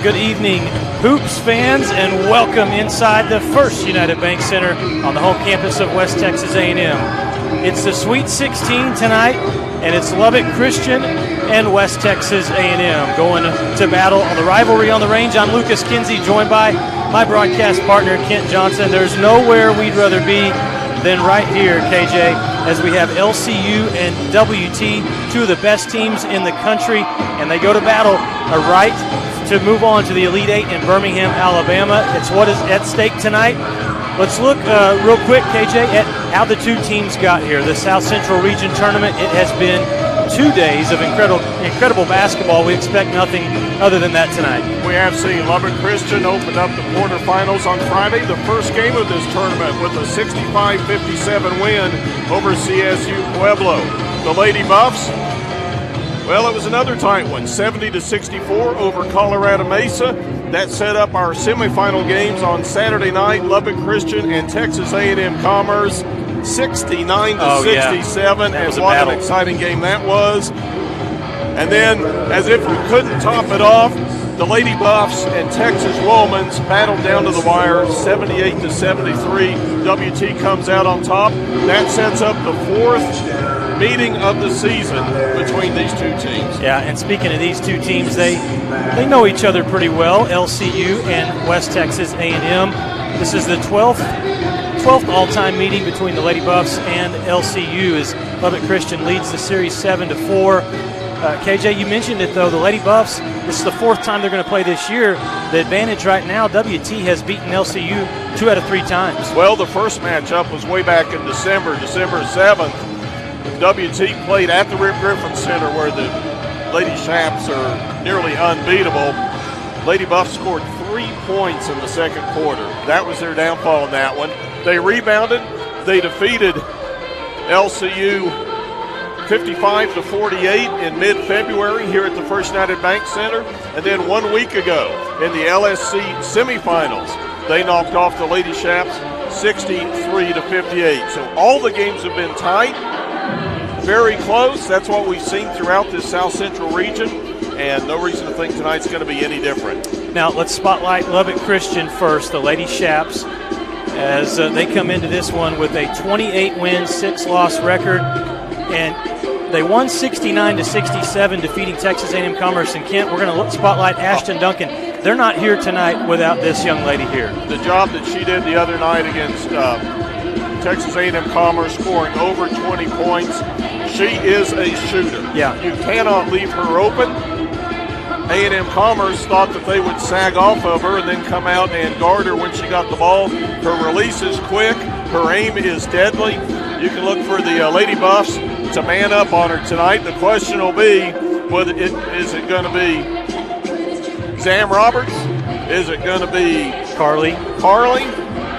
Good evening, Hoops fans, and welcome inside the First United Bank Center on the home campus of West Texas A&M. It's the Sweet 16 tonight, and it's Lubbock Christian and West Texas A&M going to battle on the Rivalry on the range. I'm Lucas Kinsey, joined by my broadcast partner, Kent Johnson. There's nowhere we'd rather be than right here, KJ, as we have LCU and WT, two of the best teams in the country, and they go to battle right to move on to the Elite Eight in Birmingham, Alabama. It's what is at stake tonight. Let's look real quick, KJ, at how the two teams got here. The South Central Region Tournament, it has been 2 days of incredible basketball. We expect nothing other than that tonight. We have seen Lubbock Christian open up the quarterfinals on Friday, the first game of this tournament, with a 65-57 win over CSU Pueblo. The Lady Buffs, well, it was another tight one, 70-64 over Colorado Mesa. That set up our semifinal games on Saturday night, Lubbock Christian and Texas A&M Commerce, 69-67, and what an exciting game that was. And then, as if we couldn't top it off, the Lady Buffs and Texas Romans battled down to the wire, 78-73. WT comes out on top. That sets up the fourth meeting of the season between these two teams. Yeah, and speaking of these two teams, they know each other pretty well, LCU and West Texas A&M. This is the 12th all-time meeting between the Lady Buffs and LCU as Lubbock Christian leads the series 7-4. KJ, you mentioned it, though. The Lady Buffs, this is the fourth time they're going to play this year. The advantage right now, WT has beaten LCU 2 out of 3 times. Well, the first matchup was way back in December 7th. WT played at the Rip Griffin Center, where the Lady Chaps are nearly unbeatable. Lady Buffs scored 3 points in the second quarter. That was their downfall in that one. They rebounded. They defeated LCU 55-48 in mid-February here at the First United Bank Center. And then 1 week ago in the LSC semifinals, they knocked off the Lady Chaps 63-58. So all the games have been tight, very close. That's what we've seen throughout this South Central region, and no reason to think tonight's going to be any different. Now let's spotlight Lubbock Christian first, the Lady Chaps, as they come into this one with a 28-win, 6-loss record, and they won 69-67, defeating Texas A&M Commerce and Kent. We're going to spotlight Ashton Duncan. They're not here tonight without this young lady here. The job that she did the other night against Texas A&M Commerce, scoring over 20 points. She is a shooter. Yeah. You cannot leave her open. A&M Commerce thought that they would sag off of her and then come out and guard her when she got the ball. Her release is quick. Her aim is deadly. You can look for the Lady Buffs to man up on her tonight. The question will be, is it going to be Zam Roberts? Is it going to be Carly?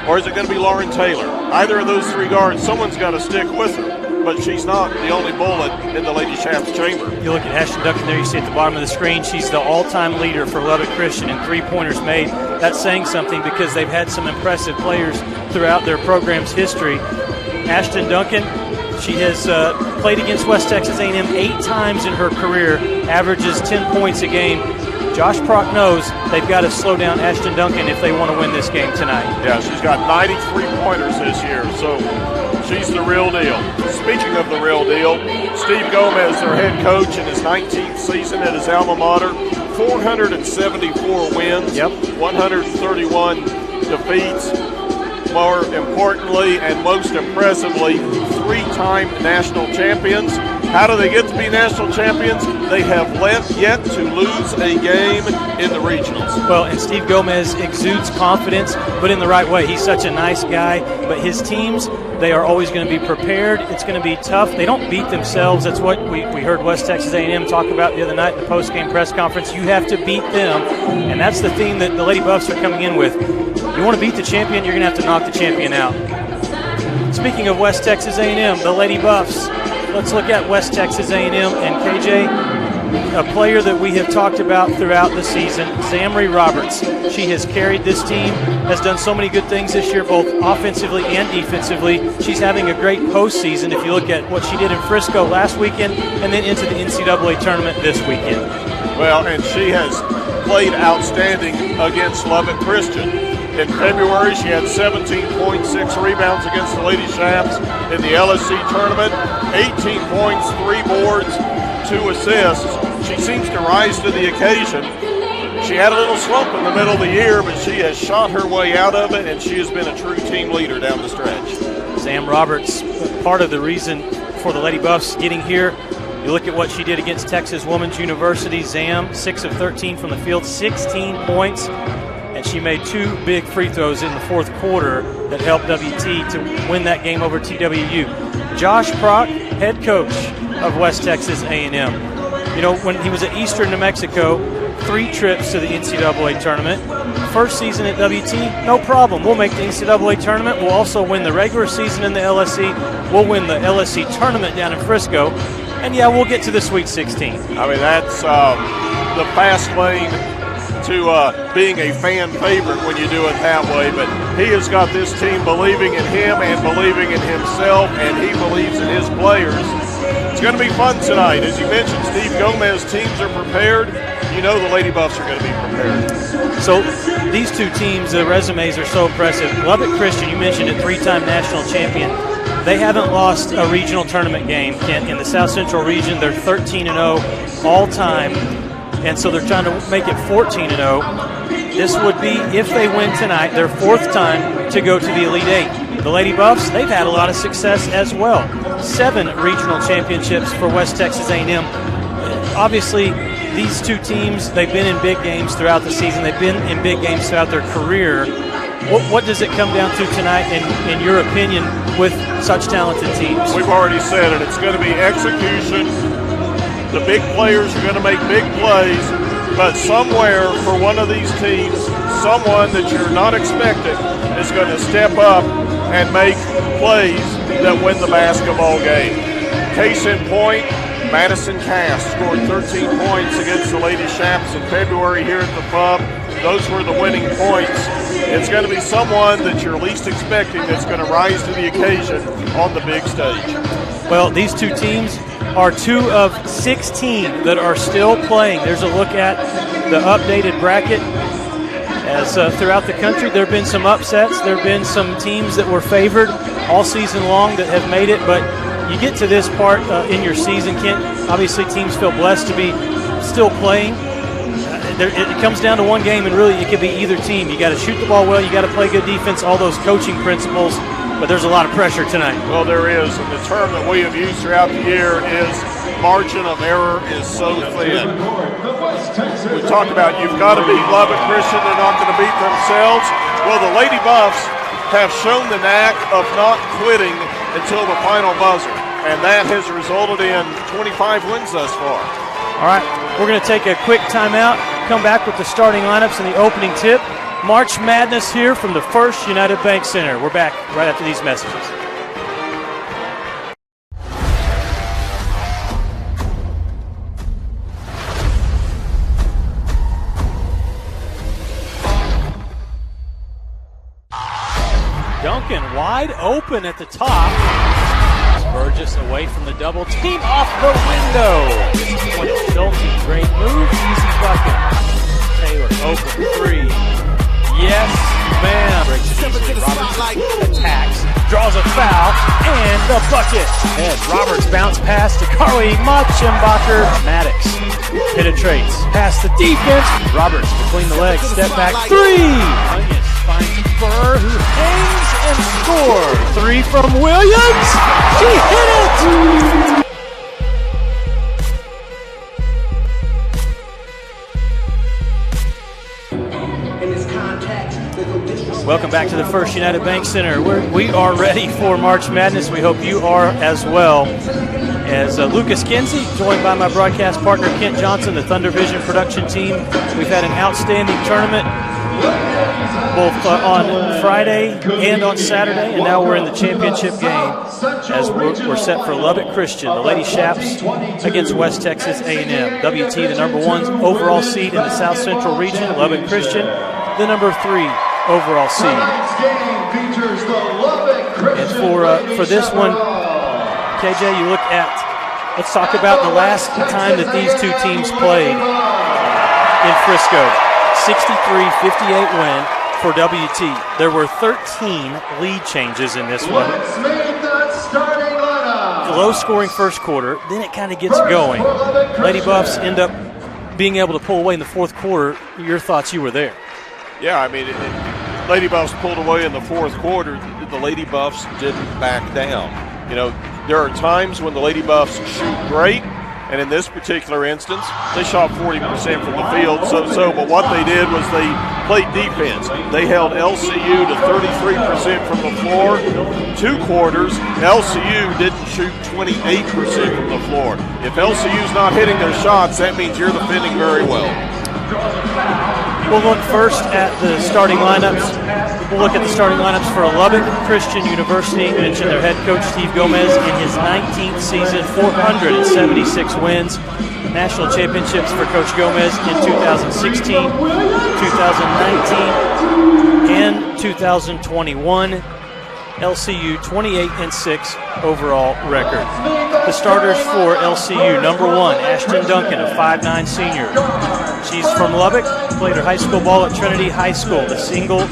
Or is it going to be Lauren Taylor? Either of those 3 guards, someone's got to stick with her. But she's not the only bullet in the Lady Chaps chamber. You look at Ashton Duncan there, you see at the bottom of the screen, she's the all-time leader for Lubbock Christian in 3-pointers made. That's saying something because they've had some impressive players throughout their program's history. Ashton Duncan, she has played against West Texas A&M 8 times in her career, averages 10 points a game. Josh Prock knows they've got to slow down Ashton Duncan if they want to win this game tonight. Yeah, she's got 93 pointers this year, so she's the real deal. Speaking of the real deal, Steve Gomez, their head coach in his 19th season at his alma mater, 474 wins, 131 defeats. More importantly and most impressively, 3-time national champions. How do they get to be national champions? They have yet to lose a game in the regionals. Well, and Steve Gomez exudes confidence, but in the right way. He's such a nice guy, but his teams, they are always going to be prepared. It's going to be tough. They don't beat themselves. That's what we heard West Texas A&M talk about the other night in the post-game press conference. You have to beat them, and that's the theme that the Lady Buffs are coming in with. You want to beat the champion, you're going to have to knock the champion out. Speaking of West Texas A&M, the Lady Buffs, let's look at West Texas A&M and KJ, a player that we have talked about throughout the season, Zamry Roberts. She has carried this team, has done so many good things this year, both offensively and defensively. She's having a great postseason if you look at what she did in Frisco last weekend and then into the NCAA tournament this weekend. Well, and she has played outstanding against Lubbock Christian. In February, she had 17.6 rebounds against the Lady Shaps in the LSC tournament, 18 points, 3 boards, 2 assists. She seems to rise to the occasion. She had a little slump in the middle of the year, but she has shot her way out of it, and she has been a true team leader down the stretch. Sam Roberts, part of the reason for the Lady Buffs getting here. You look at what she did against Texas Women's University. Zam, 6 of 13 from the field, 16 points, and she made 2 big free throws in the fourth quarter that helped WT to win that game over TWU. Josh Prock, head coach of West Texas A&M. You know, when he was at Eastern New Mexico, 3 trips to the NCAA tournament. First season at WT, no problem. We'll make the NCAA tournament. We'll also win the regular season in the LSC. We'll win the LSC tournament down in Frisco. And, yeah, we'll get to the Sweet 16. I mean, that's the fast lane to being a fan favorite when you do it that way. But he has got this team believing in him and believing in himself, and he believes in his players. It's going to be fun tonight. As you mentioned, Steve Gomez, teams are prepared. You know the Lady Buffs are going to be prepared. So these two teams, the resumes are so impressive. Lubbock Christian, you mentioned it, 3-time national champion. They haven't lost a regional tournament game, Kent. In the South Central region, they're 13-0 all-time, and so they're trying to make it 14-0. This would be, if they win tonight, their 4th time to go to the Elite 8. The Lady Buffs, they've had a lot of success as well. 7 regional championships for West Texas A&M. Obviously, these two teams, they've been in big games throughout the season. They've been in big games throughout their career. What does it come down to tonight, in your opinion, with such talented teams? We've already said it. It's going to be execution. The big players are going to make big plays, but somewhere for one of these teams, someone that you're not expecting is going to step up and make plays that win the basketball game. Case in point, Madison Cass scored 13 points against the Lady Shaps in February here at the pub. Those were the winning points. It's going to be someone that you're least expecting that's going to rise to the occasion on the big stage. Well, these two teams are 2 of 16 that are still playing. There's a look at the updated bracket. As throughout the country, there have been some upsets. There have been some teams that were favored all season long that have made it, but you get to this part in your season, Kent, obviously teams feel blessed to be still playing. It comes down to one game, and really it could be either team. You got to shoot the ball well, you got to play good defense, all those coaching principles, but there's a lot of pressure tonight. Well, there is, and the term that we have used throughout the year is margin of error is so thin. We talked about you've got to beat Lubbock Christian, they're not going to beat themselves. Well, the Lady Buffs have shown the knack of not quitting until the final buzzer, and that has resulted in 25 wins thus far. All right, we're going to take a quick timeout, come back with the starting lineups and the opening tip. March Madness here from the First United Bank Center. We're back right after these messages. Duncan wide open at the top. Burgess away from the double team, off the window. Schulte, great move, easy bucket. Taylor open 3. Yes, ma'am. Breaks it easily. Roberts attacks, draws a foul, and the bucket. And Roberts bounce pass to Carly Machenbacher. Maddox penetrates past the defense. Roberts between the legs, step back 3. Onions finds Burr, who hangs and scores. 3 from Williams. She hit it. Welcome back to the First United Bank Center. We are ready for March Madness. We hope you are as well. As Lucas Kinsey, joined by my broadcast partner Kent Johnson, the Thunder Vision production team. We've had an outstanding tournament both on Friday and on Saturday, and now we're in the championship game as we're set for Lubbock Christian, the Lady Shaps against West Texas A&M. WT, the number 1 overall seed in the South Central region. Lubbock Christian, the number 3 overall seed. And for this one, KJ, you look at, let's talk about the last time that these two teams played. in Frisco. 63-58 win for WT. There were 13 lead changes in this one. Low-scoring first quarter, then it kind of gets going. Lady Buffs end up being able to pull away in the fourth quarter. Your thoughts, you were there. Yeah, I mean, Lady Buffs pulled away in the fourth quarter. The Lady Buffs didn't back down. You know, there are times when the Lady Buffs shoot great, and in this particular instance, they shot 40% from the field. But what they did was they played defense. They held LCU to 33% from the floor. 2 quarters, LCU didn't shoot 28% from the floor. If LCU's not hitting their shots, that means you're defending very well. We'll look first at the starting lineups. We'll look at the starting lineups for Lubbock Christian University. Mentioned their head coach, Steve Gomez, in his 19th season, 476 wins. National championships for Coach Gomez in 2016, 2019, and 2021. LCU 28-6 overall record. The starters for LCU, number 1, Ashton Duncan, a 5'9" senior. She's from Lubbock, played her high school ball at Trinity High School, the single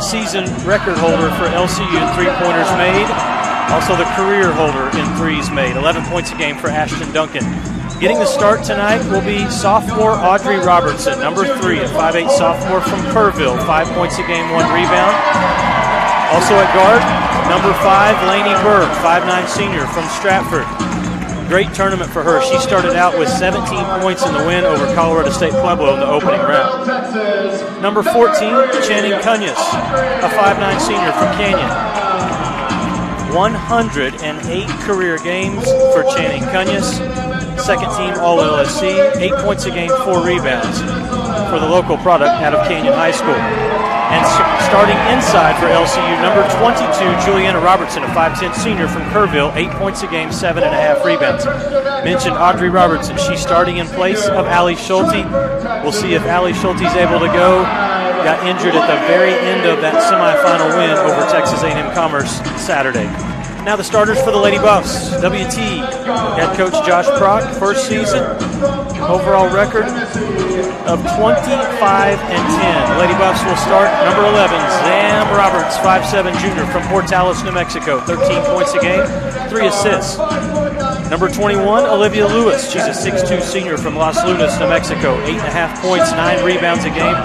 season record holder for LCU in three-pointers made, also the career holder in threes made, 11 points a game for Ashton Duncan. Getting the start tonight will be sophomore Audrey Robertson, number 3, a 5'8" sophomore from Kerrville, 5 points a game, 1 rebound. Also at guard, number 5, Lainey Berg, 5'9" senior from Stratford. Great tournament for her. She started out with 17 points in the win over Colorado State Pueblo in the opening round. Number 14, Channing Cunyass, a 5'9" senior from Canyon. 108 career games for Channing Cunyass. Second team All-LSC, 8 points a game, 4 rebounds for the local product out of Canyon High School. And starting inside for LCU, number 22, Juliana Robertson, a 5'10" senior from Kerrville, 8 points a game, 7.5 rebounds. Mentioned Audrey Robertson. She's starting in place of Allie Schulte. We'll see if Allie Schulte's able to go. Got injured at the very end of that semifinal win over Texas A&M Commerce Saturday. Now the starters for the Lady Buffs. WT, head coach Josh Prock, first season, overall record of 25-10. The Lady Buffs will start number 11, Zam Roberts, 5'7" junior from Portales, New Mexico, 13 points a game, 3 assists. Number 21, Olivia Lewis. She's a 6'2" senior from Las Lunas, New Mexico, 8.5 points, 9 rebounds a game.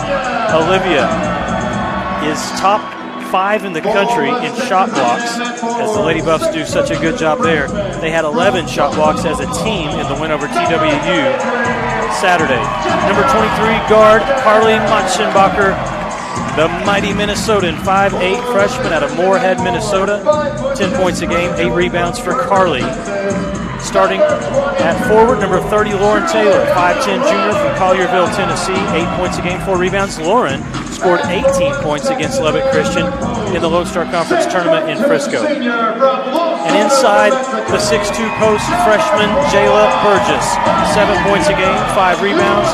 Olivia is top 5 in the country in shot blocks, as the Lady Buffs do such a good job there. They had 11 shot blocks as a team in the win over TWU Saturday. Number 23, guard Carly Matschenbacher, the mighty Minnesotan, 5'8" freshman out of Moorhead, Minnesota, 10 points a game, 8 rebounds for Carly. Starting at forward, number 30, Lauren Taylor, 5'10" junior from Collierville, Tennessee, 8 points a game, 4 rebounds. Lauren scored 18 points against Lubbock Christian in the Lone Star Conference tournament in Frisco. And inside, the 6'2" post freshman, Jayla Burgess, 7 points a game, 5 rebounds.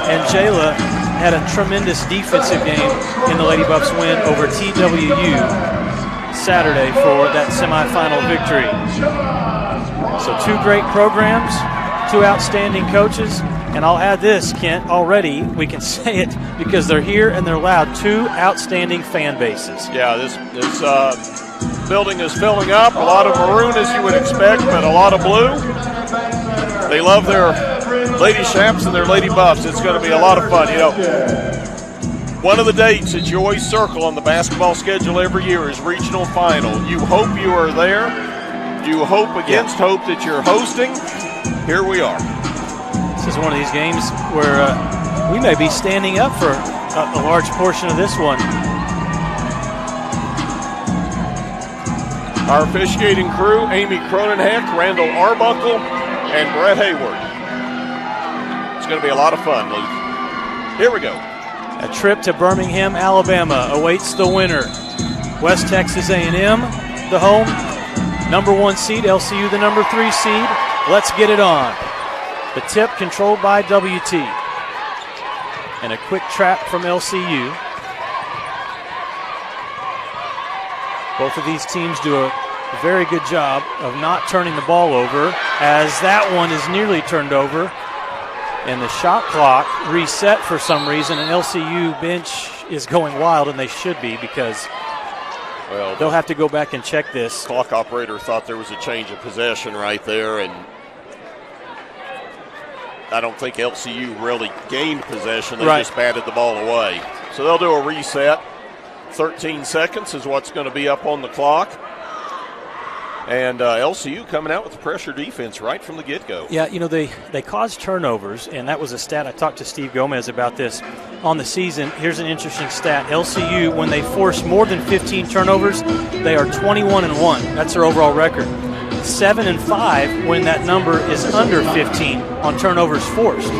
And Jayla had a tremendous defensive game in the Lady Buffs win over TWU Saturday for that semifinal victory. So 2 great programs, 2 outstanding coaches, and I'll add this, Kent, already we can say it because they're here and they're loud, 2 outstanding fan bases. Yeah, this building is filling up, a lot of maroon as you would expect, but a lot of blue. They love their Lady Chaps and their Lady Buffs. It's going to be a lot of fun. You know, one of the dates that you always circle on the basketball schedule every year is regional final. You hope you are there. You hope against hope that you're hosting. Here we are. This is one of these games where we may be standing up for a large portion of this one. Our officiating crew, Amy Cronenheck, Randall Arbuckle, and Brett Hayward. It's going to be a lot of fun, Luke. Here we go. A trip to Birmingham, Alabama awaits the winner. West Texas A&M, the home. Number 1 seed, LCU the number 3 seed. Let's get it on. The tip controlled by WT. And a quick trap from LCU. Both of these teams do a very good job of not turning the ball over, as that one is nearly turned over. And the shot clock reset for some reason, and LCU bench is going wild, and they should be because they'll have to go back and check this. Clock operator thought there was a change of possession right there, and I don't think LCU really gained possession. They just batted the ball away. So they'll do a reset. 13 seconds is what's going to be up on the clock. And LCU coming out with the pressure defense right from the get-go. Yeah, they caused turnovers, and that was a stat. I talked to Steve Gomez about this on the season. Here's an interesting stat. LCU, when they force more than 15 turnovers, they are 21-1. That's their overall record. 7-5 when that number is under 15 on turnovers forced.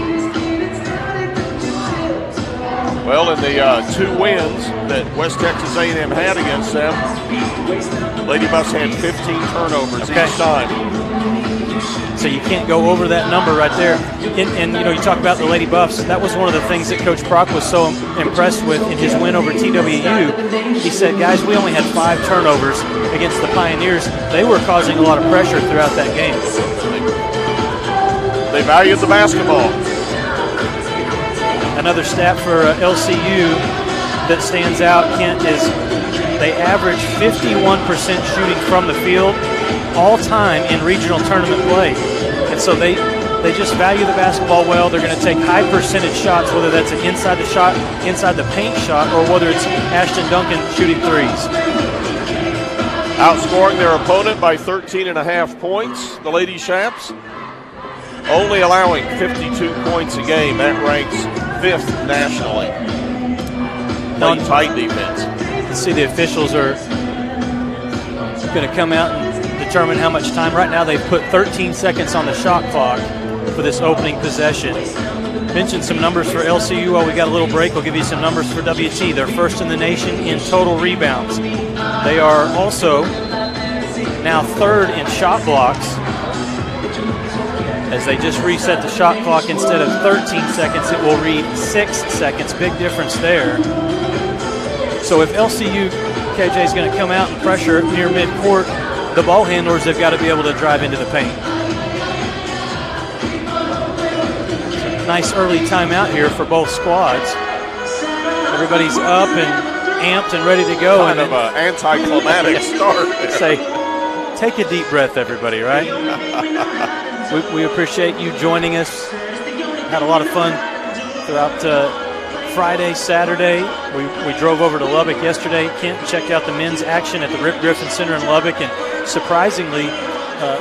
Well, in the 2 wins that West Texas A&M had against them, Lady Buffs had 15 turnovers each time. So you can't go over that number right there. And you talk about the Lady Buffs. That was one of the things that Coach Prock was so impressed with in his win over TWU. He said, guys, we only had 5 turnovers against the Pioneers. They were causing a lot of pressure throughout that game. They valued the basketball. Another stat for LCU that stands out, Kent, is they average 51% shooting from the field all time in regional tournament play. And so they just value the basketball well. They're going to take high percentage shots, whether that's an inside the paint shot, or whether it's Ashton Duncan shooting threes. Outscoring their opponent by 13.5 points, the Lady Chaps. Only allowing 52 points a game. That ranks 5th nationally. Playing tight defense. Let's see, the officials are going to come out and determine how much time. Right now they've put 13 seconds on the shot clock for this opening possession. Mentioned some numbers for LCU while we got a little break. We'll give you some numbers for WT. They're first in the nation in total rebounds. They are also now 3rd in shot blocks, as they just reset the shot clock. Instead of 13 seconds, it will read 6 seconds. Big difference there. So if LCU, KJ, is going to come out and pressure near midcourt, the ball handlers have got to be able to drive into the paint. Nice early timeout here for both squads. Everybody's up and amped and ready to go. Kind of an anticlimactic start there. Say, take a deep breath, everybody, right? We appreciate you joining us. Had a lot of fun throughout Friday, Saturday. We drove over to Lubbock yesterday. Kent checked out the men's action at the Rip Griffin Center in Lubbock, and surprisingly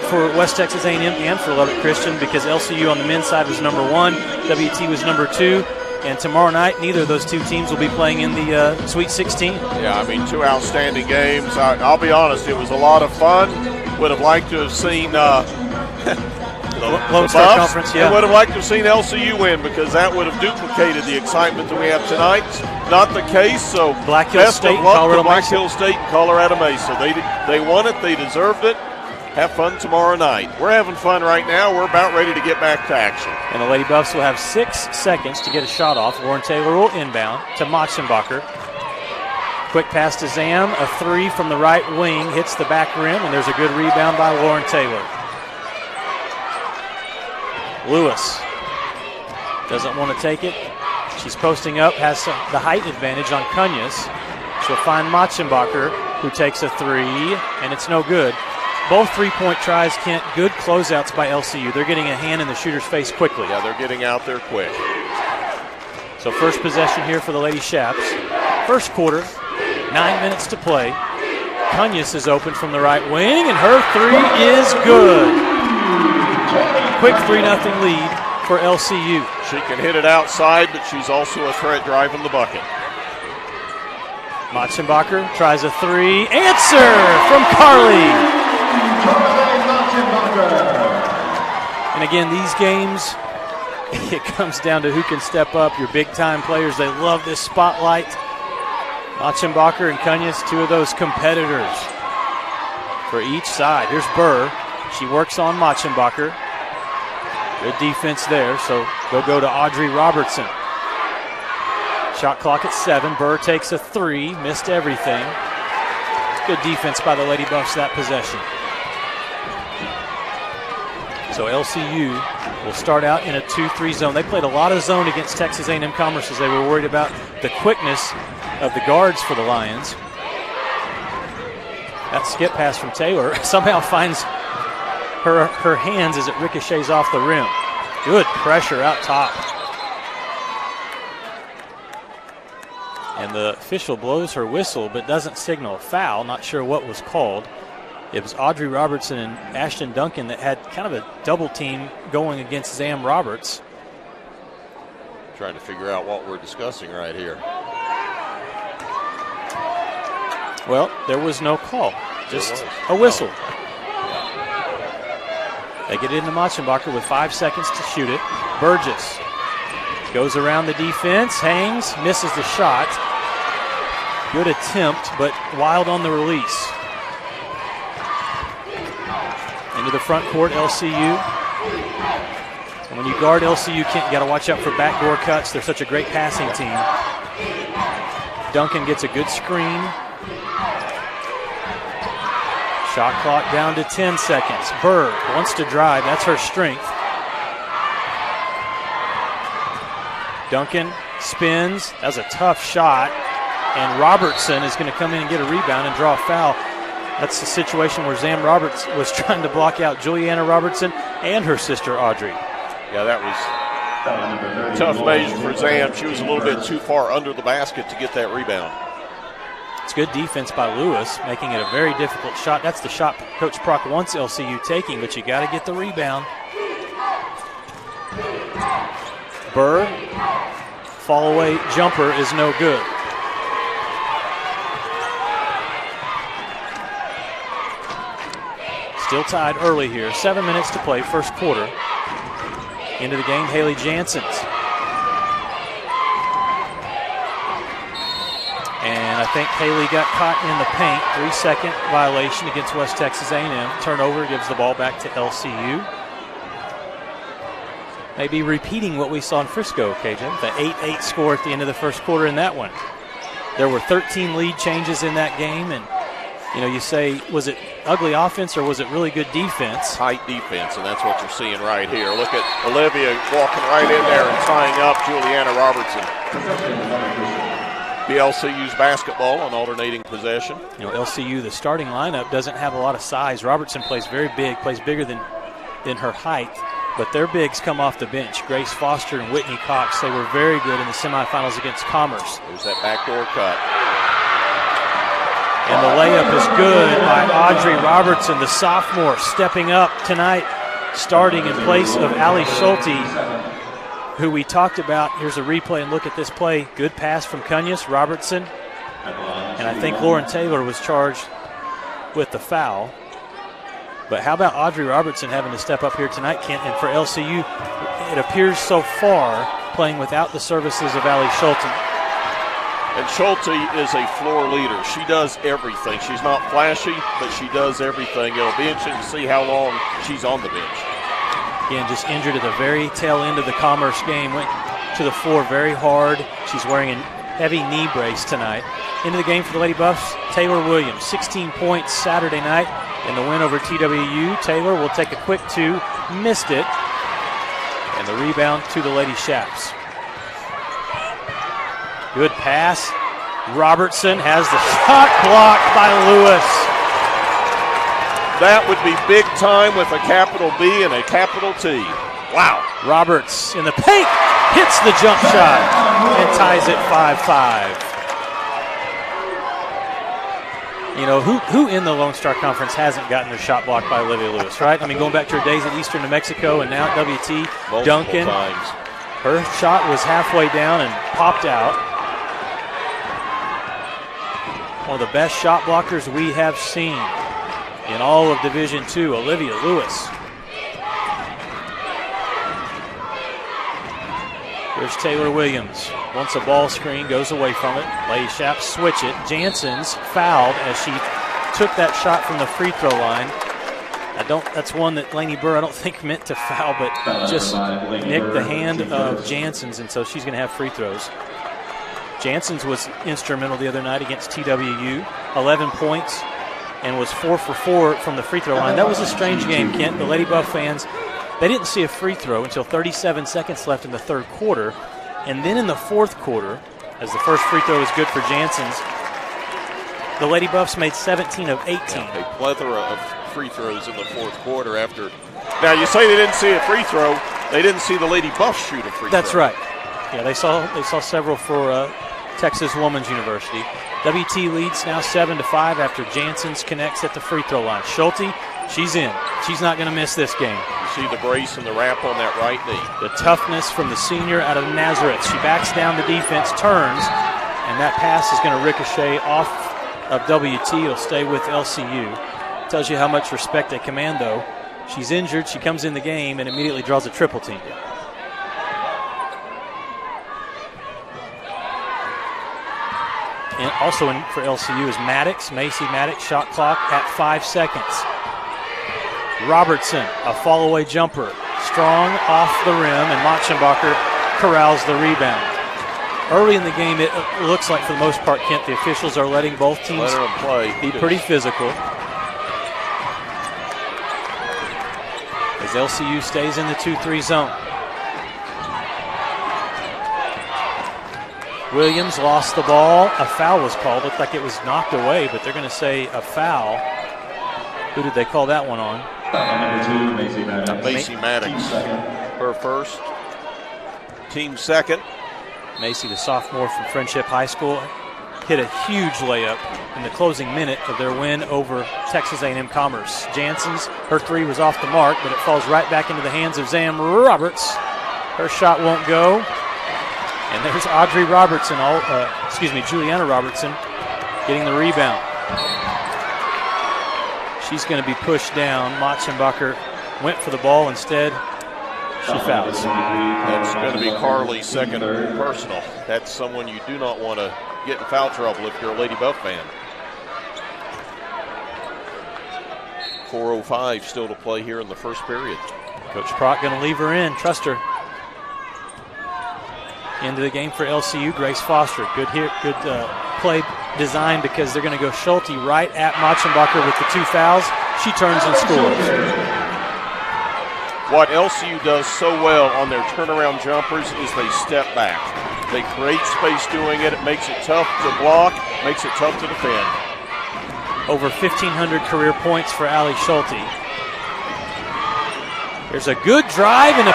for West Texas A&M and for Lubbock Christian, because LCU on the men's side was number 1, WT was number 2, and tomorrow night neither of those 2 teams will be playing in the Sweet 16. Yeah, I mean, 2 outstanding games. I'll be honest, it was a lot of fun. Would have liked to have seen Lone Star Conference, yeah. I would have liked to have seen LCU win, because that would have duplicated the excitement that we have tonight. Not the case, so Black Hill best State, of luck Colorado to Black Mesa. Hill State and Colorado Mesa. They won it. They deserved it. Have fun tomorrow night. We're having fun right now. We're about ready to get back to action. And the Lady Buffs will have 6 seconds to get a shot off. Lauren Taylor will inbound to Motzenbacher. Quick pass to Zam. A 3 from the right wing hits the back rim, and there's a good rebound by Lauren Taylor. Lewis doesn't want to take it. She's posting up, has the height advantage on Cunhas. She'll find Motzenbacher, who takes a 3, and it's no good. Both three-point tries, Kent, good closeouts by LCU. They're getting a hand in the shooter's face quickly. Yeah, they're getting out there quick. So first possession here for the Lady Chaps. First quarter, 9 minutes to play. Cunhas is open from the right wing, and her 3 is good. Quick 3-0 lead for LCU. She can hit it outside, but she's also a threat driving the bucket. Motzenbacher tries a 3. Answer from Carly. And again, these games, it comes down to who can step up. Your big-time players, they love this spotlight. Motzenbacher and Cunhas, 2 of those competitors for each side. Here's Burr. She works on Motzenbacher. Good defense there, so they'll go to Audrey Robertson. Shot clock at 7. Burr takes a 3, missed everything. Good defense by the Lady Buffs that possession. So LCU will start out in a 2-3 zone. They played a lot of zone against Texas A&M Commerce as they were worried about the quickness of the guards for the Lions. That skip pass from Taylor somehow finds her hands as it ricochets off the rim. Good pressure out top. And the official blows her whistle but doesn't signal a foul. Not sure what was called. It was Audrey Robertson and Ashton Duncan that had kind of a double team going against Zam Roberts. Trying to figure out what we're discussing right here. Well, there was no call, just a whistle. They get it into Machenbacher with 5 seconds to shoot it. Burgess goes around the defense, hangs, misses the shot. Good attempt, but wild on the release. Into the front court, LCU. And when you guard LCU, Kent, you got to watch out for backdoor cuts. They're such a great passing team. Duncan gets a good screen. Shot clock down to 10 seconds. Berg wants to drive. That's her strength. Duncan spins. That was a tough shot. And Robertson is going to come in and get a rebound and draw a foul. That's the situation where Zam Roberts was trying to block out Juliana Robertson and her sister Audrey. Yeah, that was a tough measure for Zam. She was a little bit too far under the basket to get that rebound. It's good defense by Lewis, making it a very difficult shot. That's the shot Coach Prock wants LCU taking, but you got to get the rebound. Berg, fall away jumper is no good. Still tied early here. 7 minutes to play, first quarter. Into the game, Haley Janssens. And I think Haley got caught in the paint. 3-second violation against West Texas A&M. Turnover gives the ball back to LCU. Maybe repeating what we saw in Frisco, KJ. The 8-8 score at the end of the first quarter in that one. There were 13 lead changes in that game, and you say, was it ugly offense or was it really good defense? Tight defense, and that's what you're seeing right here. Look at Olivia walking right in there and tying up Juliana Robertson. LCU's basketball on alternating possession. LCU, the starting lineup, doesn't have a lot of size. Robertson plays very big, plays bigger than her height, but their bigs come off the bench. Grace Foster and Whitney Cox, they were very good in the semifinals against Commerce. There's that backdoor cut. And the layup is good by Audrey Robertson, the sophomore, stepping up tonight, starting in place of Allie Schulte, who we talked about. Here's a replay and look at this play. Good pass from Cunus, Robertson. And I think Lauren Taylor was charged with the foul. But how about Audrey Robertson having to step up here tonight, Kent? And for LCU, it appears so far playing without the services of Allie Schulte. And Schulte is a floor leader. She does everything. She's not flashy, but she does everything. It'll be interesting to see how long she's on the bench. Again, just injured at the very tail end of the Commerce game. Went to the floor very hard. She's wearing a heavy knee brace tonight. Into the game for the Lady Buffs, Taylor Williams. 16 points Saturday night in the win over TWU. Taylor will take a quick two. Missed it. And the rebound to the Lady Shaps. Good pass. Robertson has the shot blocked by Lewis. That would be big time with a capital B and a capital T. Wow. Roberts in the paint, hits the jump shot, and ties it 5-5. Who in the Lone Star Conference hasn't gotten their shot blocked by Olivia Lewis, right? I mean, going back to her days at Eastern New Mexico and now at WT. Multiple Duncan, times. Her shot was halfway down and popped out. One of the best shot blockers we have seen in all of Division II, Olivia Lewis. Here's Taylor Williams. Wants a ball screen, goes away from it. Lady Shaps switch it. Janssens fouled as she took that shot from the free throw line. That's one that Lainey Burr, I don't think, meant to foul, but just nicked the hand of Janssens, and so she's going to have free throws. Janssens was instrumental the other night against TWU. 11 points and was 4 for 4 from the free throw line. That was a strange game, Kent. The Lady Buff fans They didn't see a free throw until 37 seconds left in the third quarter. And then in the fourth quarter, as the first free throw was good for Jansen's, the Lady Buffs made 17 of 18. Yeah, a plethora of free throws in the fourth quarter after. Now, you say they didn't see a free throw. They didn't see the Lady Buffs shoot a free throw. That's right. Yeah, they saw several for Texas Women's University. WT leads now 7-5 after Jansen's connects at the free throw line. Schulte, she's in. She's not going to miss this game. You see the brace and the wrap on that right knee. The toughness from the senior out of Nazareth. She backs down the defense, turns, and that pass is going to ricochet off of WT. It'll stay with LCU. Tells you how much respect they command, though. She's injured. She comes in the game and immediately draws a triple team. And also for LCU is Maddox, Macy Maddox, shot clock at 5 seconds. Robertson, a fall-away jumper, strong off the rim, and Mochenbacher corrals the rebound. Early in the game, it looks like for the most part, Kent, the officials are letting both teams be pretty physical. As LCU stays in the 2-3 zone. Williams lost the ball. A foul was called. Looked like it was knocked away, but they're going to say a foul. Who did they call that one on? Macy Maddox. Her first. Team second. Macy, the sophomore from Friendship High School, hit a huge layup in the closing minute of their win over Texas A&M Commerce. Jansen's, her three was off the mark, but it falls right back into the hands of Zam Roberts. Her shot won't go. And there's Audrey Robertson, Juliana Robertson getting the rebound. She's going to be pushed down. Mochenbacher went for the ball. Instead, she fouls. That's going to be Carly's second personal. That's someone you do not want to get in foul trouble if you're a Lady Buff fan. 4:05 still to play here in the first period. Coach Prock going to leave her in. Trust her. Into the game for LCU, Grace Foster. Good play design because they're going to go Schulte right at Mochenbacher with the two fouls. She turns and scores. What LCU does so well on their turnaround jumpers is they step back. They create space doing it. It makes it tough to block, makes it tough to defend. Over 1,500 career points for Allie Schulte. There's a good drive and a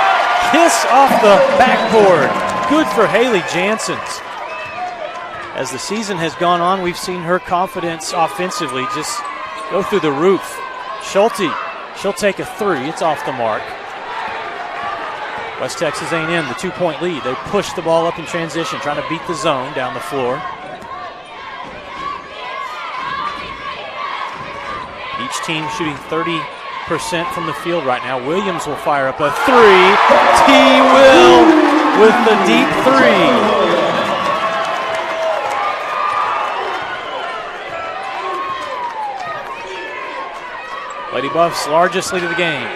kiss off the backboard. Good for Haley Jansen's. As the season has gone on, we've seen her confidence offensively just go through the roof. Schulte, she'll take a three. It's off the mark. West Texas A&M, the 2-point lead. They push the ball up in transition, trying to beat the zone down the floor. Each team shooting 30% from the field right now. Williams will fire up a three. T. Will with the deep three. Lady Buffs' largest lead of the game.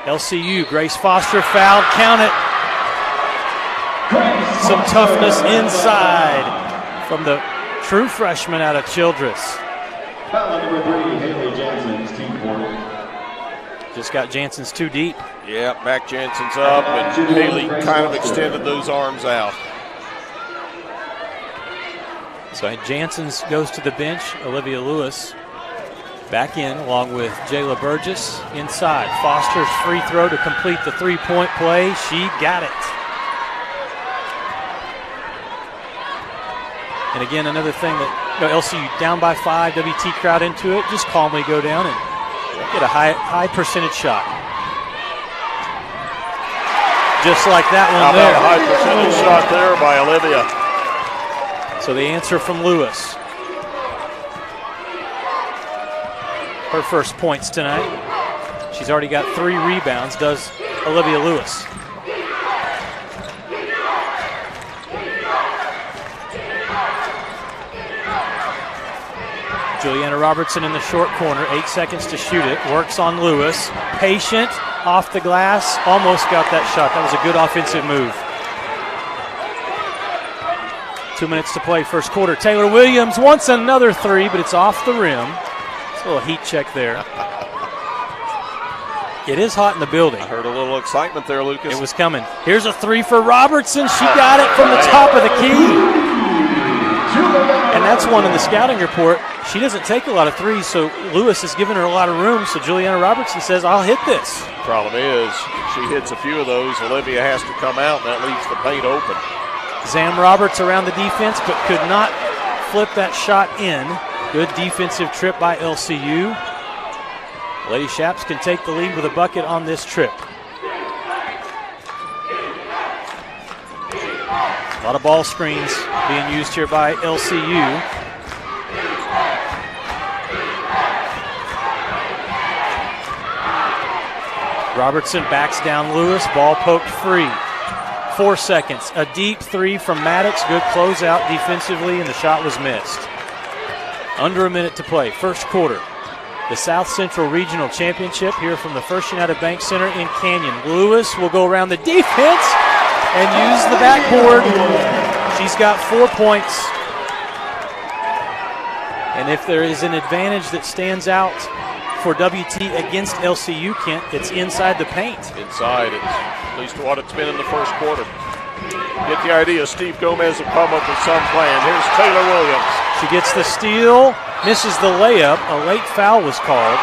LCU, Grace Foster fouled, count it. Some toughness inside from the true freshman out of Childress. Foul number 3, Haley Jansen's team quarter. Just got Jansen's too deep. Yeah, Mac Jansen's up, and Haley kind of extended those arms out. So Jansen's goes to the bench. Olivia Lewis back in along with Jayla Burgess inside. Foster's free throw to complete the three-point play. She got it. And again, another thing that LCU down by 5, WT crowd into it, just calmly go down and get a high percentage shot. Just like that one there. How about a high percentage shot there by Olivia? So the answer from Lewis. Her first points tonight. She's already got 3 rebounds, does Olivia Lewis. Juliana Robertson in the short corner, 8 seconds to shoot it. Works on Lewis. Patient, off the glass, almost got that shot. That was a good offensive move. 2 minutes to play, first quarter. Taylor Williams wants another three, but it's off the rim. It's a little heat check there. It is hot in the building. I heard a little excitement there, Lucas. It was coming. Here's a three for Robertson. She got it from the top of the key. And that's one in the scouting report. She doesn't take a lot of threes, so Lewis has given her a lot of room. So Juliana Robertson says, I'll hit this. Problem is, she hits a few of those. Olivia has to come out, and that leaves the paint open. Zam Roberts around the defense, but could not flip that shot in. Good defensive trip by LCU. Lady Shaps can take the lead with a bucket on this trip. A lot of ball screens being used here by LCU. Robertson backs down Lewis, ball poked free. 4 seconds, a deep three from Maddox, good closeout defensively, and the shot was missed. Under a minute to play, first quarter. The South Central Regional Championship here from the First United Bank Center in Canyon. Lewis will go around the defense and use the backboard. She's got 4 points. And if there is an advantage that stands out for WT against LCU, Kent, it's inside the paint. Inside, at least what it's been in the first quarter. Get the idea. Steve Gomez will come up with some plan. Here's Taylor Williams. She gets the steal, misses the layup. A late foul was called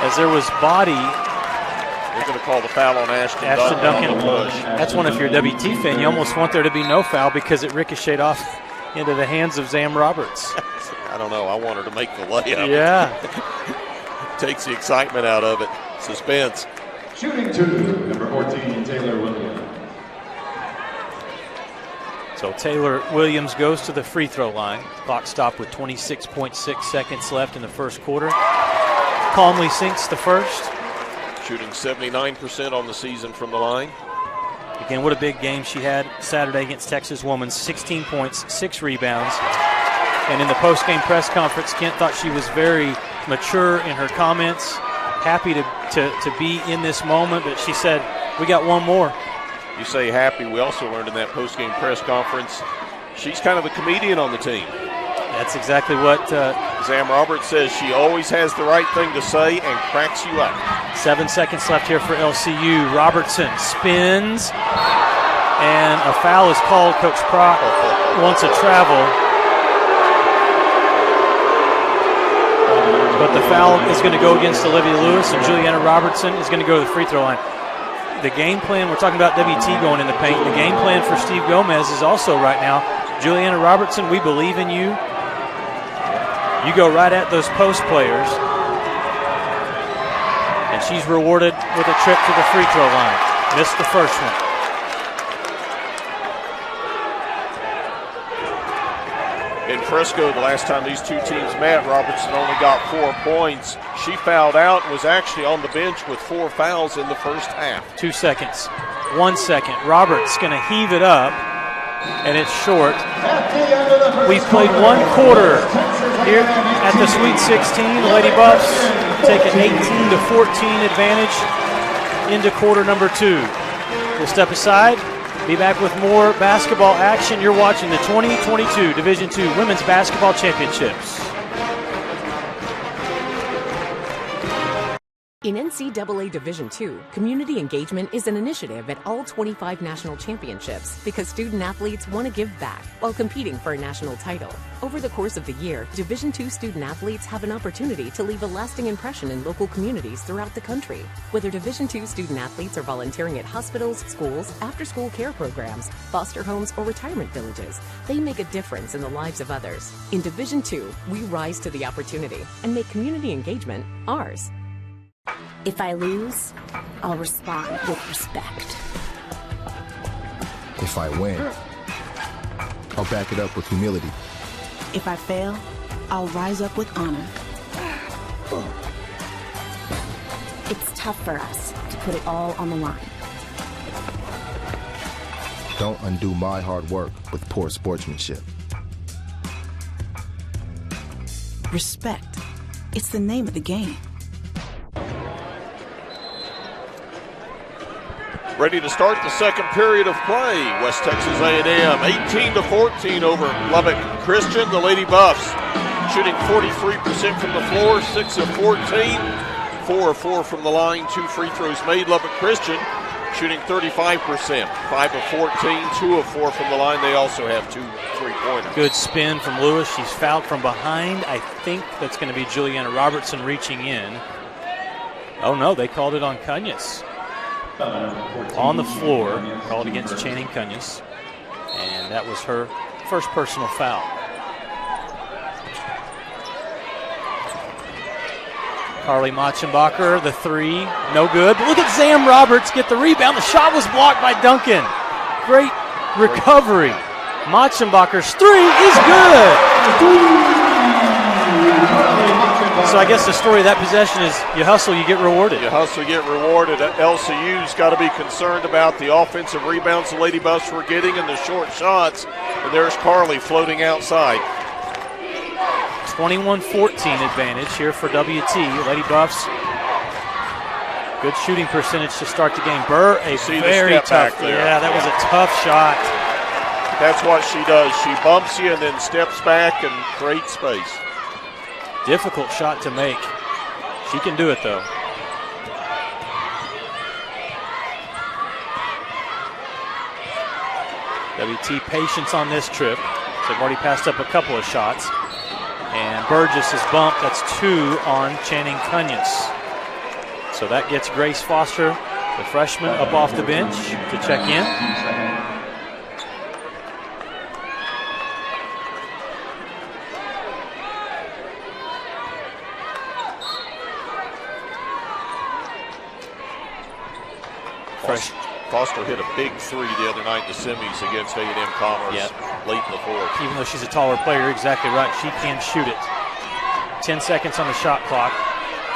as there was body. They're going to call the foul on Ashton Duncan. On the push. That's one if you're a WT fan. You almost want there to be no foul because it ricocheted off into the hands of Zam Roberts. I don't know. I want her to make the layup. Yeah. Takes the excitement out of it. Suspense. Shooting two, number 14, Taylor Williams. So Taylor Williams goes to the free throw line. Clock stopped with 26.6 seconds left in the first quarter. Calmly sinks the first. Shooting 79% on the season from the line. Again, what a big game she had Saturday against Texas Women's. 16 points, 6 rebounds. And in the post-game press conference, Kent thought she was very mature in her comments, happy to be in this moment, but she said, we got one more. You say happy. We also learned in that post-game press conference, she's kind of the comedian on the team. That's exactly what Zam Roberts says. She always has the right thing to say and cracks you up. 7 seconds left here for LCU. Robertson spins, and a foul is called. Coach Prock wants a travel. But the foul is going to go against Olivia Lewis, and Juliana Robertson is going to go to the free throw line. The game plan, we're talking about WT going in the paint. The game plan for Steve Gomez is also right now, Juliana Robertson, we believe in you. You go right at those post players. And she's rewarded with a trip to the free throw line. Missed the first one. In Frisco, the last time these two teams met, Robertson only got 4 points. She fouled out and was actually on the bench with 4 fouls in the first half. 2 seconds. 1 second. Roberts going to heave it up, and it's short. We've played 1 quarter here at the Sweet 16. The Lady Buffs take an 18-14 advantage into quarter number 2. We'll step aside. Be back with more basketball action. You're watching the 2022 Division II Women's Basketball Championships. In NCAA Division II, community engagement is an initiative at all 25 national championships because student athletes want to give back while competing for a national title. Over the course of the year, Division II student athletes have an opportunity to leave a lasting impression in local communities throughout the country. Whether Division II student athletes are volunteering at hospitals, schools, after-school care programs, foster homes, or retirement villages, they make a difference in the lives of others. In Division II, we rise to the opportunity and make community engagement ours. If I lose, I'll respond with respect. If I win, I'll back it up with humility. If I fail, I'll rise up with honor. It's tough for us to put it all on the line. Don't undo my hard work with poor sportsmanship. Respect. It's the name of the game. Ready to start the second period of play. West Texas A&M 18-14 over Lubbock Christian. The Lady Buffs shooting 43% from the floor, 6 of 14, 4 of 4 from the line, 2 free throws made. Lubbock Christian shooting 35%, 5 of 14, 2 of 4 from the line. They also have 2 3-pointers. Good spin from Lewis. She's fouled from behind. I think that's going to be Juliana Robertson reaching in. Oh, no, they called it on Cunus. On the floor, called against Channing Cunus. And that was her first personal foul. Carly Machenbacher, the 3, no good. But look at Zam Roberts get the rebound. The shot was blocked by Duncan. Great recovery. Machenbacher's 3 is good. So I guess the story of that possession is you hustle, you get rewarded. You hustle, you get rewarded. LCU's got to be concerned about the offensive rebounds the Lady Buffs were getting and the short shots. And there's Carly floating outside. 21-14 advantage here for WT. Lady Buffs, good shooting percentage to start the game. Burr, a very tough. Yeah, that was a tough shot. That's what she does. She bumps you and then steps back and creates space. Difficult shot to make. She can do it, though. WT patience on this trip. They've already passed up a couple of shots. And Burgess is bumped. That's 2 on Channing Cunus. So that gets Grace Foster, the freshman, up off the bench to check in. Foster hit a big 3 the other night in the semis against A&M Commerce late in the fourth. Even though she's a taller player, you're exactly right. She can shoot it. 10 seconds on the shot clock.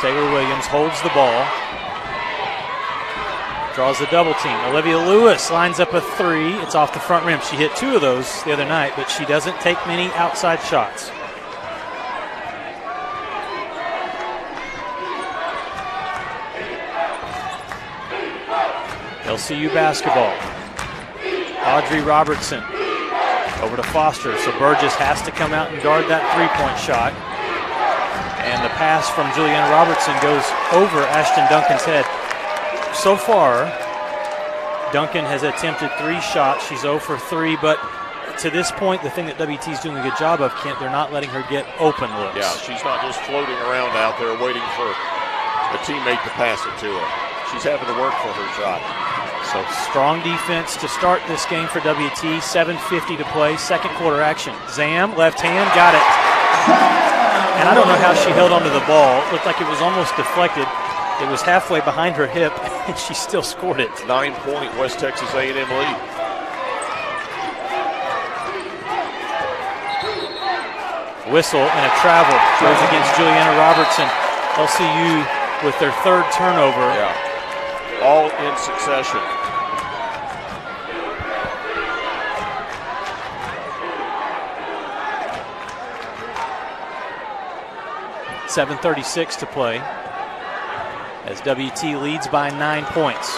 Taylor Williams holds the ball. Draws the double team. Olivia Lewis lines up a 3. It's off the front rim. She hit 2 of those the other night, but she doesn't take many outside shots. LCU basketball. Audrey Robertson over to Foster. So Burgess has to come out and guard that 3-point shot. And the pass from Juliana Robertson goes over Ashton Duncan's head. So far, Duncan has attempted 3 shots. She's 0 for 3, but to this point, the thing that WT's doing a good job of, Kent, they're not letting her get open looks. Yeah, she's not just floating around out there waiting for a teammate to pass it to her. She's having to work for her shot. So strong defense to start this game for WT. 7:50 to play, second quarter action. Zam, left hand, got it. And I don't know how she held onto the ball. It looked like it was almost deflected. It was halfway behind her hip, and she still scored it. 9-point West Texas A&M lead. Whistle and a travel goes against Juliana Robertson. LCU with their 3rd turnover. Yeah, all in succession. .36 to play as WT leads by 9 points.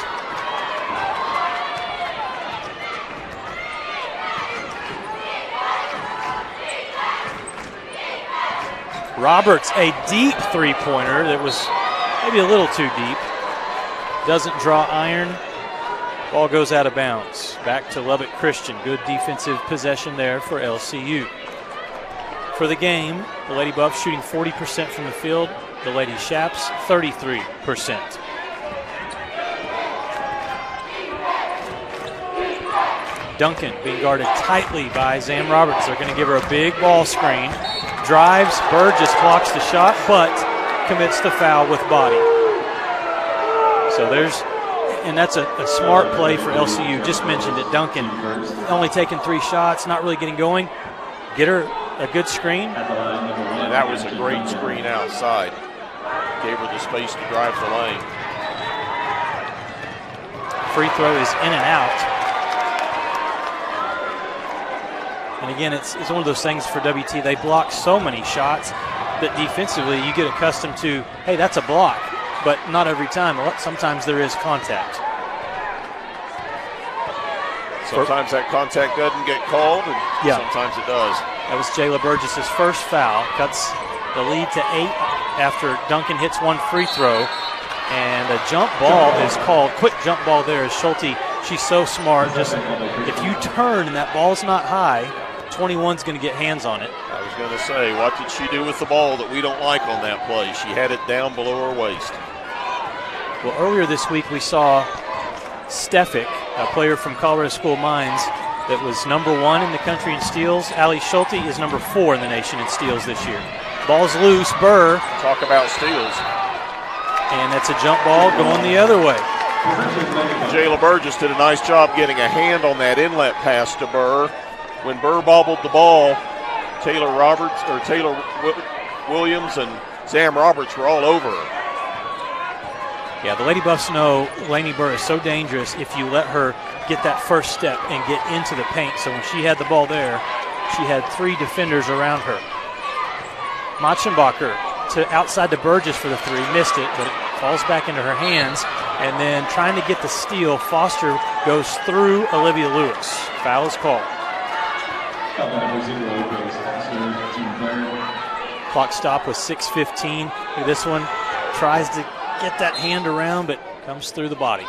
Roberts, a deep 3-pointer that was maybe a little too deep. Doesn't draw iron. Ball goes out of bounds. Back to Lubbock Christian. Good defensive possession there for LCU. For the game, the Lady Buffs shooting 40% from the field. The Lady Shaps, 33%. Duncan being guarded tightly by Zam Roberts. They're going to give her a big ball screen. Drives, Burgess blocks the shot, but commits the foul with body. So that's a smart play for LCU. Just mentioned it, Duncan only taking 3 shots, not really getting going. Get her a good screen. And that was a great screen outside. Gave her the space to drive the lane. Free throw is in and out. And again, it's one of those things for WT. They block so many shots that defensively you get accustomed to, hey, that's a block. But not every time. Sometimes there is contact. Sometimes that contact doesn't get called, and sometimes it does. That was Jayla Burgess's first foul. Cuts the lead to after Duncan hits one free throw. And a jump ball is called. Quick jump ball there is Schulte. She's so smart. Just if you turn and that ball's not high, 21's going to get hands on it. I was going to say, what did she do with the ball that we don't like on that play? She had it down below her waist. Well, earlier this week we saw Stefik, a player from Colorado School Mines, that was number 1 in the country in steals. Ali Schulte is number 4 in the nation in steals this year. Ball's loose. Burr. Talk about steals. And that's a jump ball going the other way. Jayla Burgess did a nice job getting a hand on that inlet pass to Burr. When Burr bobbled the ball, Taylor Williams and Sam Roberts were all over her. Yeah, the Lady Buffs know Lainey Burr is so dangerous if you let her get that first step and get into the paint. So when she had the ball there, she had 3 defenders around her. Machenbacher to outside to Burgess for the 3, missed it, but it falls back into her hands. And then trying to get the steal, Foster goes through Olivia Lewis. Foul is called. Clock stop with 6:15. This one tries to get that hand around, but comes through the body.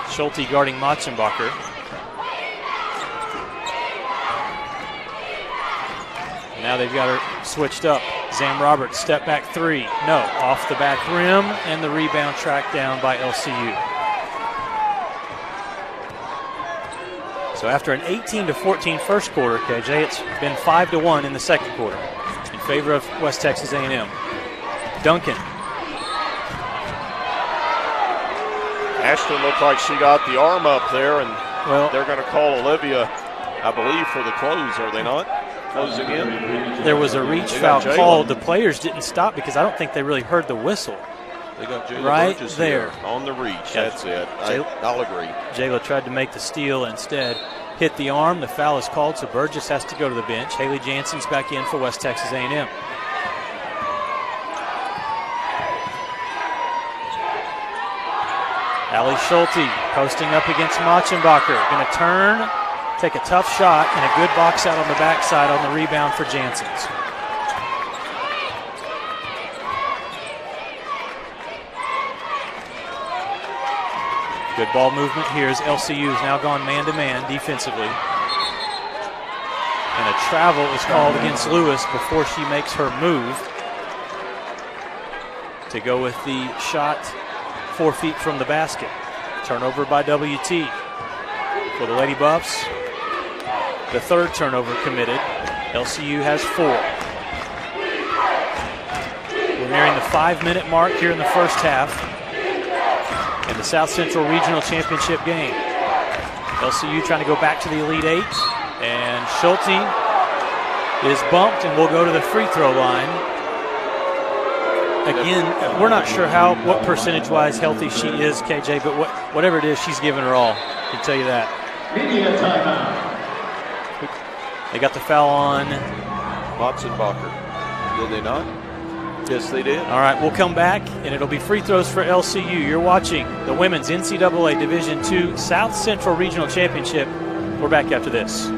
Schulte guarding Machenbacher. Now they've got her switched up. Sam Roberts, step back 3. No, off the back rim, and the rebound tracked down by LCU. So after an 18-14 first quarter, KJ, it's been 5-1 in the second quarter in favor of West Texas A&M. Duncan. Ashton looked like she got the arm up there, and well, they're going to call Olivia, I believe, for the close, are they not? Closing in. There was a reach foul called. The players didn't stop because I don't think they really heard the whistle. They got Jayla right Burgess there on the reach. Yeah. That's it. I'll agree. Jayla tried to make the steal, instead hit the arm. The foul is called, so Burgess has to go to the bench. Haley Jansen's back in for West Texas A&M. Ali Schulte posting up against Machenbacher. Going to turn, take a tough shot, and a good box out on the backside on the rebound for Jansen's. Good ball movement here as LCU has now gone man-to-man defensively. And a travel is called against Lewis before she makes her move to go with the shot 4 feet from the basket. Turnover by WT for the Lady Buffs. The 3rd turnover committed. LCU has 4. We're nearing the 5-minute mark here in the first half in the South Central Regional Championship game. LCU trying to go back to the Elite 8, and Schulte is bumped and will go to the free throw line. Again, we're not sure what percentage-wise healthy she is, KJ, but whatever it is, she's giving her all. I can tell you that. They got the foul on Machenbacher. Did they not? Yes, they did. All right, we'll come back, and it'll be free throws for LCU. You're watching the Women's NCAA Division II South Central Regional Championship. We're back after this.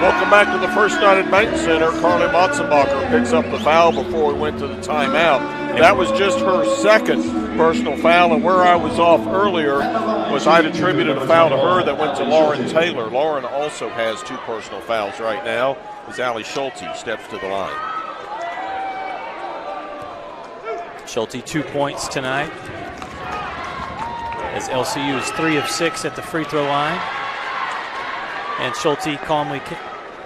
Welcome back to the First United Bank Center. Carly Machenbacher picks up the foul before we went to the timeout. That was just her 2nd personal foul, and where I was off earlier was I'd attributed a foul to her that went to Lauren Taylor. Lauren also has 2 personal fouls right now as Allie Schulte steps to the line. Schulte 2 points tonight, as LCU is 3 of 6 at the free throw line. And Schulte calmly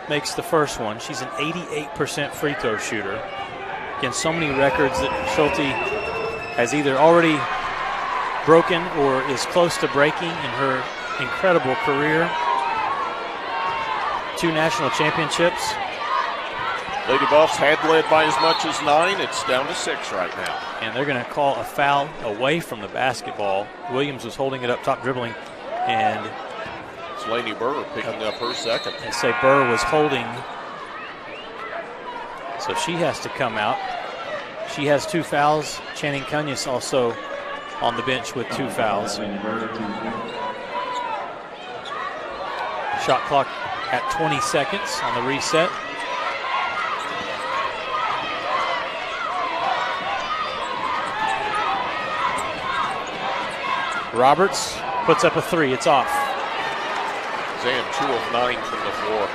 makes the first one. She's an 88% free throw shooter. Again, so many records that Schulte has either already broken or is close to breaking in her incredible career. 2 national championships. Lady Buffs had led by as much as 9. It's down to 6 right now. And they're going to call a foul away from the basketball. Williams was holding it up top, dribbling, and it's Lainey Burr picking up her second. They say Burr was holding, so she has to come out. She has 2 fouls. Channing Cunya's also on the bench with 2 fouls. Shot clock at 20 seconds on the reset. Roberts puts up a 3. It's off. Zan 2 of 9 from the floor.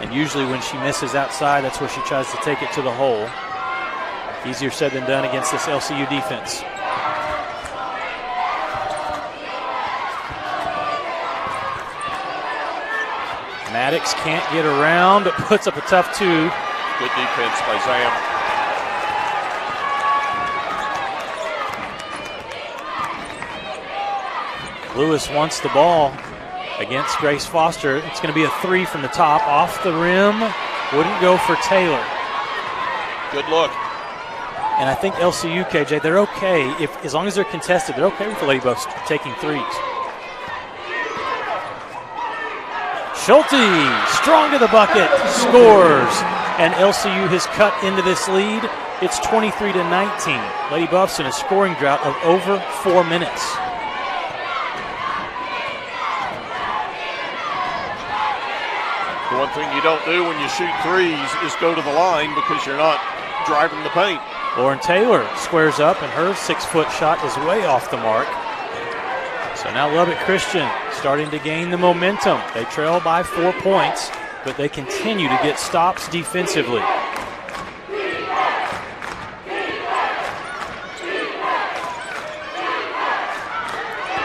And usually when she misses outside, that's where she tries to take it to the hole. Easier said than done against this LCU defense. Maddox can't get around, but puts up a tough 2. Good defense by Zam. Lewis wants the ball against Grace Foster. It's going to be a 3 from the top, off the rim. Wouldn't go for Taylor. Good look. And I think LCU, KJ, they're okay. As long as they're contested, they're okay with the Lady Buffs taking 3s. Schulte, strong to the bucket, scores. And LCU has cut into this lead. It's 23-19. Lady Buffs in a scoring drought of over 4 minutes. The one thing you don't do when you shoot 3s is go to the line because you're not driving the paint. Lauren Taylor squares up, and her 6-foot shot is way off the mark. So now Lubbock Christian starting to gain the momentum. They trail by 4 points, but they continue to get stops defensively.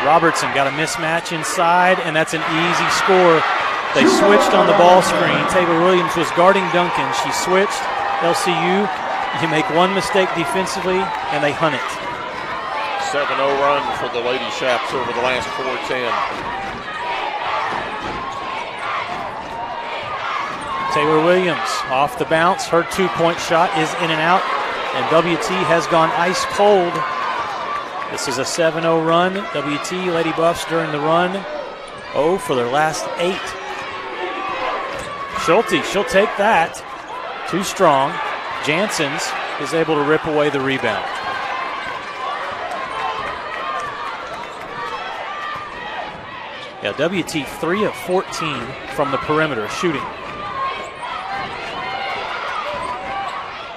Robertson got a mismatch inside, and that's an easy score. They switched on the ball screen. Taylor Williams was guarding Duncan. She switched. LCU, you make one mistake defensively, and they hunt it. 7-0 run for the Lady Shaps over the last 4-10. Taylor Williams off the bounce. Her 2-point shot is in and out, and WT has gone ice cold. This is a 7-0 run. WT, Lady Buffs during the run, 0 for their last 8. Schulte, she'll take that. Too strong. Janssens is able to rip away the rebound. Yeah, WT 3 of 14 from the perimeter shooting.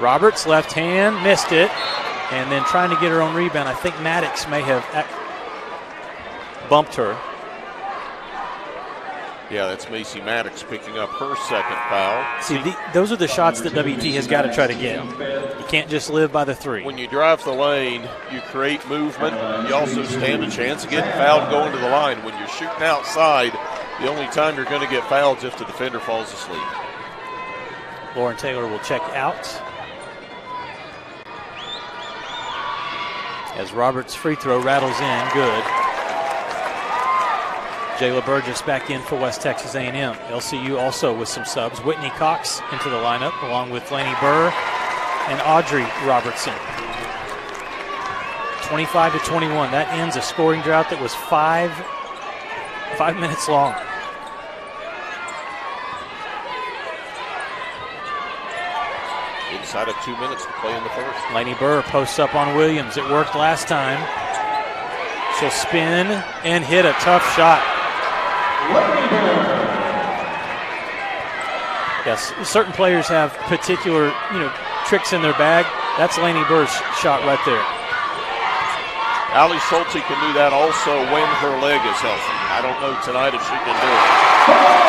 Roberts, left hand, missed it. And then trying to get her own rebound. I think Maddox may have bumped her. Yeah, that's Macy Maddox picking up her second foul. See, those are the shots that WT has got to try to get. You can't just live by the 3. When you drive the lane, you create movement. You also stand a chance of getting fouled going to the line. When you're shooting outside, the only time you're going to get fouled is if the defender falls asleep. Lauren Taylor will check out. As Roberts' free throw rattles in, good. Jayla Burgess back in for West Texas A&M. LCU also with some subs. Whitney Cox into the lineup along with Lainey Burr and Audrey Robertson. 25-21. That ends a scoring drought that was 5 minutes long. Inside of 2 minutes to play in the first. Lainey Burr posts up on Williams. It worked last time. She'll spin and hit a tough shot. Yes, certain players have particular, tricks in their bag. That's Lainey Burr's shot right there. Ali Schulte can do that also when her leg is healthy. I don't know tonight if she can do it.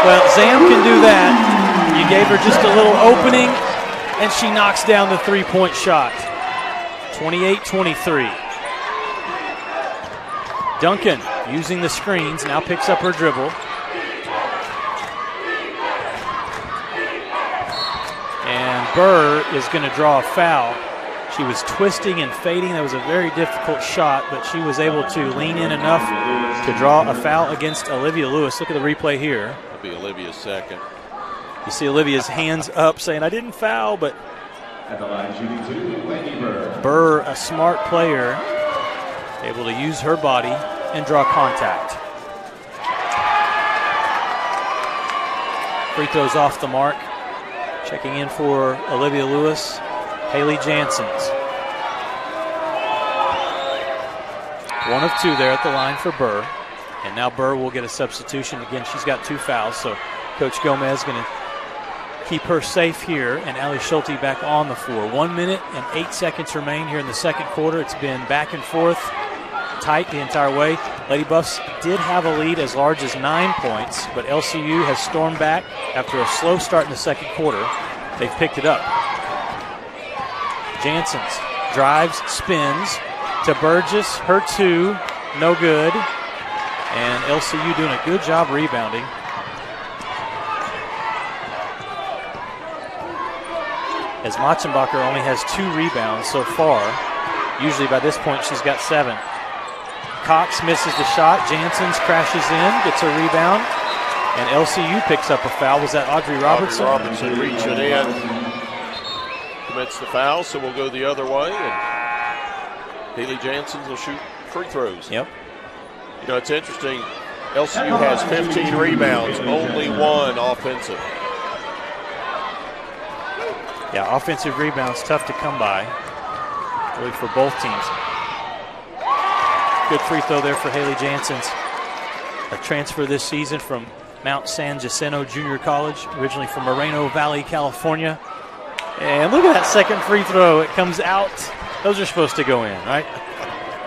Well, Zam can do that. You gave her just a little opening, and she knocks down the three-point shot. 28-23. Duncan, using the screens, now picks up her dribble. And Burr is going to draw a foul. She was twisting and fading. That was a very difficult shot, but she was able to lean in enough to draw a foul against Olivia Lewis. Look at the replay here. That'll be Olivia's second. You see Olivia's hands up saying, I didn't foul, but Burr, a smart player, able to use her body and draw contact. Free throws off the mark. Checking in for Olivia Lewis, Haley Janssens. 1 of 2 there at the line for Burr. And now Burr will get a substitution. Again, she's got 2 fouls, so Coach Gomez going to keep her safe here, and Ali Schulte back on the floor. 1 minute and 8 seconds remain here in the second quarter. It's been back and forth, tight the entire way. Lady Buffs did have a lead as large as 9 points, but LCU has stormed back after a slow start in the second quarter. They've picked it up. Janssens drives, spins to Burgess, her 2, no good. And LCU doing a good job rebounding. As Machenbacher only has 2 rebounds so far. Usually by this point she's got 7. Cox misses the shot. Janssens crashes in, gets a rebound, and LCU picks up a foul. Was that Audrey Robertson? Audrey Robertson reaching in, commits the foul, so we'll go the other way, and Haley Janssens will shoot free throws. Yep. You know, it's interesting. LCU has 15 rebounds, only 1 offensive. Yeah, offensive rebounds tough to come by, really for both teams. Good free throw there for Haley Janssens. A transfer this season from Mount San Jacinto Junior College, originally from Moreno Valley, California. And look at that second free throw. It comes out. Those are supposed to go in, right?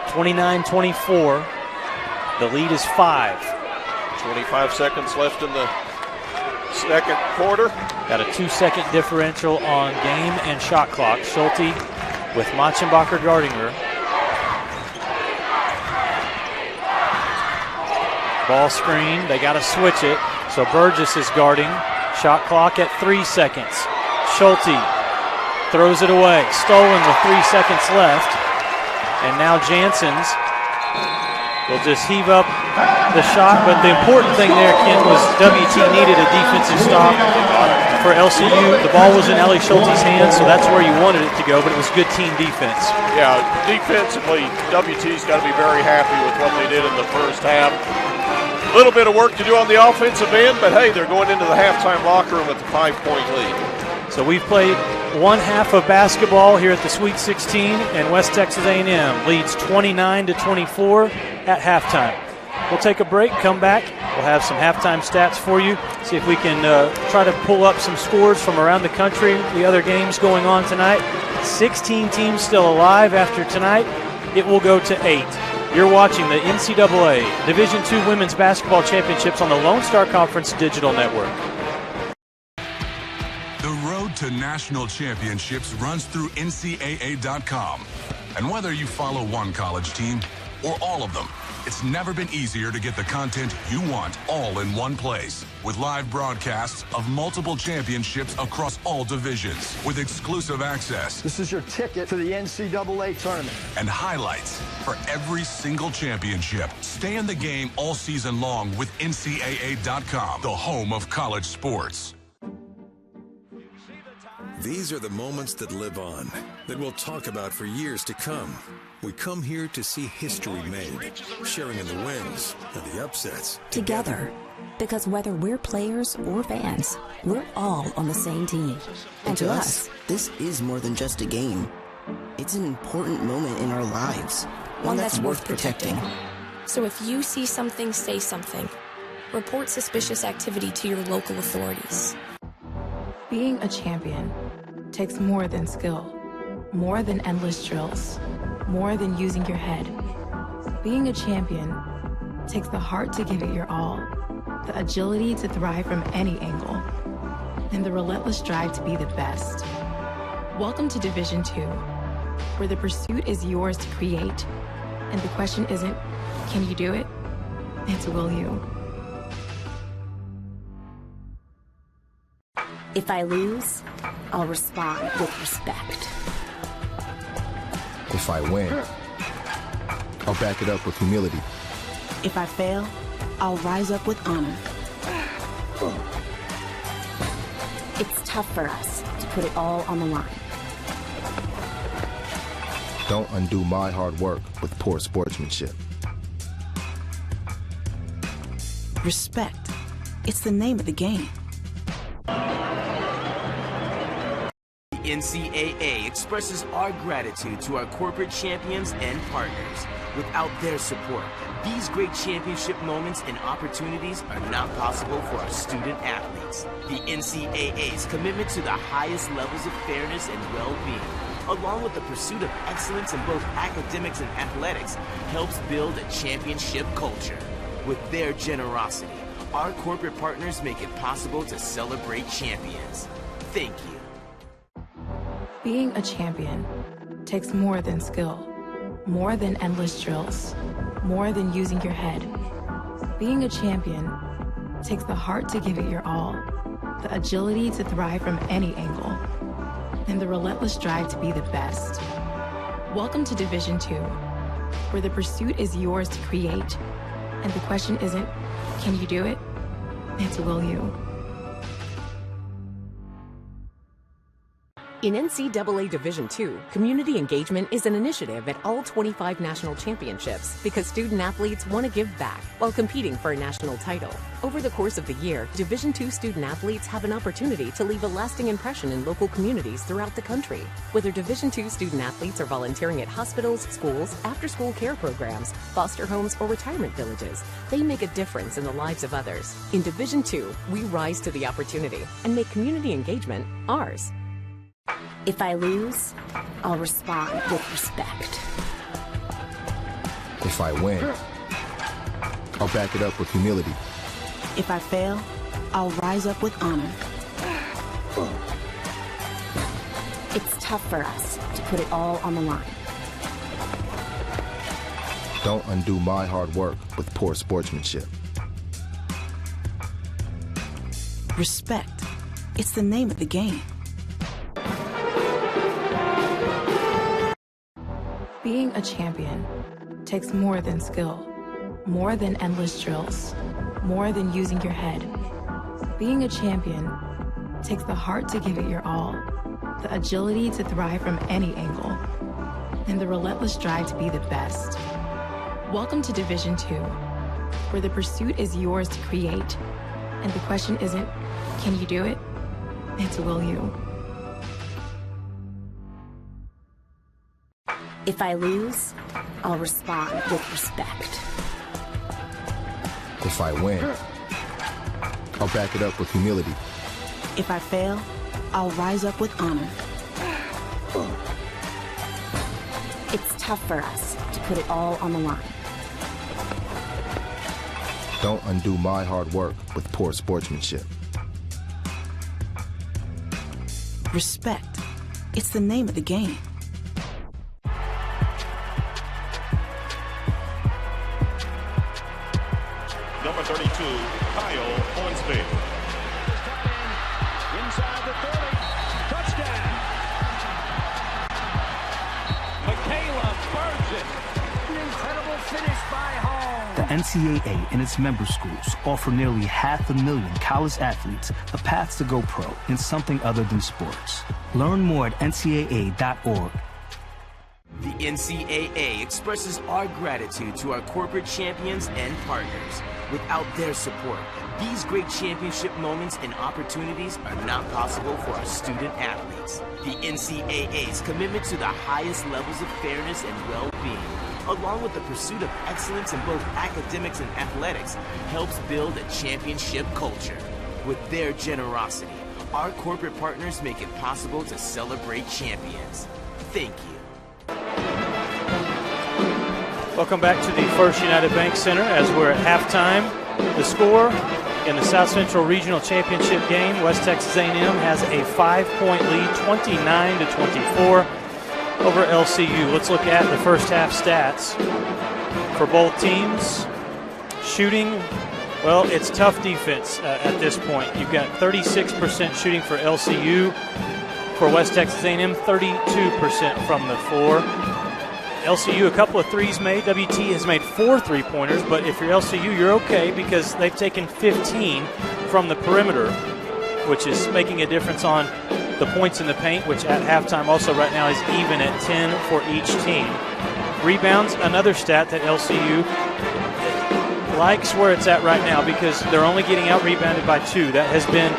29-24. The lead is 5. 25 seconds left in the second quarter. Got a 2-second differential on game and shot clock. Schulte with Machenbacher guarding her. Ball screen, they got to switch it. So Burgess is guarding. Shot clock at 3 seconds. Schulte throws it away. Stolen with 3 seconds left. And now Janssens will just heave up the shot. But the important thing there, Ken, was WT needed a defensive stop for LCU. The ball was in Ali Schulte's hands, so that's where you wanted it to go, but it was good team defense. Yeah, defensively, WT's got to be very happy with what they did in the first half. A little bit of work to do on the offensive end, but hey, they're going into the halftime locker room with a 5-point lead. So we've played 1 half of basketball here at the Sweet 16, and West Texas A&M leads 29-24 at halftime. We'll take a break, come back. We'll have some halftime stats for you, see if we can try to pull up some scores from around the country, the other games going on tonight. 16 teams still alive after tonight. It will go to 8. You're watching the NCAA Division II Women's Basketball Championships on the Lone Star Conference Digital Network. The road to national championships runs through NCAA.com. And whether you follow one college team or all of them, it's never been easier to get the content you want all in one place. With live broadcasts of multiple championships across all divisions. With exclusive access. This is your ticket to the NCAA tournament. And highlights for every single championship. Stay in the game all season long with NCAA.com, the home of college sports. These are the moments that live on, that we'll talk about for years to come. We come here to see history made, sharing in the wins and the upsets. Together. Because whether we're players or fans, we're all on the same team. And to us, this is more than just a game. It's an important moment in our lives. One that's worth protecting. So if you see something, say something. Report suspicious activity to your local authorities. Being a champion takes more than skill, more than endless drills, more than using your head. Being a champion takes the heart to give it your all, the agility to thrive from any angle, and the relentless drive to be the best. Welcome to Division II, where the pursuit is yours to create, and the question isn't, can you do it? It's will you? If I lose, I'll respond with respect. If I win, I'll back it up with humility. If I fail, I'll rise up with honor. It's tough for us to put it all on the line. Don't undo my hard work with poor sportsmanship. Respect. It's the name of the game. The NCAA expresses our gratitude to our corporate champions and partners. Without their support, these great championship moments and opportunities are not possible for our student athletes. The NCAA's commitment to the highest levels of fairness and well-being, along with the pursuit of excellence in both academics and athletics, helps build a championship culture. With their generosity, our corporate partners make it possible to celebrate champions. Thank you. Being a champion takes more than skill, more than endless drills, more than using your head. Being a champion takes the heart to give it your all, the agility to thrive from any angle, and the relentless drive to be the best. Welcome to Division II, where the pursuit is yours to create, and the question isn't, can you do it? It's will you? In NCAA Division II, community engagement is an initiative at all 25 national championships because student athletes want to give back while competing for a national title. Over the course of the year, Division II student athletes have an opportunity to leave a lasting impression in local communities throughout the country. Whether Division II student athletes are volunteering at hospitals, schools, after-school care programs, foster homes, or retirement villages, they make a difference in the lives of others. In Division II, we rise to the opportunity and make community engagement ours. If I lose, I'll respond with respect. If I win, I'll back it up with humility. If I fail, I'll rise up with honor. It's tough for us to put it all on the line. Don't undo my hard work with poor sportsmanship. Respect. It's the name of the game. Being a champion takes more than skill, more than endless drills, more than using your head. Being a champion takes the heart to give it your all, the agility to thrive from any angle, and the relentless drive to be the best. Welcome to Division II, where the pursuit is yours to create, and the question isn't, can you do it? It's will you? If I lose, I'll respond with respect. If I win, I'll back it up with humility. If I fail, I'll rise up with honor. It's tough for us to put it all on the line. Don't undo my hard work with poor sportsmanship. Respect. It's the name of the game. Number 32, Kyle Hornsby. Inside the 30. Touchdown. Michaela Burgess. An incredible finish by Holmes. The NCAA and its member schools offer nearly 500,000 college athletes a path to go pro in something other than sports. Learn more at ncaa.org. The NCAA expresses our gratitude to our corporate champions and partners. Without their support, these great championship moments and opportunities are not possible for our student athletes. The NCAA's commitment to the highest levels of fairness and well-being, along with the pursuit of excellence in both academics and athletics, helps build a championship culture. With their generosity, our corporate partners make it possible to celebrate champions. Thank you. Welcome back to the First United Bank Center as we're at halftime. The score in the South Central Regional Championship game, West Texas A&M has a 5-point lead, 29-24 over LCU. Let's look at the first half stats for both teams. Shooting, well, it's tough defense at this point. You've got 36% shooting for LCU. For West Texas A&M, 32% from the floor. LCU, a couple of threes made. WT has made 4 3-pointers, but if you're LCU, you're okay because they've taken 15 from the perimeter, which is making a difference on the points in the paint, which at halftime also right now is even at 10 for each team. Rebounds, another stat that LCU likes where it's at right now because they're only getting out-rebounded by 2. That has been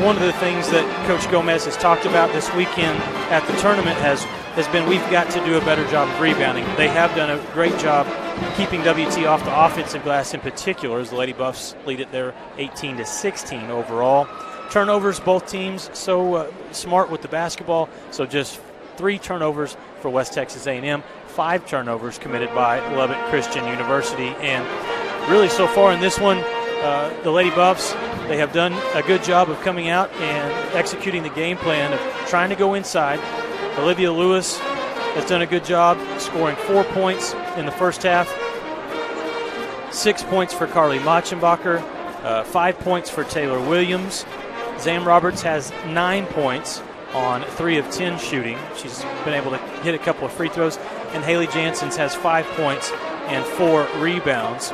one of the things that Coach Gomez has talked about this weekend at the tournament has been we've got to do a better job of rebounding. They have done a great job keeping WT off the offensive glass in particular as the Lady Buffs lead it there 18-16 overall. Turnovers, both teams so smart with the basketball, so just 3 turnovers for West Texas A&M, 5 turnovers committed by Lubbock Christian University. And really so far in this one, the Lady Buffs, they have done a good job of coming out and executing the game plan of trying to go inside. Olivia Lewis has done a good job scoring 4 points in the first half, 6 points for Carly Machenbacher, 5 points for Taylor Williams. Zam Roberts has 9 points on 3 of 10 shooting. She's been able to hit a couple of free throws. And Haley Janssens has 5 points and 4 rebounds.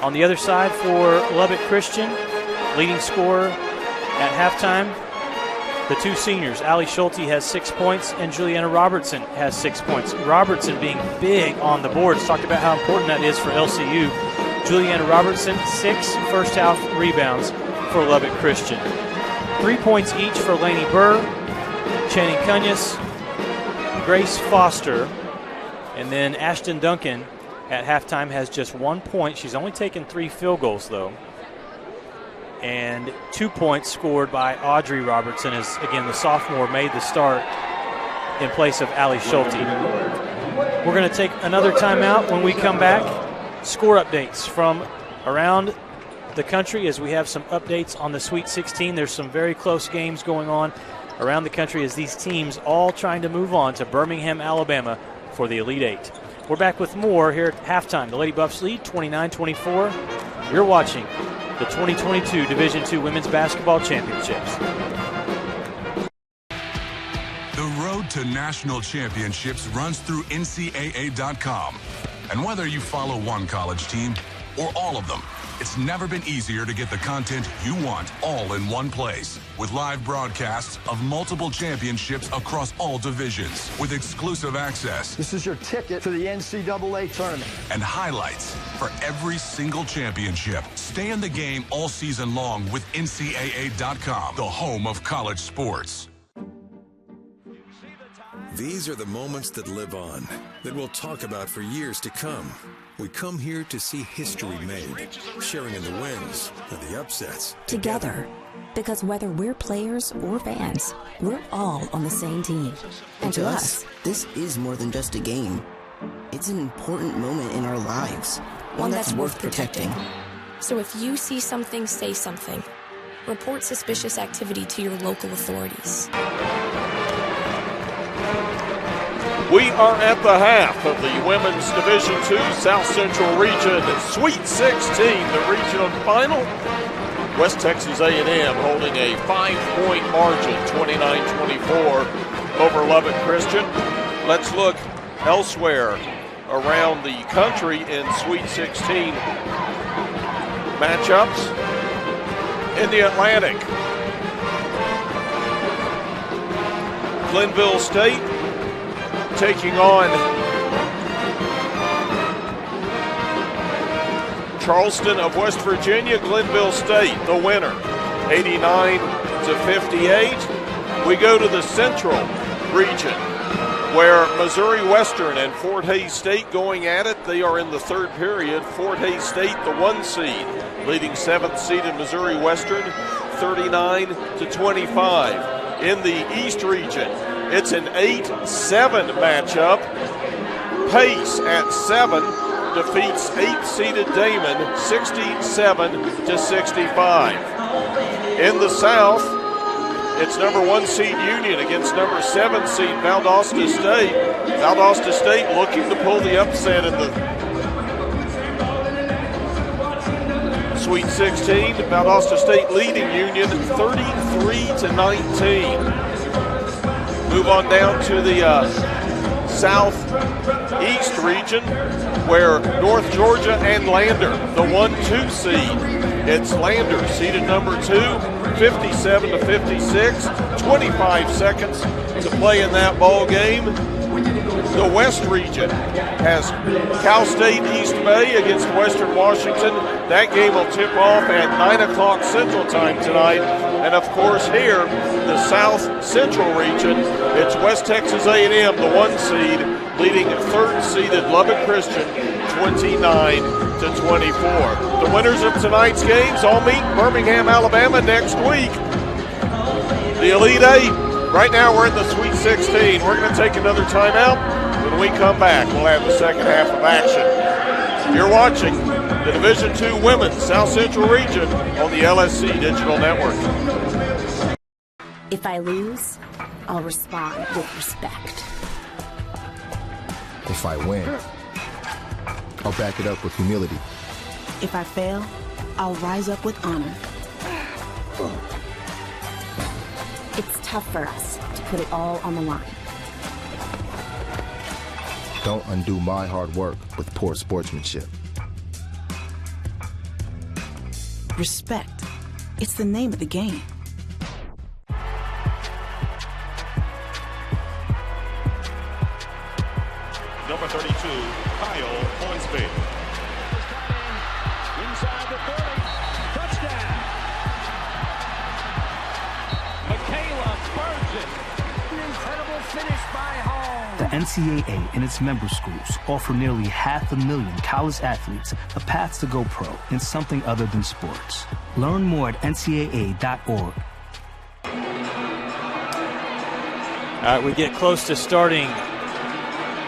On the other side for Lubbock Christian, leading scorer at halftime, the 2 seniors. Allie Schulte has 6 points and Juliana Robertson has 6 points. Robertson being big on the boards. Talked about how important that is for LCU. Juliana Robertson, 6 first half rebounds for Lubbock Christian. 3 points each for Lainey Burr, Channing Cunyass, Grace Foster, and then Ashton Duncan at halftime has just 1 point. She's only taken 3 field goals, though. And 2 points scored by Audrey Robertson as, again, the sophomore made the start in place of Allie Schulte. We're going to take another timeout. When we come back, score updates from around the country as we have some updates on the Sweet 16. There's some very close games going on around the country as these teams all trying to move on to Birmingham, Alabama for the Elite Eight. We're back with more here at halftime. The Lady Buffs lead 29-24. You're watching the 2022 Division II Women's Basketball Championships. The road to national championships runs through NCAA.com. And whether you follow one college team or all of them, it's never been easier to get the content you want all in one place. With live broadcasts of multiple championships across all divisions, with exclusive access. This is your ticket to the NCAA tournament. And highlights for every single championship. Stay in the game all season long with NCAA.com, the home of college sports. These are the moments that live on, that we'll talk about for years to come. We come here to see history made, sharing in the wins and the upsets. Together. Because whether we're players or fans, we're all on the same team. And to us, this is more than just a game. It's an important moment in our lives. One that's worth protecting. So if you see something, say something. Report suspicious activity to your local authorities. We are at the half of the Women's Division II South Central Region Sweet 16, the regional final. West Texas A&M holding a 5-point margin, 29-24 over Lubbock Christian. Let's look elsewhere around the country in Sweet 16 matchups. In the Atlantic, Glenville State taking on Charleston of West Virginia. Glenville State, the winner, 89-58. We go to the Central region, where Missouri Western and Fort Hays State going at it. They are in the third period. Fort Hays State, the 1 seed, leading 7th seeded Missouri Western, 39-25. In the East region, it's an 8-7 matchup. Pace at 7 defeats 8-seeded Damon 67-65. In the South, it's number 1 seed Union against number 7 seed Valdosta State. Valdosta State looking to pull the upset in the Sweet 16. Valdosta State leading Union 33-19. Move on down to the Southeast region, where North Georgia and Lander, the 1-2 seed. It's Lander, seeded number 2, 57-56, 25 seconds to play in that ball game. The West region has Cal State East Bay against Western Washington. That game will tip off at 9 o'clock Central Time tonight. And of course here, the South Central region, it's West Texas A&M, the 1 seed, leading 3rd seeded Lubbock Christian 29-24. The winners of tonight's games all meet in Birmingham, Alabama next week. The Elite Eight, right now we're in the Sweet 16. We're going to take another timeout. When we come back, we'll have the second half of action. You're watching the Division II Women's South Central Region on the LSC Digital Network. If I lose, I'll respond with respect. If I win, I'll back it up with humility. If I fail, I'll rise up with honor. It's tough for us to put it all on the line. Don't undo my hard work with poor sportsmanship. Respect. It's the name of the game. Number 32, Kyle Hornsby. Inside the 30. Touchdown. Michaela Spurgeon. An incredible finish by Hall. The NCAA and its member schools offer nearly 500,000 college athletes a path to go pro in something other than sports. Learn more at ncaa.org. All right, we get close to starting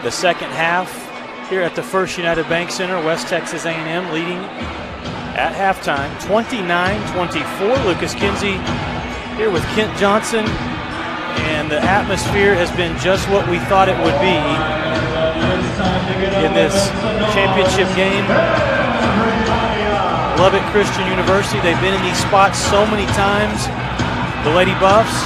the second half here at the First United Bank Center. West Texas A&M leading at halftime, 29-24. Lucas Kinsey here with Kent Johnson, and the atmosphere has been just what we thought it would be in this championship game. Lubbock Christian University, they've been in these spots so many times. The Lady Buffs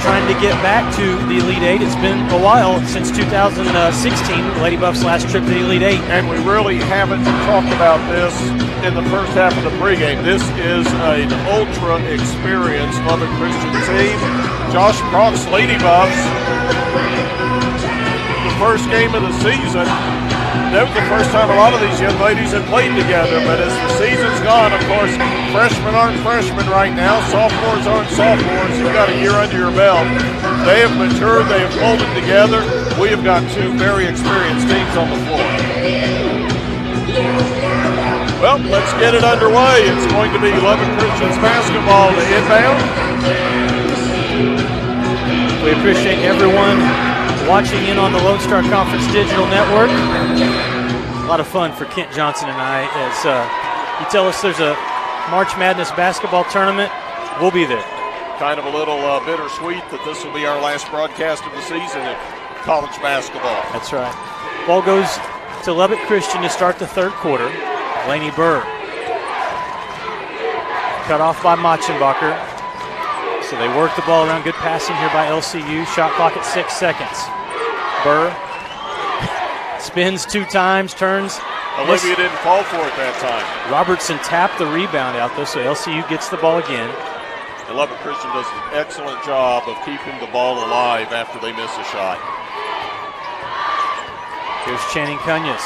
trying to get back to the Elite Eight. It's been a while since 2016, the Lady Buffs' last trip to the Elite Eight. And we really haven't talked about this in the first half of the pregame. This is an ultra experienced Lubbock Christian team. Josh Brock's Lady Buffs, the first game of the season. That was the first time a lot of these young ladies had played together, but as the season's gone, of course, freshmen aren't freshmen right now, sophomores aren't sophomores. You've got a year under your belt. They have matured, they have molded together. We have got 2 very experienced teams on the floor. Well, let's get it underway. It's going to be Lubbock Christians basketball to inbound. We appreciate everyone watching in on the Lone Star Conference Digital Network. A lot of fun for Kent Johnson and I. As you tell us there's a March Madness basketball tournament, we'll be there. Kind of a little bittersweet that this will be our last broadcast of the season in college basketball. That's right. Ball goes to Lubbock Christian to start the third quarter. Laney Burr. Cut off by Machenbacher. So they work the ball around. Good passing here by LCU. Shot clock at 6 seconds. Burr spins 2 times, turns. Olivia didn't fall for it that time. Robertson tapped the rebound out, though, so LCU gets the ball again. And Lubbock Christian does an excellent job of keeping the ball alive after they miss a shot. Here's Channing Cunhas.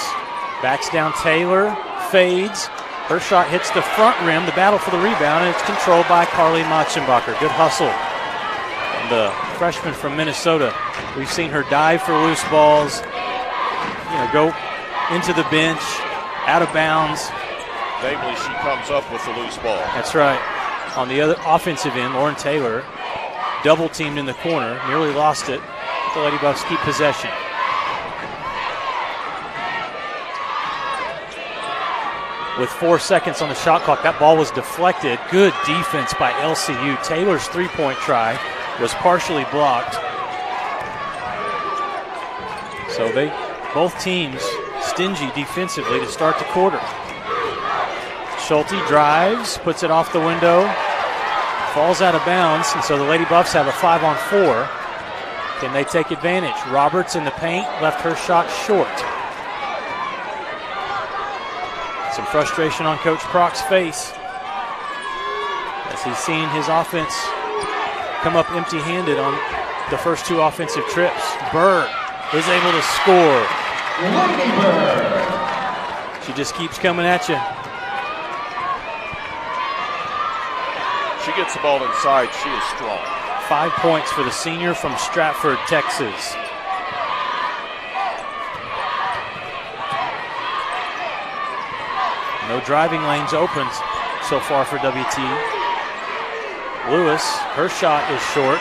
Backs down Taylor, fades. Her shot hits the front rim, the battle for the rebound, and it's controlled by Carly Machenbacher. Good hustle from the freshman from Minnesota. We've seen her dive for loose balls, go into the bench, out of bounds. Namely, she comes up with the loose ball. That's right. On the other offensive end, Lauren Taylor double teamed in the corner, nearly lost it. The Lady Buffs keep possession. with 4 seconds on the shot clock. That ball was deflected. Good defense by LCU. Taylor's three-point try was partially blocked. So both teams stingy defensively to start the quarter. Schulte drives, puts it off the window, falls out of bounds, and so the Lady Buffs have a 5-on-4. Can they take advantage? Roberts in the paint, left her shot short. Some frustration on Coach Proc's face as he's seen his offense come up empty-handed on the first 2 offensive trips. Burr is able to score. She just keeps coming at you. She gets the ball inside. She is strong. 5 points for the senior from Stratford, Texas. No driving lanes open so far for WT. Lewis, her shot is short.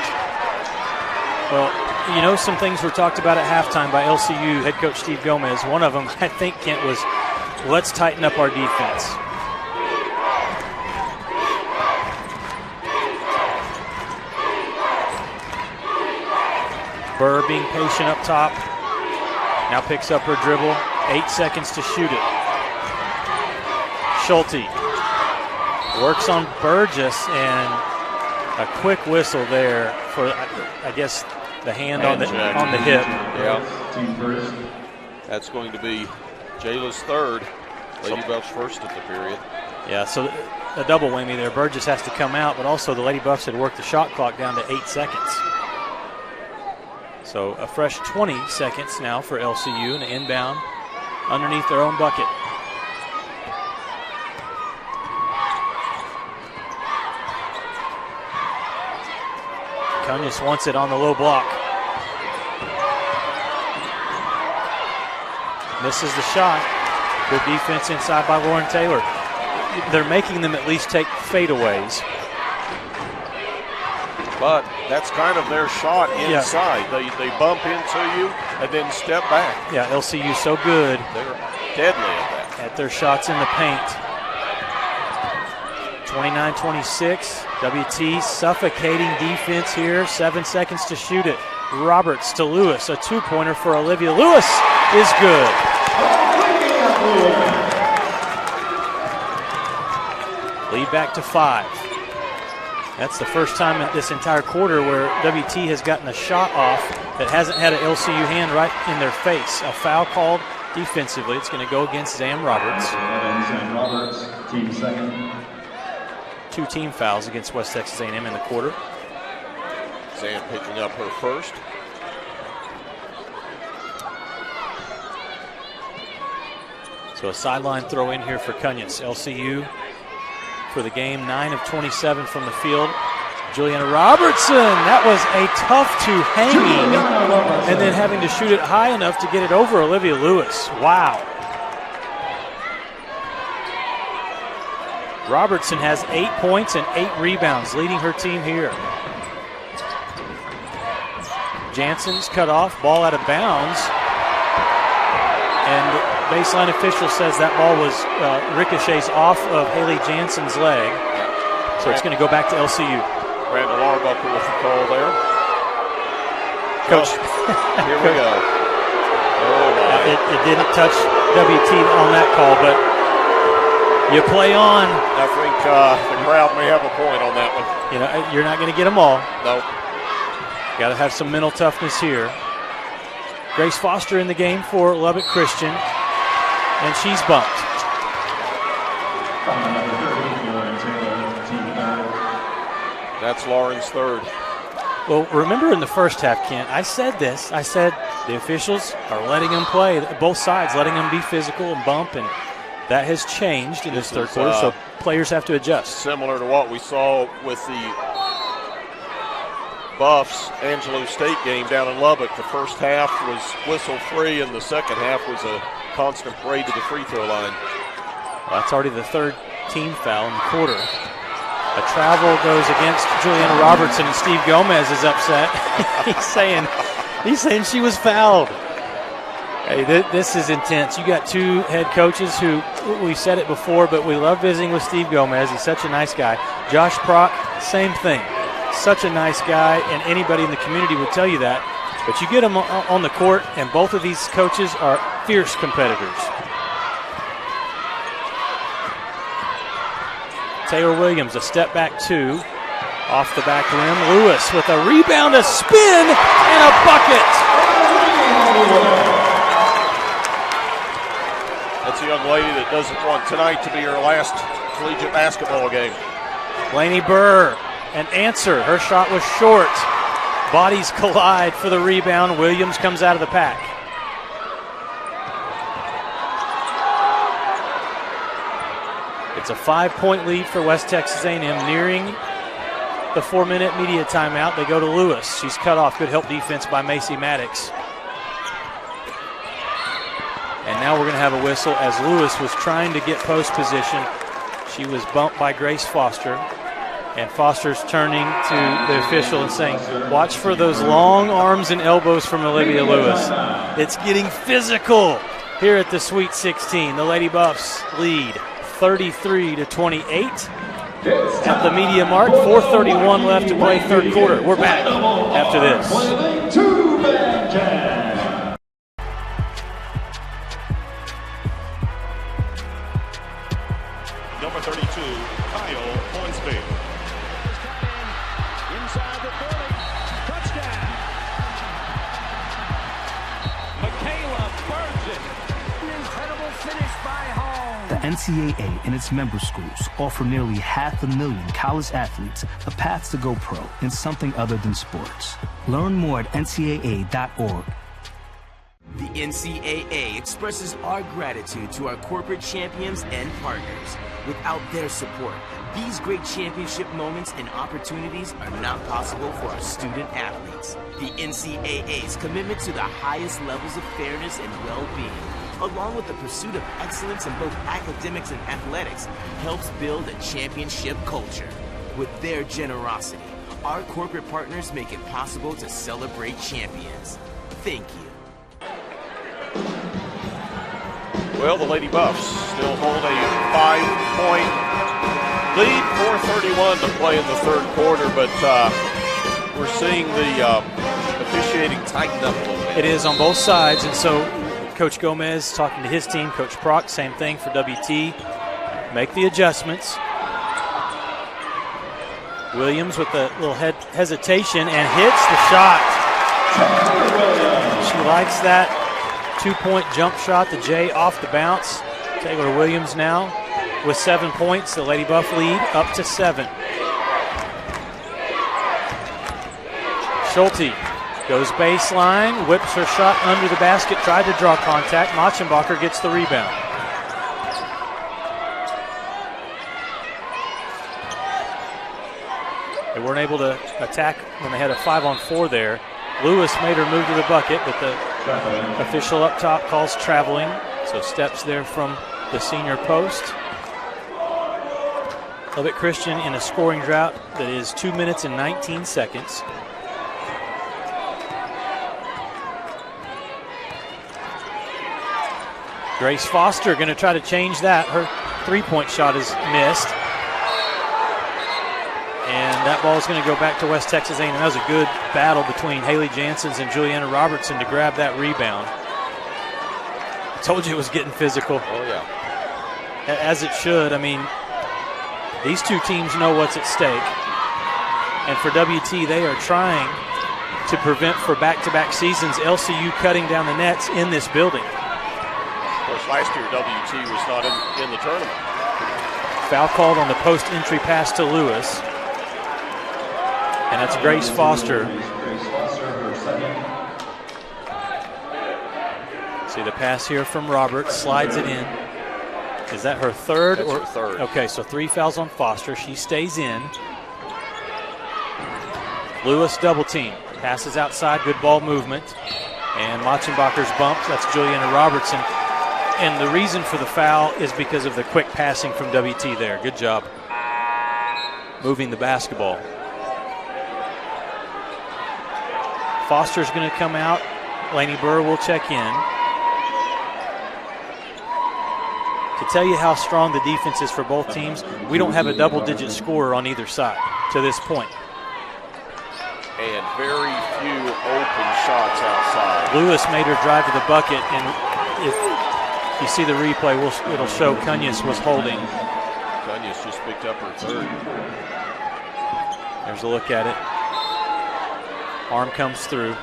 Well, you know, some things were talked about at halftime by LCU head coach Steve Gomez. One of them, I think, Kent, was let's tighten up our defense. Burr being patient up top. Now picks up her dribble. 8 seconds to shoot it. Schulte works on Burgess, and a quick whistle there for, I guess, the hand on the hip. Yeah. That's going to be Jayla's third. Lady Buffs first of the period. Yeah, so a double whammy there. Burgess has to come out, but also the Lady Buffs had worked the shot clock down to 8 seconds. So a fresh 20 seconds now for LCU, and an inbound underneath their own bucket. Cunus wants it on the low block. Misses the shot. Good defense inside by Lauren Taylor. They're making them at least take fadeaways. But that's kind of their shot inside. Yeah. They bump into you and then step back. Yeah, LCU so good. They're deadly at that. At their shots in the paint. 29-26. WT suffocating defense here. 7 seconds to shoot it. Roberts to Lewis. A 2-pointer for Olivia. Lewis is good. Lead back to 5. That's the first time in this entire quarter where WT has gotten a shot off that hasn't had an LCU hand right in their face. A foul called defensively. It's going to go against Zam Roberts. Zam Roberts, team second. 2 team fouls against West Texas A&M in the quarter. Zam picking up her first. So a sideline throw in here for Cunus. LCU for the game, 9 of 27 from the field. Juliana Robertson, that was a tough to hanging, and then having to shoot it high enough to get it over Olivia Lewis. Wow. Robertson has 8 points and 8 rebounds, leading her team here. Jansen's cut off, ball out of bounds. And the baseline official says that ball was ricochets off of Haley Jansen's leg. So it's going to go back to LCU. Randall Arbuckle with the call there. Coach. Here we go. Oh my. It didn't touch WT on that call, but you play on. I think the crowd may have a point on that one. You know, you're not going to get them all. No. Got to have some mental toughness here. Grace Foster in the game for Lubbock Christian, and she's bumped. That's Lauren's third. Well, remember in the first half, Kent, I said this. I said the officials are letting them play, both sides, letting them be physical and bump, and that has changed in this third quarter, so players have to adjust. Similar to what we saw with the Buffs Angelo State game down in Lubbock. The first half was whistle-free, and the second half was a constant parade to the free throw line. Well, that's already the third team foul in the quarter. A travel goes against Juliana Robertson, and Steve Gomez is upset. He's saying she was fouled. Hey, this is intense. You got two head coaches who, we've said it before, but we love visiting with Steve Gomez. He's such a nice guy. Josh Prock, same thing. Such a nice guy, and anybody in the community would tell you that. But you get them on the court, and both of these coaches are fierce competitors. Taylor Williams, a step back two. Off the back rim. Lewis with a rebound, a spin, and a bucket. That's a young lady that doesn't want tonight to be her last collegiate basketball game. Lainey Burr, an answer. Her shot was short. Bodies collide for the rebound. Williams comes out of the pack. It's a 5-point lead for West Texas A&M, nearing the 4-minute media timeout. They go to Lewis. She's cut off. Good help defense by Macy Maddox. And now we're going to have a whistle as Lewis was trying to get post position. She was bumped by Grace Foster. And Foster's turning to the official and saying, watch for those long arms and elbows from Olivia Lewis. It's getting physical here at the Sweet 16. The Lady Buffs lead 33-28. At the media mark, 4:31 left to play third quarter. We're back after this. Number 32, Kyle Hornsby. Inside the 30. Touchdown. Michaela Burgess. An incredible finish by Hall. The NCAA and its member schools offer nearly 500,000 college athletes a path to go pro in something other than sports. Learn more at ncaa.org. The NCAA expresses our gratitude to our corporate champions and partners. Without their support, these great championship moments and opportunities are not possible for our student athletes. The NCAA's commitment to the highest levels of fairness and well-being, along with the pursuit of excellence in both academics and athletics, helps build a championship culture. With their generosity, our corporate partners make it possible to celebrate champions. Thank you. Well, the Lady Buffs still hold a 5-point lead, 4:31 to play in the third quarter, but we're seeing the officiating tighten up a little bit. It is on both sides, and so Coach Gomez talking to his team, Coach Prock, same thing for WT. Make the adjustments. Williams with a little hesitation and hits the shot. She likes that 2-point jump shot, the J off the bounce. Taylor Williams now with 7 points. The Lady Buff lead up to 7. Schulte goes baseline, whips her shot under the basket, tried to draw contact. Machenbacher gets the rebound. They weren't able to attack when they had a 5-on-4 there. Lewis made her move to the bucket, but the official up top calls traveling. So steps there from the senior post. Lubbock Christian in a scoring drought that is 2 minutes and 19 seconds. Grace Foster going to try to change that. Her 3-point shot is missed. And that ball is going to go back to West Texas A&M. That was a good battle between Haley Janssens and Juliana Robertson to grab that rebound. I told you it was getting physical. Oh, yeah. As it should. I mean, these two teams know what's at stake. And for WT, they are trying to prevent for back-to-back seasons LCU cutting down the nets in this building. Of course, last year WT was not in the tournament. Foul called on the post-entry pass to Lewis. And that's Grace Foster. See the pass here from Roberts, slides it in. Is that her third? That's her third. Okay, so 3 fouls on Foster. She stays in. Lewis double team. Passes outside, good ball movement. And Machenbacher's bumped. That's Juliana Robertson. And the reason for the foul is because of the quick passing from WT there. Good job moving the basketball. Foster's going to come out. Lainey Burr will check in. To tell you how strong the defense is for both teams, we don't have a double-digit scorer on either side to this point. And very few open shots outside. Lewis made her drive to the bucket, and if you see the replay, it'll show Cunhas was holding. Cunhas just picked up her third. There's a look at it. Arm comes through.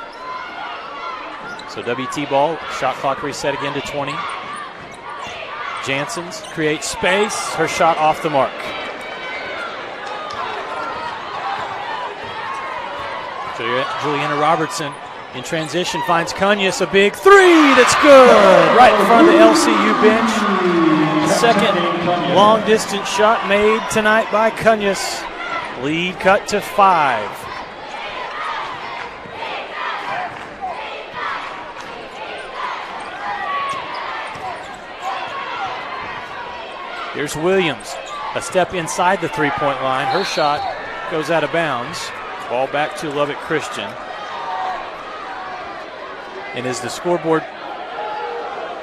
So WT ball, shot clock reset again to 20. Janssens creates space, her shot off the mark. Juliana Robertson in transition finds Cunhas, a big three that's good, right in front of the LCU bench. Second long distance shot made tonight by Cunhas. Lead cut to 5. Here's Williams, a step inside the three-point line. Her shot goes out of bounds. Ball back to Lubbock Christian. And is the scoreboard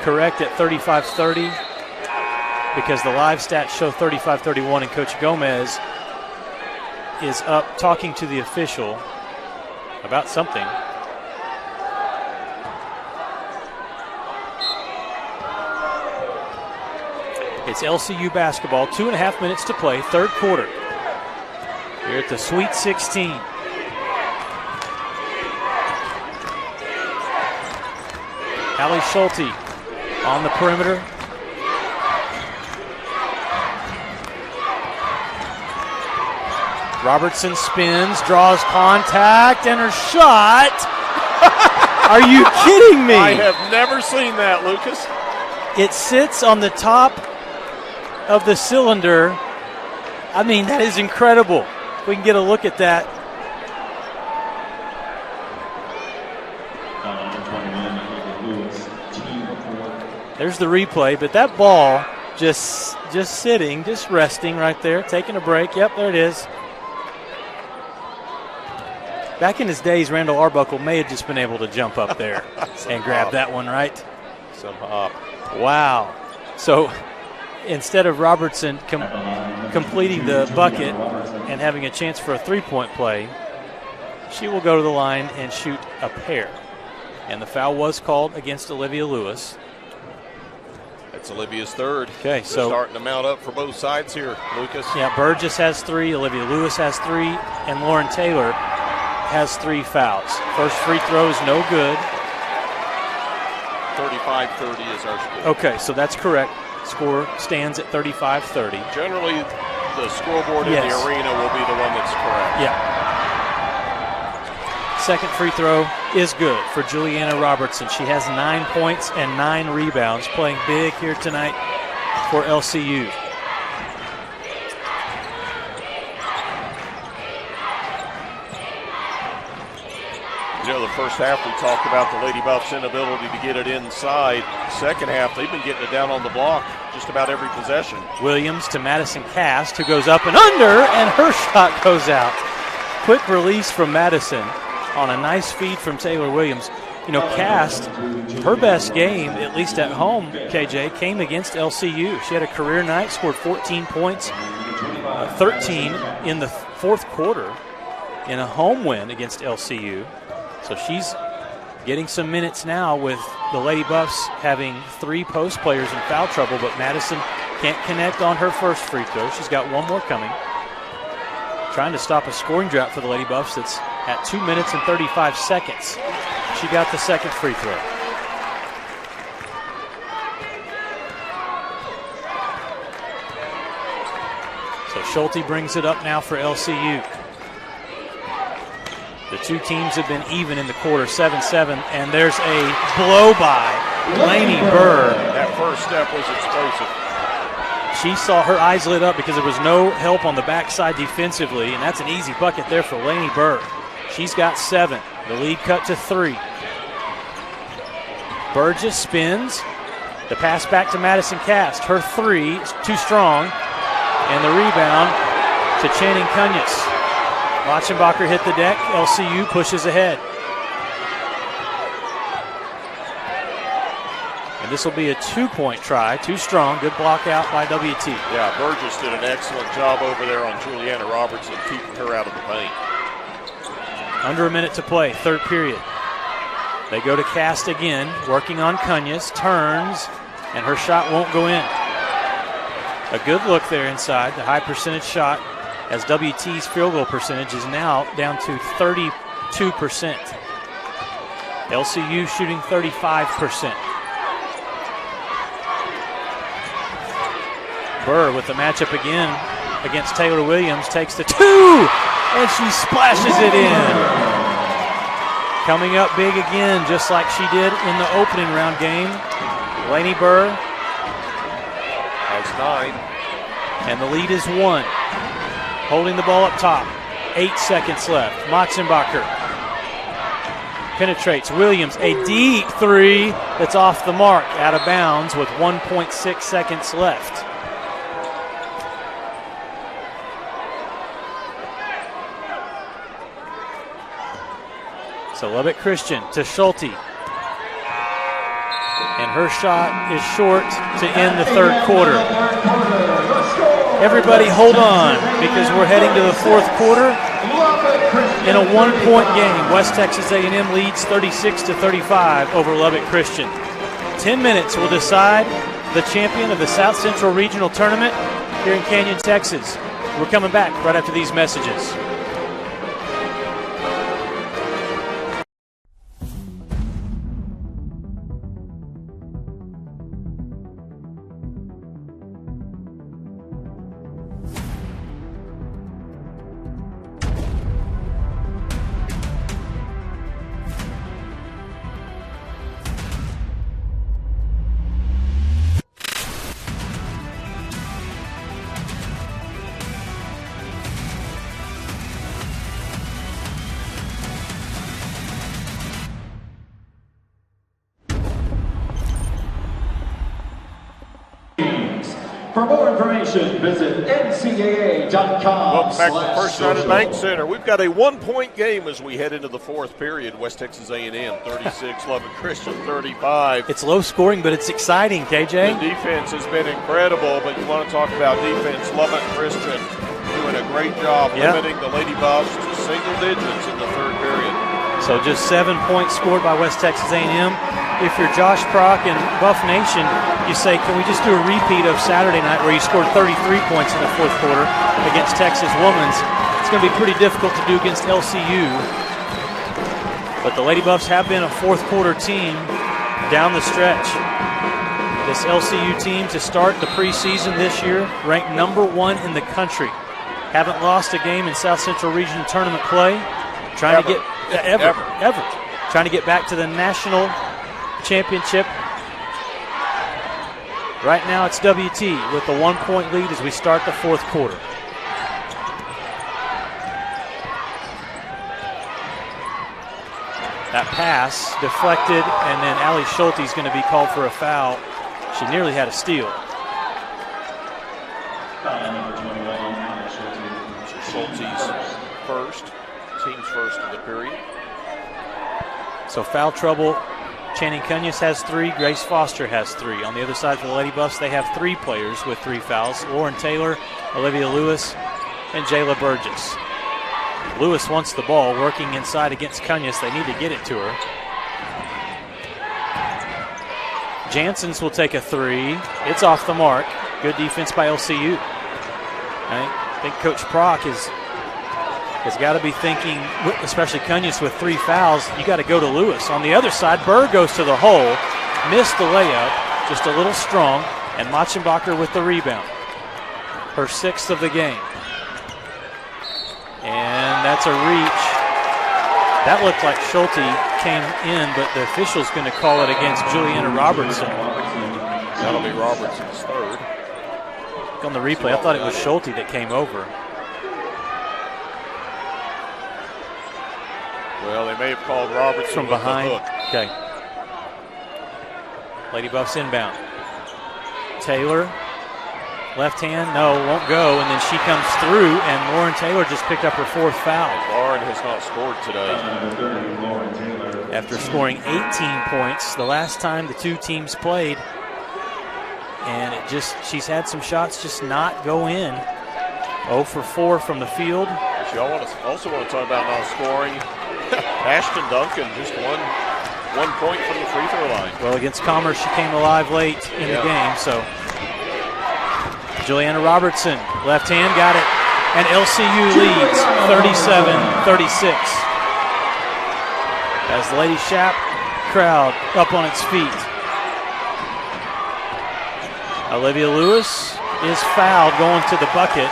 correct at 35-30? Because the live stats show 35-31, and Coach Gomez is up talking to the official about something. It's LCU basketball, 2.5 minutes to play, third quarter. Here at the Sweet 16. Allie Schulte on the perimeter. Robertson spins, draws contact, and her shot. Are you kidding me? I have never seen that, Lucas. It sits on the top of the cylinder. I mean, that is incredible. We can get a look at that. There's the replay, but that ball just sitting, just resting right there, taking a break. Yep, there it is. Back in his days, Randall Arbuckle may have just been able to jump up there and grab that one, right? Some hop. Wow. So instead of Robertson completing the bucket and having a chance for a three-point play, she will go to the line and shoot a pair. And the foul was called against Olivia Lewis. That's Olivia's third. Okay, They're so starting to mount up for both sides here, Lucas. Yeah, Burgess has 3, Olivia Lewis has 3, and Lauren Taylor has 3 fouls. First free throw is no good. 35-30 is our score. Okay, so that's correct. Score stands at 35-30. Generally, the scoreboard in the arena will be the one that's correct. Yeah. Second free throw is good for Juliana Robertson. She has 9 points and 9 rebounds, playing big here tonight for LCU. You know, the first half we talked about the Lady Buffs' inability to get it inside. Second half, they've been getting it down on the block just about every possession. Williams to Madison Cast, who goes up and under, and her shot goes out. Quick release from Madison on a nice feed from Taylor Williams. You know, Cast, her best game, at least at home, KJ, came against LCU. She had a career night, scored 14 points, 13 in the fourth quarter in a home win against LCU. So she's getting some minutes now with the Lady Buffs having 3 post players in foul trouble, but Madison can't connect on her first free throw. She's got one more coming. Trying to stop a scoring drought for the Lady Buffs that's at 2 minutes and 35 seconds. She got the second free throw. So Schulte brings it up now for LCU. The two teams have been even in the quarter, 7-7, and there's a blow-by. Lainey Burr. That first step was explosive. She saw her eyes lit up because there was no help on the backside defensively, and that's an easy bucket there for Lainey Burr. She's got 7. The lead cut to 3. Burgess spins. The pass back to Madison Cast. Her 3 is too strong, and the rebound to Channing Cunhas. Lachenbacher hit the deck. LCU pushes ahead. And this will be a 2-point try. Too strong. Good block out by WT. Yeah, Burgess did an excellent job over there on Juliana Robertson, keeping her out of the paint. Under a minute to play, third period. They go to Cast again, working on Cunya's, turns, and her shot won't go in. A good look there inside, the high percentage shot, as WT's field goal percentage is now down to 32%. LCU shooting 35%. Burr with the matchup again against Taylor Williams, takes the 2, and she splashes it in. Coming up big again, just like she did in the opening round game. Lainey Burr has 9. And the lead is 1. Holding the ball up top. 8 seconds left. Motzenbacher penetrates. Williams, a deep 3 that's off the mark, out of bounds with 1.6 seconds left. So Lubbock Christian to Schulte. And her shot is short to end the third quarter. Everybody hold on, because we're heading to the fourth quarter in a 1-point game. West Texas A&M leads 36-35 over Lubbock Christian. 10 minutes will decide the champion of the South Central Regional Tournament here in Canyon, Texas. We're coming back right after these messages. For more information, visit NCAA.com. Welcome back to the First United Bank Center. We've got a 1-point game as we head into the fourth period. West Texas A&M 36, Lubbock Christian 35. It's low scoring, but it's exciting, KJ. The defense has been incredible, but you want to talk about defense. Lubbock Christian doing a great job limiting the Lady Buffs to single digits in the third period. So just 7 points scored by West Texas A&M. If you're Josh Prock and Buff Nation, you say, can we just do a repeat of Saturday night where you scored 33 points in the fourth quarter against Texas Women's? It's going to be pretty difficult to do against LCU. But the Lady Buffs have been a fourth quarter team down the stretch. This LCU team, to start the preseason this year, ranked number 1 in the country. Haven't lost a game in South Central Region tournament play. Trying to get back to the national championship. Right now it's WT with the 1-point lead as we start the fourth quarter. That pass deflected, and then Allie Schulte is going to be called for a foul. She nearly had a steal. Schulte's first, team's first of the period. So foul trouble. Channing Cunya's has 3. Grace Foster has 3. On the other side for the Lady Buffs, they have 3 players with 3 fouls. Lauren Taylor, Olivia Lewis, and Jayla Burgess. Lewis wants the ball, working inside against Cunya's. They need to get it to her. Janssens will take a 3. It's off the mark. Good defense by LCU. I think Coach Prock has got to be thinking, especially Cunya's with 3 fouls, you got to go to Lewis. On the other side, Burr goes to the hole, missed the layup, just a little strong, and Motzenbacher with the rebound. Her 6th of the game. And that's a reach. That looked like Schulte came in, but the official's going to call it against Juliana Robertson. That'll be Robertson's 3rd. On the replay, I thought it was Schulte that came over. Well, they may have called Robertson from behind. The hook. Okay. Lady Buffs inbound. Taylor Left hand, no, won't go, and then she comes through, and Lauren Taylor just picked up her 4th foul. Lauren has not scored today. After scoring 18 points the last time the two teams played, and she's had some shots just not go in. 0 for 4 from the field. Y'all also want to talk about not scoring. Ashton Duncan just one point from the free throw line. Well, against Commerce, she came alive late in the game, so. Juliana Robertson, left hand, got it. And LCU leads 37-36. As the Lady Shap crowd up on its feet. Olivia Lewis is fouled going to the bucket.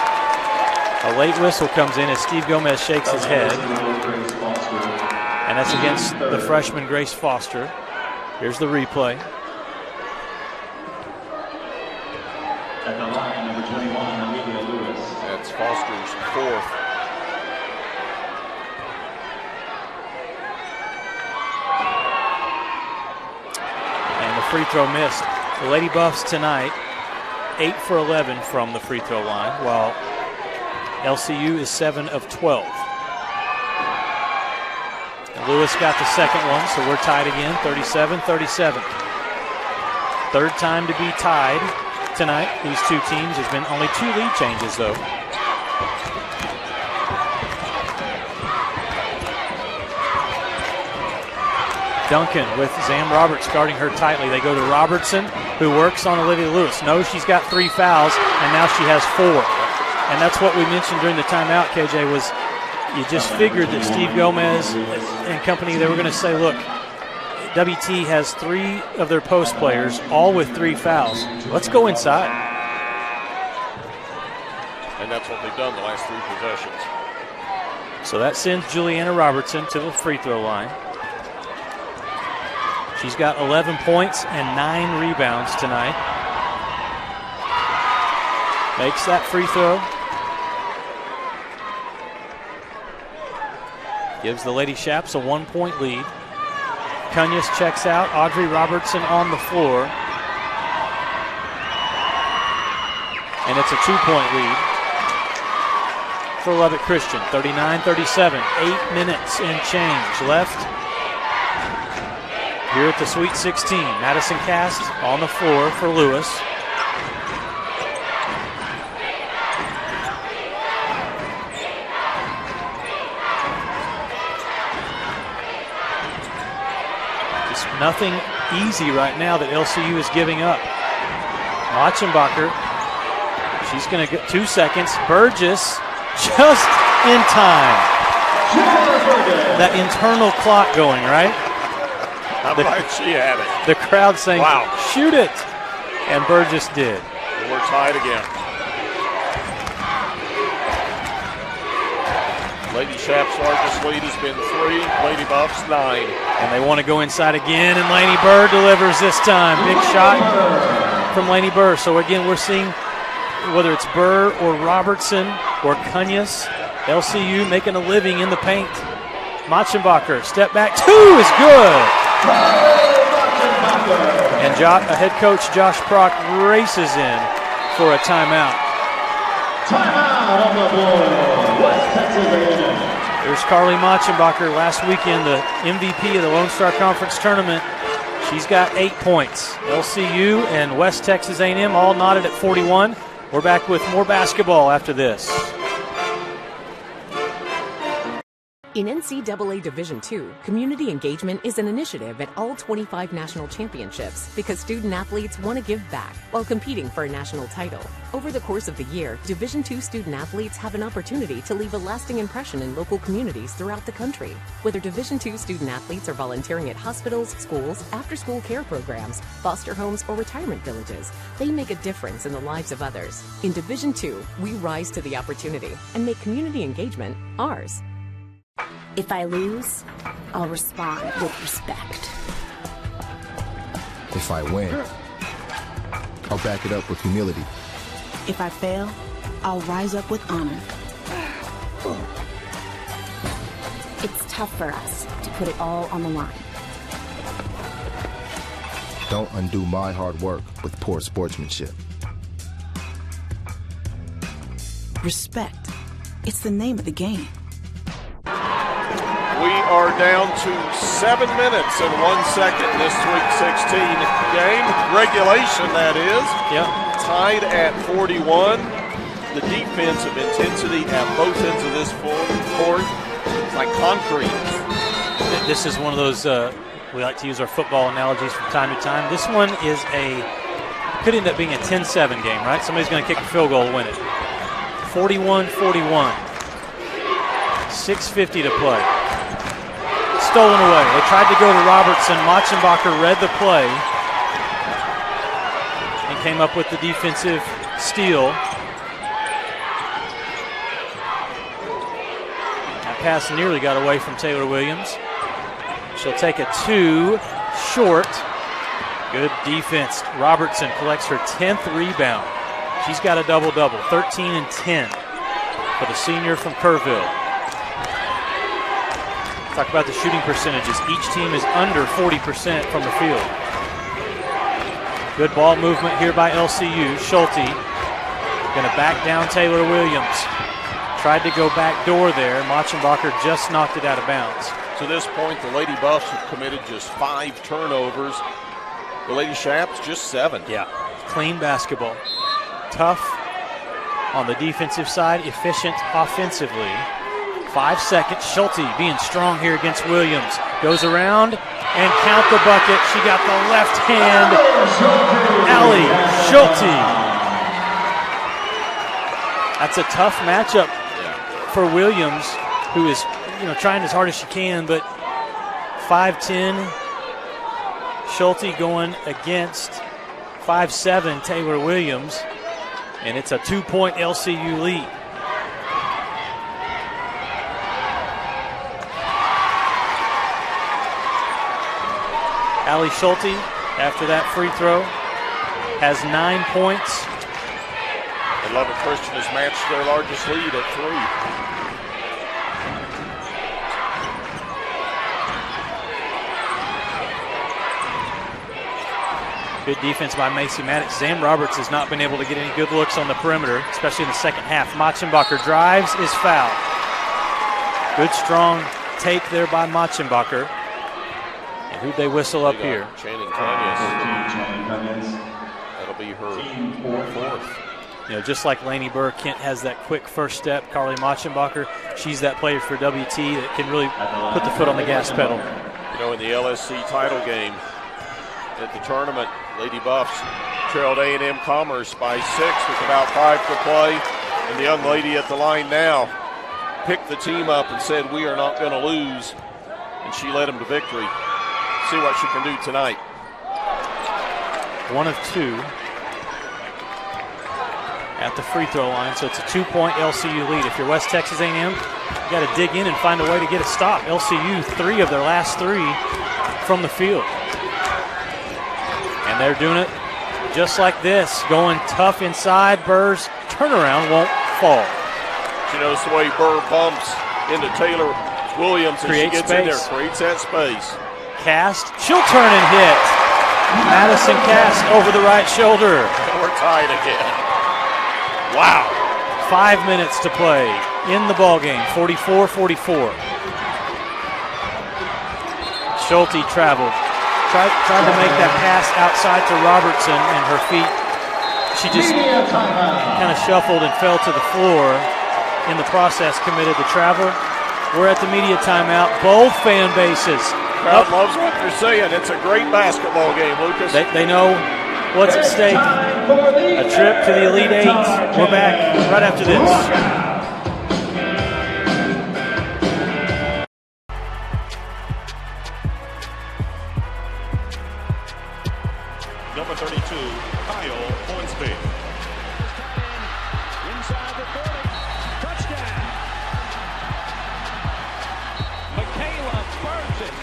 A late whistle comes in as Steve Gomez shakes his head. And that's against the freshman Grace Foster. Here's the replay. At the line, number 21, Olivia Lewis. That's Foster's 4th. And the free throw missed. The Lady Buffs tonight, 8 for 11 from the free throw line, while LCU is 7 of 12. And Lewis got the second one, so we're tied again, 37-37. Third time to be tied tonight. These two teams. There's been only 2 lead changes, though. Duncan with Zam Roberts guarding her tightly. They go to Robertson, who works on Olivia Lewis. Knows she's got 3 fouls, and now she has 4. And that's what we mentioned during the timeout, KJ, was you just figured that Steve Gomez and company, they were going to say, look, WT has 3 of their post players, all with 3 fouls. Let's go inside. And that's what they've done the last 3 possessions. So that sends Juliana Robertson to the free throw line. She's got 11 points and 9 rebounds tonight. Makes that free throw. Gives the Lady Shaps a 1-point lead. Cunya's checks out. Audrey Robertson on the floor. And it's a 2-point lead for Lubbock Christian. 39-37. 8 minutes and change left here at the Sweet 16. Madison Cast on the floor for Lewis. Just nothing easy right now that LCU is giving up. Machenbacher, she's going to get 2 seconds. Burgess just in time. That internal clock going, right? How about she had it? The crowd saying, wow, shoot it. And Burgess did. And we're tied again. Lady Shap's largest lead has been 3. Lady Buffs 9. And they want to go inside again, and Lainey Burr delivers this time. Big shot from Lainey Burr. So again, we're seeing whether it's Burr or Robertson or Cunya's, LCU making a living in the paint. Machenbacher, step back, 2 is good. And head coach Josh Prock races in for a timeout. Timeout on the board, West Texas A&M. There's Carly Machenbacher, last weekend the MVP of the Lone Star Conference Tournament. She's got 8 points. LCU and West Texas A&M all knotted at 41. We're back with more basketball after this. In NCAA Division II, community engagement is an initiative at all 25 national championships because student athletes want to give back while competing for a national title. Over the course of the year, Division II student athletes have an opportunity to leave a lasting impression in local communities throughout the country. Whether Division II student athletes are volunteering at hospitals, schools, after-school care programs, foster homes, or retirement villages, they make a difference in the lives of others. In Division II, we rise to the opportunity and make community engagement ours. If I lose, I'll respond with respect. If I win, I'll back it up with humility. If I fail, I'll rise up with honor. It's tough for us to put it all on the line. Don't undo my hard work with poor sportsmanship. Respect. It's the name of the game. We are down to 7 minutes and 1 second in this Sweet 16 game. Regulation, that is. Yep. Tied at 41. The defensive intensity at both ends of this court is like concrete. This is one of those, we like to use our football analogies from time to time. This one could end up being a 10-7 game, right? Somebody's going to kick a field goal to win it. 41-41. 6:50 to play. Stolen away. They tried to go to Robertson. Machenbacher read the play and came up with the defensive steal. That pass nearly got away from Taylor Williams. She'll take a 2 short. Good defense. Robertson collects her 10th rebound. She's got a double-double, 13 and 10 for the senior from Kerrville. Talk about the shooting percentages. Each team is under 40% from the field. Good ball movement here by LCU. Schulte going to back down Taylor Williams. Tried to go back door there. Machenbacher just knocked it out of bounds. To this point, the Lady Buffs have committed just 5 turnovers. The Lady Shaps just 7. Yeah, clean basketball. Tough on the defensive side, efficient offensively. 5 seconds. Schulte being strong here against Williams. Goes around and count the bucket. She got the left hand. Allie Schulte. That's a tough matchup for Williams, who is trying as hard as she can, but 5'10". Schulte going against 5'7" Taylor Williams, and it's a 2-point LCU lead. Allie Schulte, after that free throw, has 9 points. And Lubbock Christian has matched their largest lead at 3. Good defense by Macy Maddox. Zam Roberts has not been able to get any good looks on the perimeter, especially in the second half. Machenbacher drives, is fouled. Good strong take there by Machenbacher. And who'd they whistle up here? Channing Canyons. That'll be her 4th. Just like Lainey Burr, Kent has that quick first step. Carly Machenbacher, she's that player for WT that can really put the foot on the gas pedal. In the LSC title game at the tournament, Lady Buffs trailed A&M Commerce by 6 with about 5 to play. And the young lady at the line now picked the team up and said, "We are not going to lose." And she led them to victory. See what she can do tonight. 1 of 2 at the free throw line, so it's a 2-point LCU lead. If you're West Texas A&M, you got to dig in and find a way to get a stop. LCU, 3 of their last 3 from the field. And they're doing it just like this, going tough inside. Burr's turnaround won't fall. She knows the way Burr bumps into Taylor Williams and she gets in there, creates that space. Cast, she'll turn and hit. Madison Cast over the right shoulder. And we're tied again. Wow. 5 minutes to play in the ballgame, 44-44. Schulte traveled. Tried to make that pass outside to Robertson, and her feet, she just kind of shuffled and fell to the floor. In the process, committed the travel. We're at the media timeout. Both fan bases. Crowd loves what they're saying. It's a great basketball game, Lucas. They know what's at stake. A trip to the Elite Eight. We're back right after this. Number 32, Kyle Hornsby. Inside the 30. Touchdown. Michaela burns it.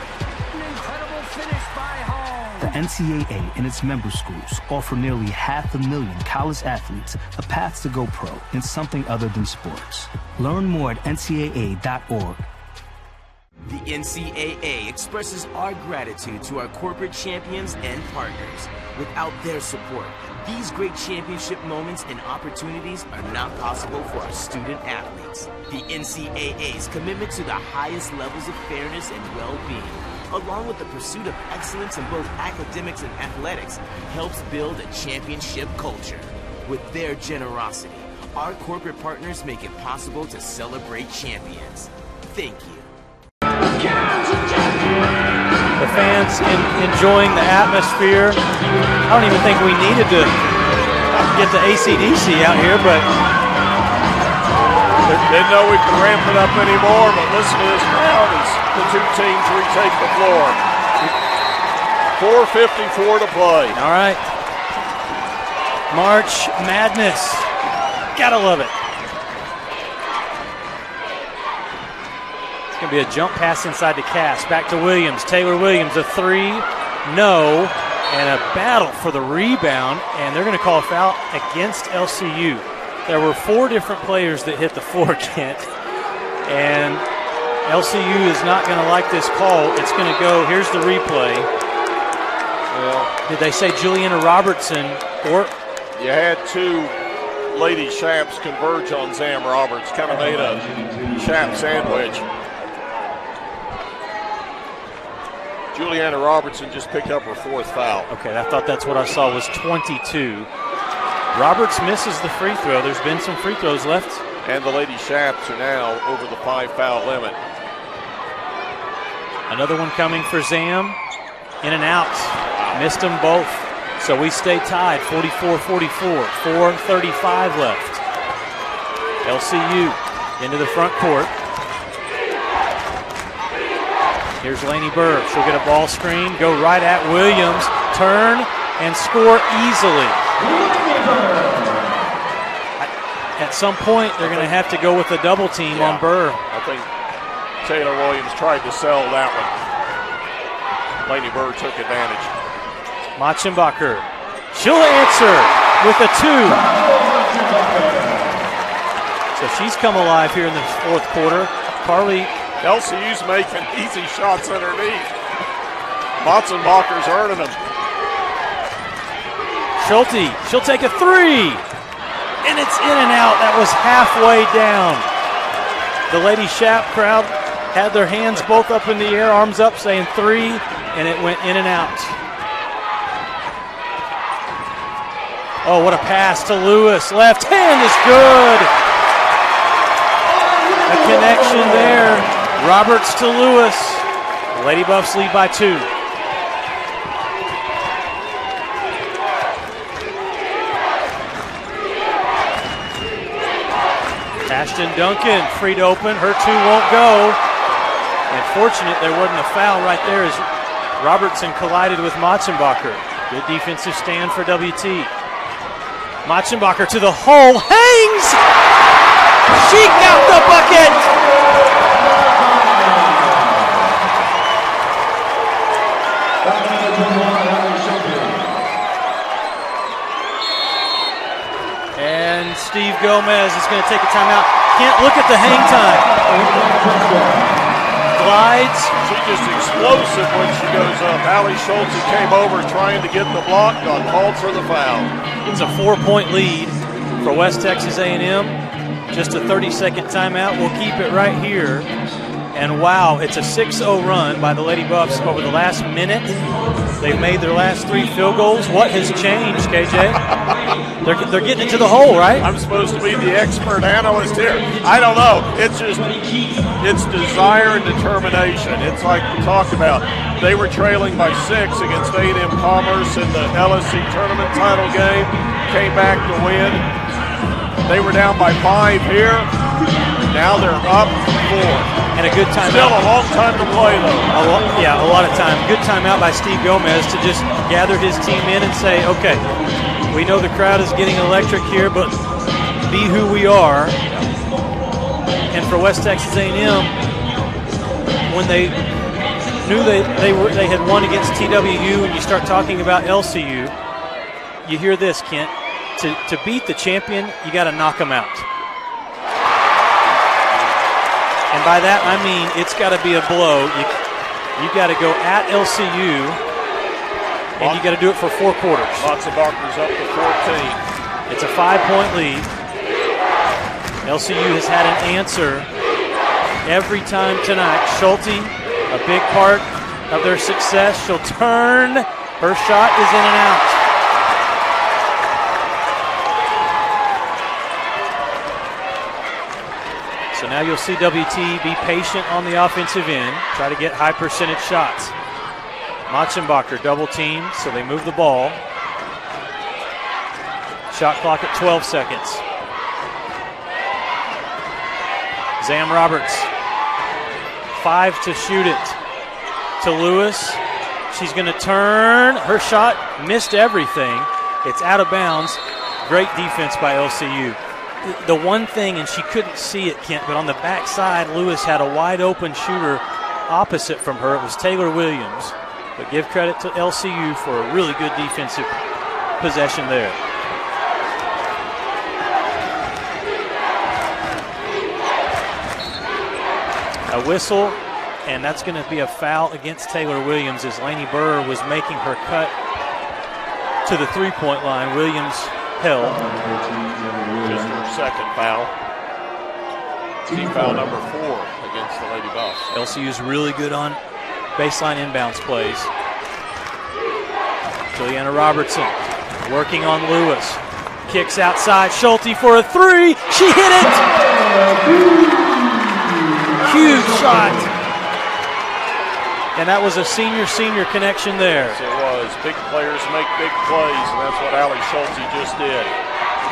An incredible finish by Hall. The NCAA and its member schools offer nearly 500,000 college athletes a path to go pro in something other than sports. Learn more at ncaa.org. The NCAA expresses our gratitude to our corporate champions and partners. Without their support, these great championship moments and opportunities are not possible for our student athletes. The NCAA's commitment to the highest levels of fairness and well-being, along with the pursuit of excellence in both academics and athletics, helps build a championship culture. With their generosity, our corporate partners make it possible to celebrate champions. Thank you. The fans enjoying the atmosphere. I don't even think we needed to get the AC/DC out here, but didn't know we could ramp it up anymore, but listen to this crowd as the two teams retake the floor. 4:54 to play. All right. March Madness. Gotta love it. It's going to be a jump pass inside the cast. Back to Williams. Taylor Williams, a three. No. And a battle for the rebound. And they're going to call a foul against LCU. There were 4 different players that hit the floor, Kent. And LCU is not going to like this call. It's going to go. Here's the replay. Well, did they say Juliana Robertson or? You had 2 Lady Shaps converge on Zam Roberts. Kind of made a Shap sandwich. Juliana Robertson just picked up her 4th foul. Okay, I thought that's what I saw was 22. Roberts misses the free throw. There's been some free throws left. And the Lady Shaps are now over the 5-foul limit. Another one coming for Zam. In and out. Missed them both. So we stay tied, 44-44. 4:35 left. LCU into the front court. Here's Lainey Burr. She'll get a ball screen, go right at Williams, turn, and score easily. At some point, they're going to have to go with a double team on Burr. I think Taylor Williams tried to sell that one. Lainey Burr took advantage. Machenbacher. She'll answer with a 2. So she's come alive here in the 4th quarter. Carly. LCU's making easy shots underneath. Machenbacher's earning them. Schulte, she'll take a 3. And it's in and out. That was halfway down. The Lady Shap crowd had their hands both up in the air, arms up, saying 3, and it went in and out. Oh, what a pass to Lewis. Left hand is good. A connection there. Roberts to Lewis. The Lady Buffs lead by 2. Ashton Duncan free to open. Her 2 won't go. And fortunate there wasn't a foul right there as Robertson collided with Machenbacher. Good defensive stand for WT. Machenbacher to the hole. Hangs! She got the bucket! And Steve Gomez is going to take a timeout. Can't look at the hang time. Glides. She's just explosive when she goes up. Allie Schultz came over trying to get the block, got called for the foul. It's a 4-point lead for West Texas A&M. Just a 30-second timeout. We'll keep it right here. And wow, it's a 6-0 run by the Lady Buffs over the last minute. They've made their last 3 field goals. What has changed, KJ? They're getting into the hole, right? I'm supposed to be the expert analyst here. I don't know. It's just, it's desire and determination. It's like we talked about. They were trailing by 6 against A&M Commerce in the LSC tournament title game. Came back to win. They were down by 5 here. Now they're up 4. And a good timeout. Still a long time to play, though. A lot of time. Good timeout by Steve Gomez to just gather his team in and say, okay, we know the crowd is getting electric here, but be who we are. And for West Texas A&M, when they knew they had won against TWU, and you start talking about LCU, you hear this, Kent. To beat the champion, you got to knock them out. And by that, I mean it's got to be a blow. You got to go at LCU, and you got to do it for 4 quarters. Motzenbacher's up to 14. It's a 5-point lead. LCU has had an answer every time tonight. Schulte, a big part of their success. She'll turn. Her shot is in and out. So now you'll see WT be patient on the offensive end, try to get high percentage shots. Motzenbacher double team, so they move the ball. Shot clock at 12 seconds. Zam Roberts, 5 to shoot it to Lewis. She's going to turn. Her shot missed everything. It's out of bounds. Great defense by LCU. The one thing, and she couldn't see it, Kent, but on the backside, Lewis had a wide open shooter opposite from her. It was Taylor Williams. But give credit to LCU for a really good defensive possession there. A whistle, and that's going to be a foul against Taylor Williams as Lainey Burr was making her cut to the three-point line. Williams held. Just her second foul. Team foul number 4 against the Lady Buffs. LCU's really good on baseline inbounds plays. Juliana Robertson working on Lewis. Kicks outside. Schulte for a 3. She hit it! Huge shot. And that was a senior connection there. Yes, it was. Big players make big plays, and that's what Allie Schulte just did.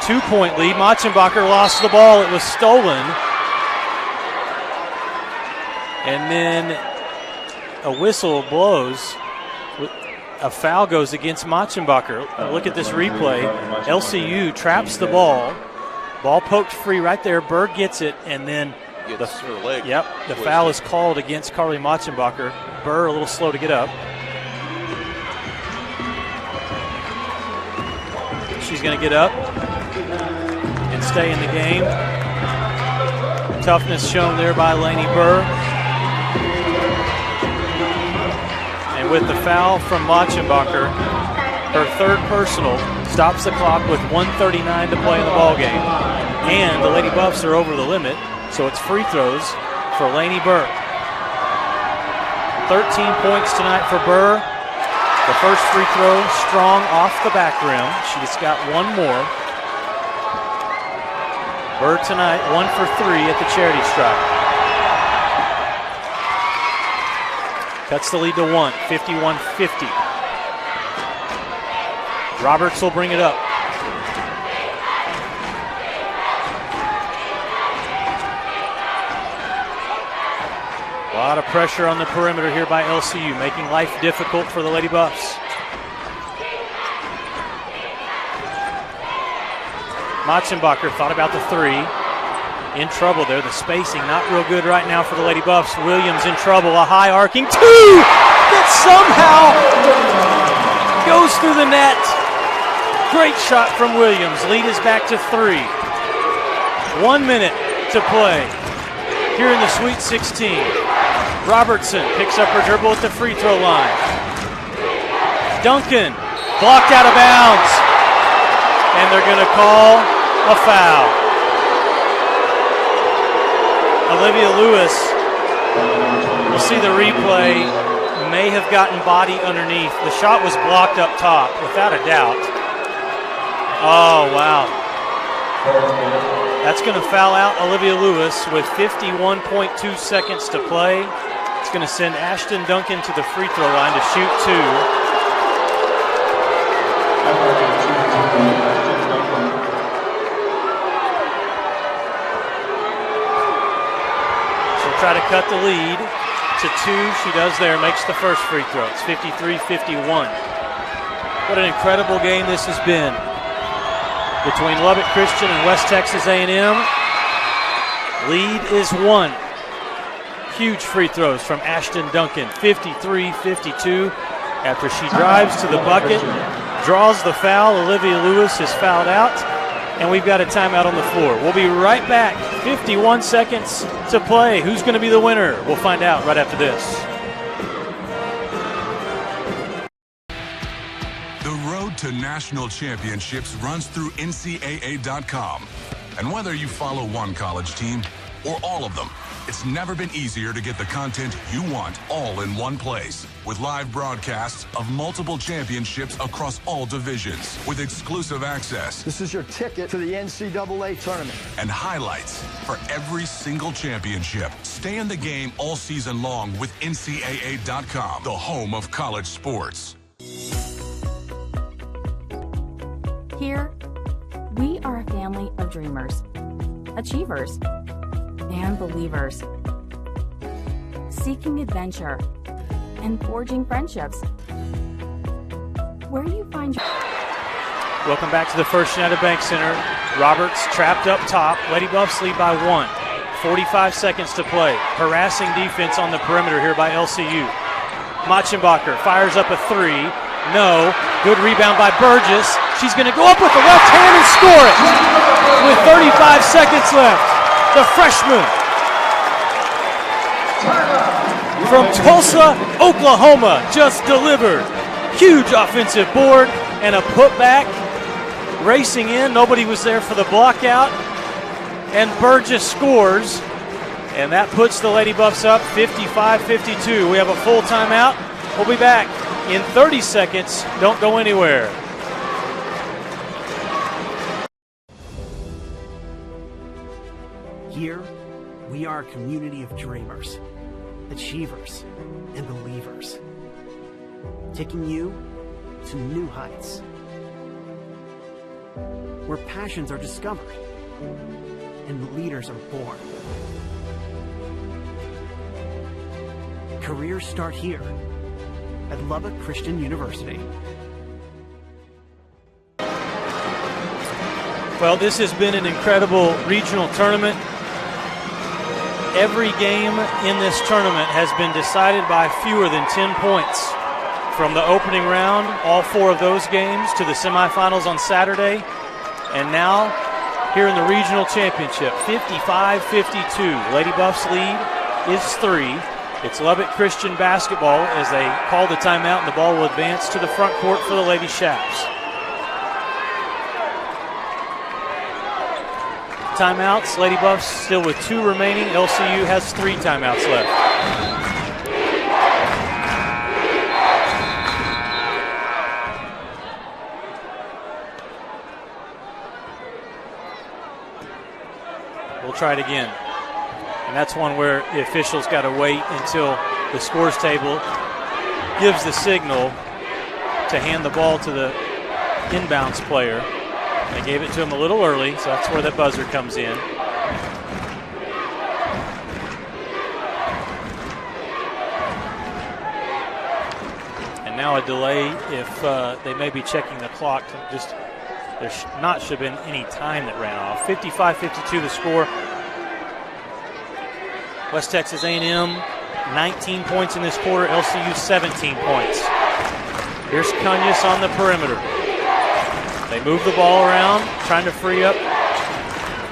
2-point lead. Motzenbacher lost the ball. It was stolen. And then a whistle blows. A foul goes against Motzenbacher. Look at this replay. LCU traps the ball. Ball poked free right there. Berg gets it, and then the foul is called against Carly Motzenbacher. Burr a little slow to get up. She's going to get up and stay in the game. Toughness shown there by Lainey Burr. And with the foul from Motzenbacher, her third personal stops the clock with 1:39 to play in the ballgame. And the Lady Buffs are over the limit, so it's free throws for Lainey Burr. 13 points tonight for Burr. The first free throw strong off the back rim. She's got one more. Burr tonight 1 for 3 at the charity stripe. Cuts the lead to 1, 51-50. Roberts will bring it up. A lot of pressure on the perimeter here by LCU, making life difficult for the Lady Buffs. Motzenbacher thought about the 3. In trouble there. The spacing not real good right now for the Lady Buffs. Williams in trouble. A high arcing 2 that somehow goes through the net. Great shot from Williams. Lead is back to 3. 1 minute to play here in the Sweet 16. Robertson picks up her dribble at the free throw line. Duncan blocked out of bounds. And they're going to call a foul. Olivia Lewis, we'll see the replay, may have gotten body underneath. The shot was blocked up top, without a doubt. Oh, wow. That's going to foul out Olivia Lewis with 51.2 seconds to play. It's going to send Ashton Duncan to the free throw line to shoot 2. Try to cut the lead to 2. She does there, makes the first free throw. It's 53-51. What an incredible game this has been between Lubbock Christian and West Texas A&M. Lead is 1. Huge free throws from Ashton Duncan, 53-52. After she drives to the bucket, draws the foul. Olivia Lewis is fouled out, and we've got a timeout on the floor. We'll be right back 51 seconds to play. Who's going to be the winner? We'll find out right after this. The road to national championships runs through NCAA.com. And whether you follow one college team or all of them, it's never been easier to get the content you want all in one place. With live broadcasts of multiple championships across all divisions, with exclusive access. This is your ticket to the NCAA tournament. And highlights for every single championship. Stay in the game all season long with NCAA.com, the home of college sports. Here, we are a family of dreamers, achievers, and believers, seeking adventure and forging friendships. Where do you find your... Welcome back to the First United Bank Center. Roberts trapped up top. Lady Buffs lead by 1. 45 seconds to play. Harassing defense on the perimeter here by LCU. Machenbacher fires up a 3. No. Good rebound by Burgess. She's going to go up with the left hand and score it. With 35 seconds left, the freshman from Tulsa, Oklahoma, just delivered. Huge offensive board and a putback. Racing in, nobody was there for the block out. And Burgess scores. And that puts the Lady Buffs up 55-52. We have a full timeout. We'll be back in 30 seconds. Don't go anywhere. Here, we are a community of dreamers, achievers, and believers, taking you to new heights, where passions are discovered and leaders are born. Careers start here at Lubbock Christian University. Well, this has been an incredible regional tournament. Every game in this tournament has been decided by fewer than 10 points. From the opening round, all 4 of those games, to the semifinals on Saturday, and now here in the regional championship, 55-52. Lady Buffs lead is 3. It's Lubbock Christian basketball as they call the timeout, and the ball will advance to the front court for the Lady Shaps. Timeouts. Lady Buffs still with 2 remaining. LCU has 3 timeouts left. We'll try it again. And that's one where the officials got to wait until the scores table gives the signal to hand the ball to the inbounds player. They gave it to him a little early, so that's where the buzzer comes in. And now a delay if they may be checking the clock. There should have been any time that ran off. 55-52 the score. West Texas A&M 19 points in this quarter. LCU 17 points. Here's Cunus on the perimeter. They move the ball around, trying to free up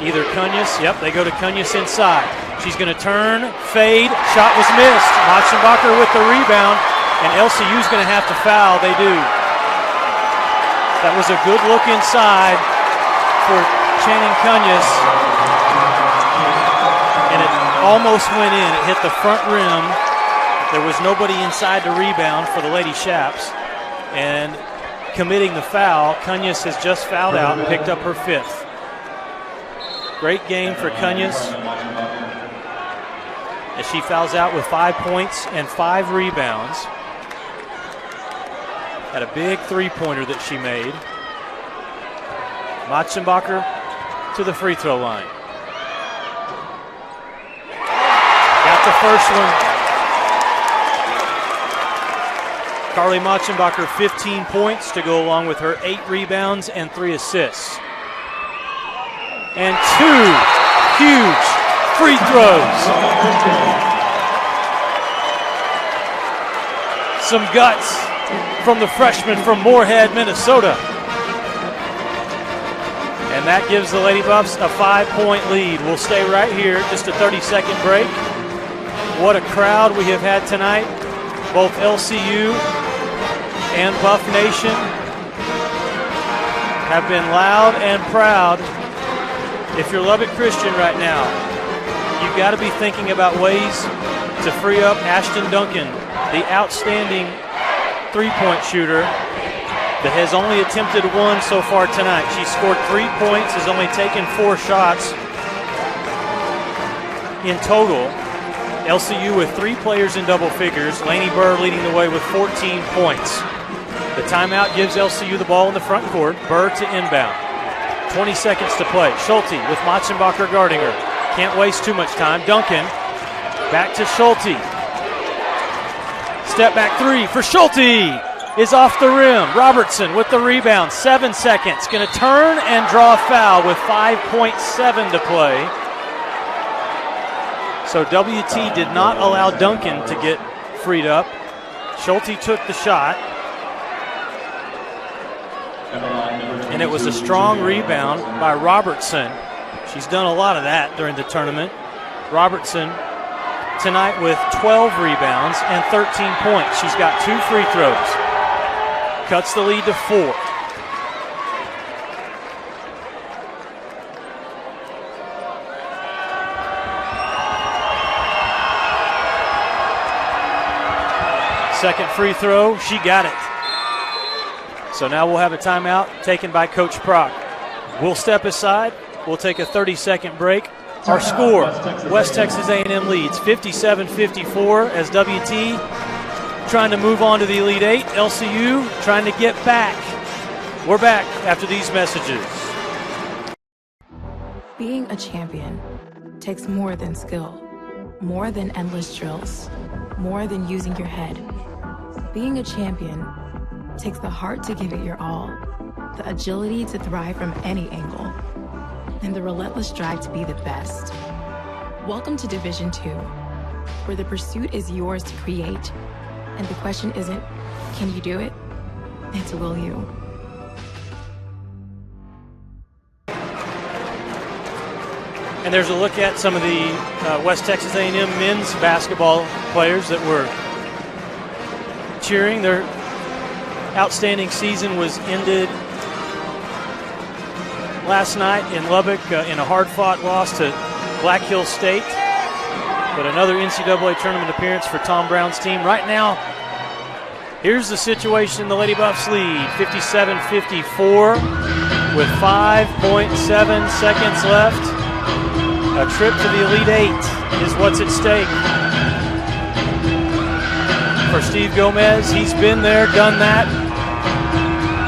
either Cunus. Yep, they go to Cunus inside. She's going to turn, fade, shot was missed. Machenbacher with the rebound, and LCU's going to have to foul. They do. That was a good look inside for Channing Cunus, and it almost went in. It hit the front rim. There was nobody inside to rebound for the Lady Shaps, and committing the foul, Cunus has just fouled out and picked up her 5th. Great game for Cunus as she fouls out with 5 points and 5 rebounds. Had a big 3-pointer that she made. Machenbacher to the free throw line. Got the first one. Carly Machenbacher, 15 points to go along with her 8 rebounds and 3 assists. And 2 huge free throws. Some guts from the freshman from Moorhead, Minnesota. And that gives the Lady Buffs a 5-point lead. We'll stay right here, just a 30-second break. What a crowd we have had tonight. Both LCU and Buff Nation have been loud and proud. If you're Lubbock Christian right now, you've got to be thinking about ways to free up Ashton Duncan, the outstanding three-point shooter that has only attempted one so far tonight. She scored 3 points, has only taken 4 shots in total. LCU with 3 players in double figures. Lainey Burr leading the way with 14 points. The timeout gives LCU the ball in the front court. Burr to inbound. 20 seconds to play. Schulte with Matzenbacher guarding her. Can't waste too much time. Duncan back to Schulte. Step back 3 for Schulte. Is off the rim. Robertson with the rebound. 7 seconds. Going to turn and draw a foul with 5.7 to play. So WT did not allow Duncan to get freed up. Schulte took the shot. And it was a strong rebound by Robertson. She's done a lot of that during the tournament. Robertson tonight with 12 rebounds and 13 points. She's got 2 free throws. Cuts the lead to 4. Second free throw, she got it. So now we'll have a timeout taken by Coach Prock. We'll step aside. We'll take a 30-second break. Our score, West Texas A&M leads 57-54 as WT trying to move on to the Elite Eight. LCU trying to get back. We're back after these messages. Being a champion takes more than skill, more than endless drills, more than using your head. Being a champion takes the heart to give it your all, the agility to thrive from any angle, and the relentless drive to be the best. Welcome to Division II, where the pursuit is yours to create. And the question isn't, can you do it? It's, will you? And there's a look at some of the West Texas A&M men's basketball players that were cheering. Their outstanding season was ended last night in Lubbock in a hard-fought loss to Black Hills State. But another NCAA tournament appearance for Tom Brown's team. Right now, here's the situation. The Lady Buffs lead 57-54 with 5.7 seconds left. A trip to the Elite Eight is what's at stake. For Steve Gomez, he's been there, done that.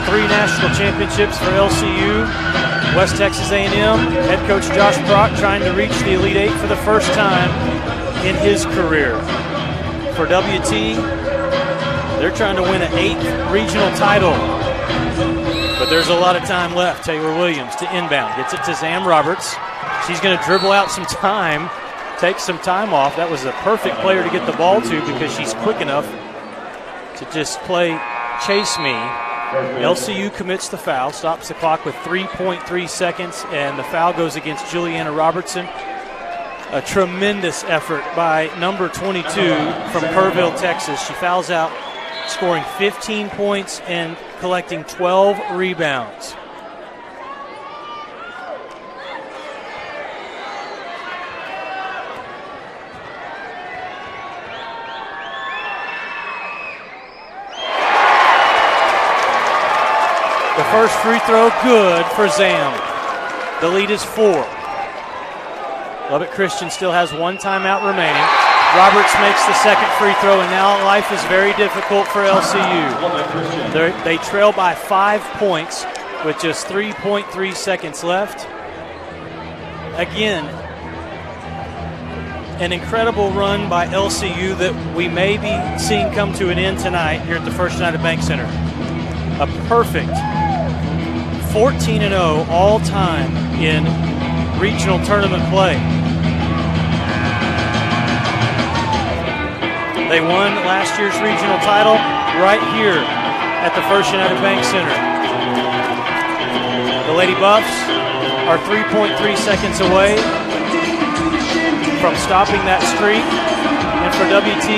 3 national championships for LCU. West Texas A&M, head coach Josh Prock trying to reach the Elite Eight for the first time in his career. For WT, they're trying to win an 8th regional title. But there's a lot of time left. Taylor Williams to inbound. Gets it to Zam Roberts. She's going to dribble out some time, take some time off. That was a perfect player to get the ball to because she's quick enough to just play chase me. LCU commits the foul, stops the clock with 3.3 seconds, and the foul goes against Juliana Robertson. A tremendous effort by number 22 from Kerrville, Texas. She fouls out, scoring 15 points and collecting 12 rebounds. The first free throw good for Zam. The lead is 4. Lubbock Christian still has 1 timeout remaining. Roberts makes the second free throw, and now life is very difficult for LCU. They trail by 5 points with just 3.3 seconds left. Again, an incredible run by LCU that we may be seeing come to an end tonight here at the First United Bank Center. A perfect 14-0 all-time in regional tournament play. They won last year's regional title right here at the First United Bank Center. The Lady Buffs are 3.3 seconds away from stopping that streak. And for WT,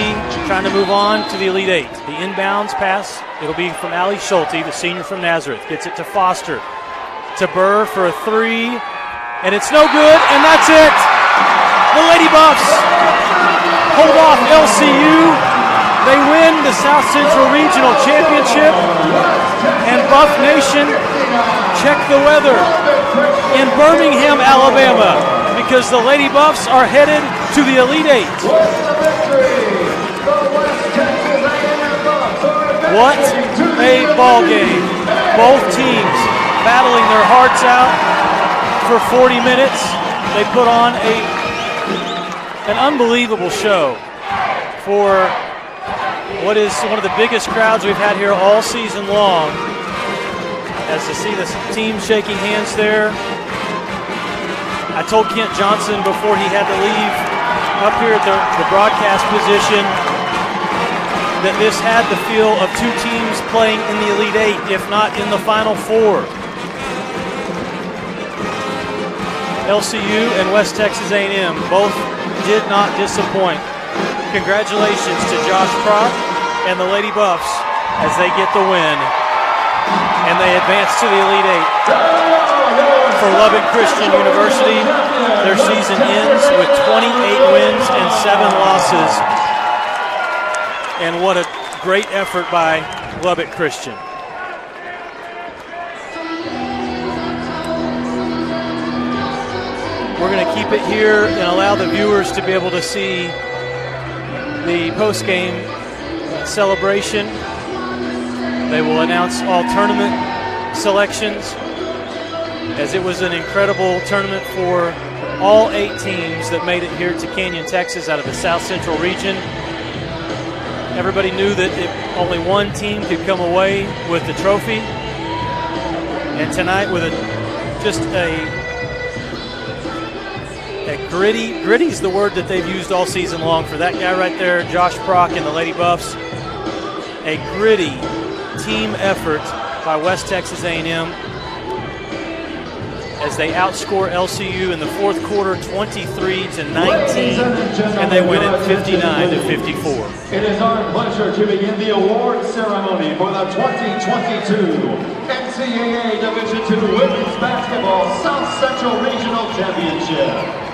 trying to move on to the Elite Eight. The inbounds pass, it'll be from Allie Schulte, the senior from Nazareth. Gets it to Foster. To Burr for a three. And it's no good, and that's it. The Lady Buffs hold off LCU. They win the South Central Regional Championship. And Buff Nation, check the weather in Birmingham, Alabama, because the Lady Buffs are headed to the Elite Eight. What a ball game. Both teams battling their hearts out for 40 minutes. They put on an unbelievable show for what is one of the biggest crowds we've had here all season long. As to see this team shaking hands there. I told Kent Johnson before he had to leave up here at the broadcast position that this had the feel of two teams playing in the Elite Eight, if not in the Final Four. LCU and West Texas A&M both did not disappoint. Congratulations to Josh Prock and the Lady Buffs as they get the win. And they advance to the Elite Eight. For Lubbock Christian University, their season ends with 28 wins and 7 losses. And what a great effort by Lubbock Christian. We're going to keep it here and allow the viewers to be able to see the post-game celebration. They will announce all tournament selections, as it was an incredible tournament for all 8 teams that made it here to Canyon, Texas out of the South Central region. Everybody knew that only one team could come away with the trophy. And tonight with just a gritty's the word that they've used all season long for that guy right there, Josh Prock and the Lady Buffs. A gritty team effort by West Texas A&M as they outscore LCU in the fourth quarter 23-19, and they win it 59-54. It is our pleasure to begin the award ceremony for the 2022 NCAA Division II Women's Basketball South Central Regional Championship.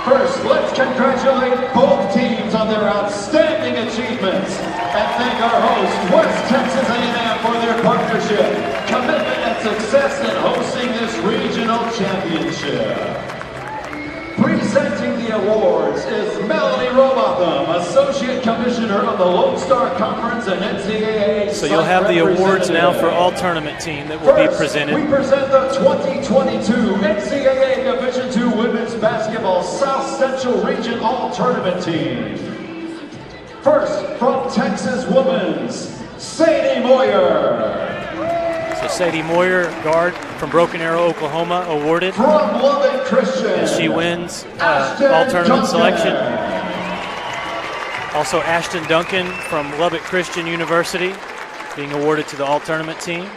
First, let's congratulate both teams on their outstanding achievements and thank our host, West Texas A&M, for their partnership, commitment, and success in hosting this regional championship. Presenting the awards is Melanie Robotham, Associate Commissioner of the Lone Star Conference and NCAA. So you'll have the awards now for all tournament team that will be presented. We present the 2022 NCAA Division II Women's Basketball South Central Region All Tournament Team. First, from Texas Women's, Sadie Moyer. So Sadie Moyer, guard from Broken Arrow, Oklahoma, awarded. From Lubbock Christian, as she wins all tournament selection. Also Ashton Duncan from Lubbock Christian University being awarded to the all tournament team.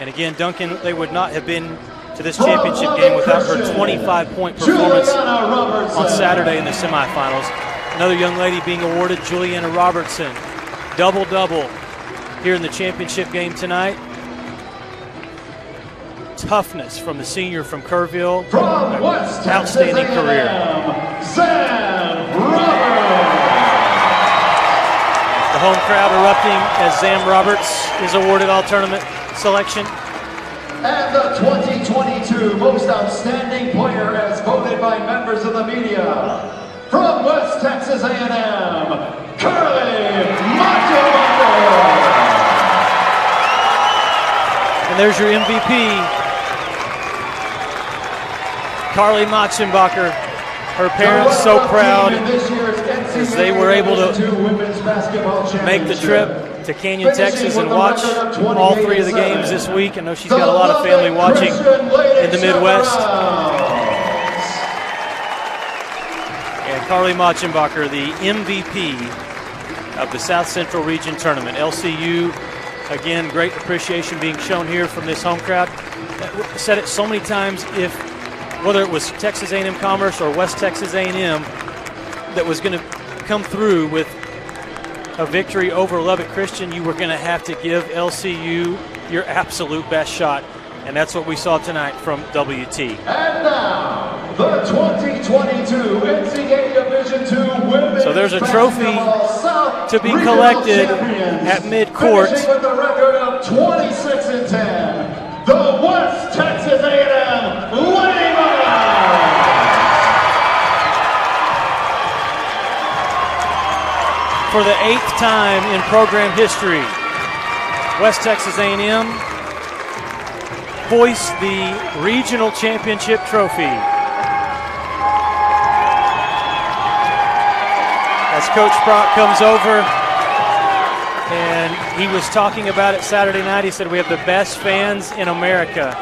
And again, Duncan, they would not have been to this championship game without her 25-point performance on Saturday in the semifinals. Another young lady being awarded, Juliana Robertson. Double-double here in the championship game tonight. Toughness from the senior from Kerrville. Outstanding career. Zam Roberts. The home crowd erupting as Zam Roberts is awarded all tournament selection. And the 2022 Most Outstanding Player as voted by members of the media. From West Texas A&M, Carly Machenbacher. And there's your MVP, Carly Machenbacher. Her parents so proud as they were able to make the trip to Canyon, Texas and watch all 3 of the games this week. I know she's got a lot of family watching in the Midwest. And Carly Machenbacher, the MVP of the South Central Region Tournament. LCU, again, great appreciation being shown here from this home crowd. said it so many times, if whether it was Texas A&M Commerce or West Texas A&M that was going to come through with a victory over Lubbock Christian, you were going to have to give LCU your absolute best shot. And that's what we saw tonight from WT. And now, the 2022 NCAA Division II Women's So there's a trophy to be collected at midcourt. Finishing with a record of 26-10, the West Texas A&M Lady Buffs. For the 8th time in program history, West Texas A&M hoists the regional championship trophy. As Coach Brock comes over, and he was talking about it Saturday night, he said we have the best fans in America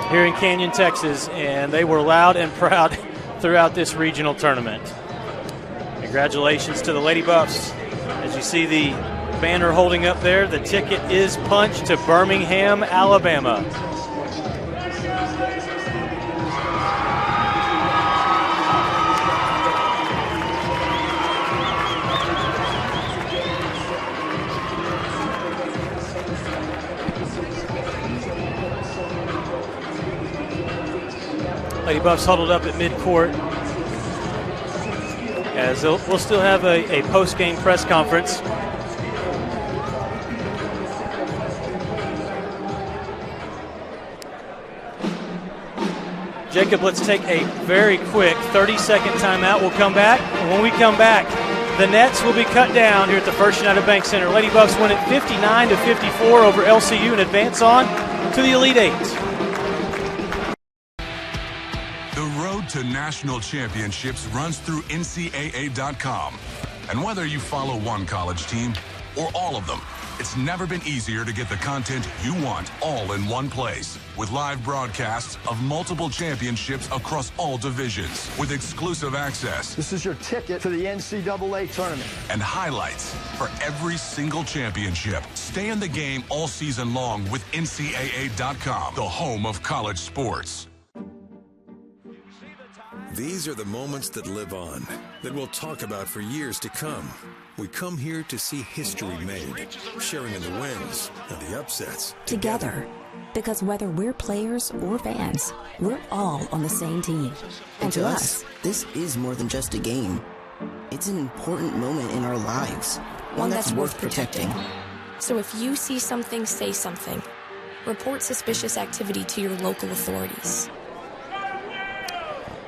here in Canyon, Texas, and they were loud and proud throughout this regional tournament. Congratulations to the Lady Buffs. As you see the banner holding up there, the ticket is punched to Birmingham, Alabama. Lady Buffs huddled up at midcourt, as we'll still have a post-game press conference. Jacob, let's take a very quick 30-second timeout. We'll come back, and when we come back, the nets will be cut down here at the First United Bank Center. Lady Buffs win it 59-54 over LCU and advance on to the Elite Eight. The road to national championships runs through NCAA.com. And whether you follow one college team or all of them, it's never been easier to get the content you want all in one place. With live broadcasts of multiple championships across all divisions, with exclusive access. This is your ticket to the NCAA tournament. And highlights for every single championship. Stay in the game all season long with NCAA.com, the home of college sports. These are the moments that live on, that we'll talk about for years to come. We come here to see history made, sharing in the wins and the upsets. Together. Because whether we're players or fans, we're all on the same team. And to us, this is more than just a game. It's an important moment in our lives, one that's worth protecting. So if you see something, say something. Report suspicious activity to your local authorities.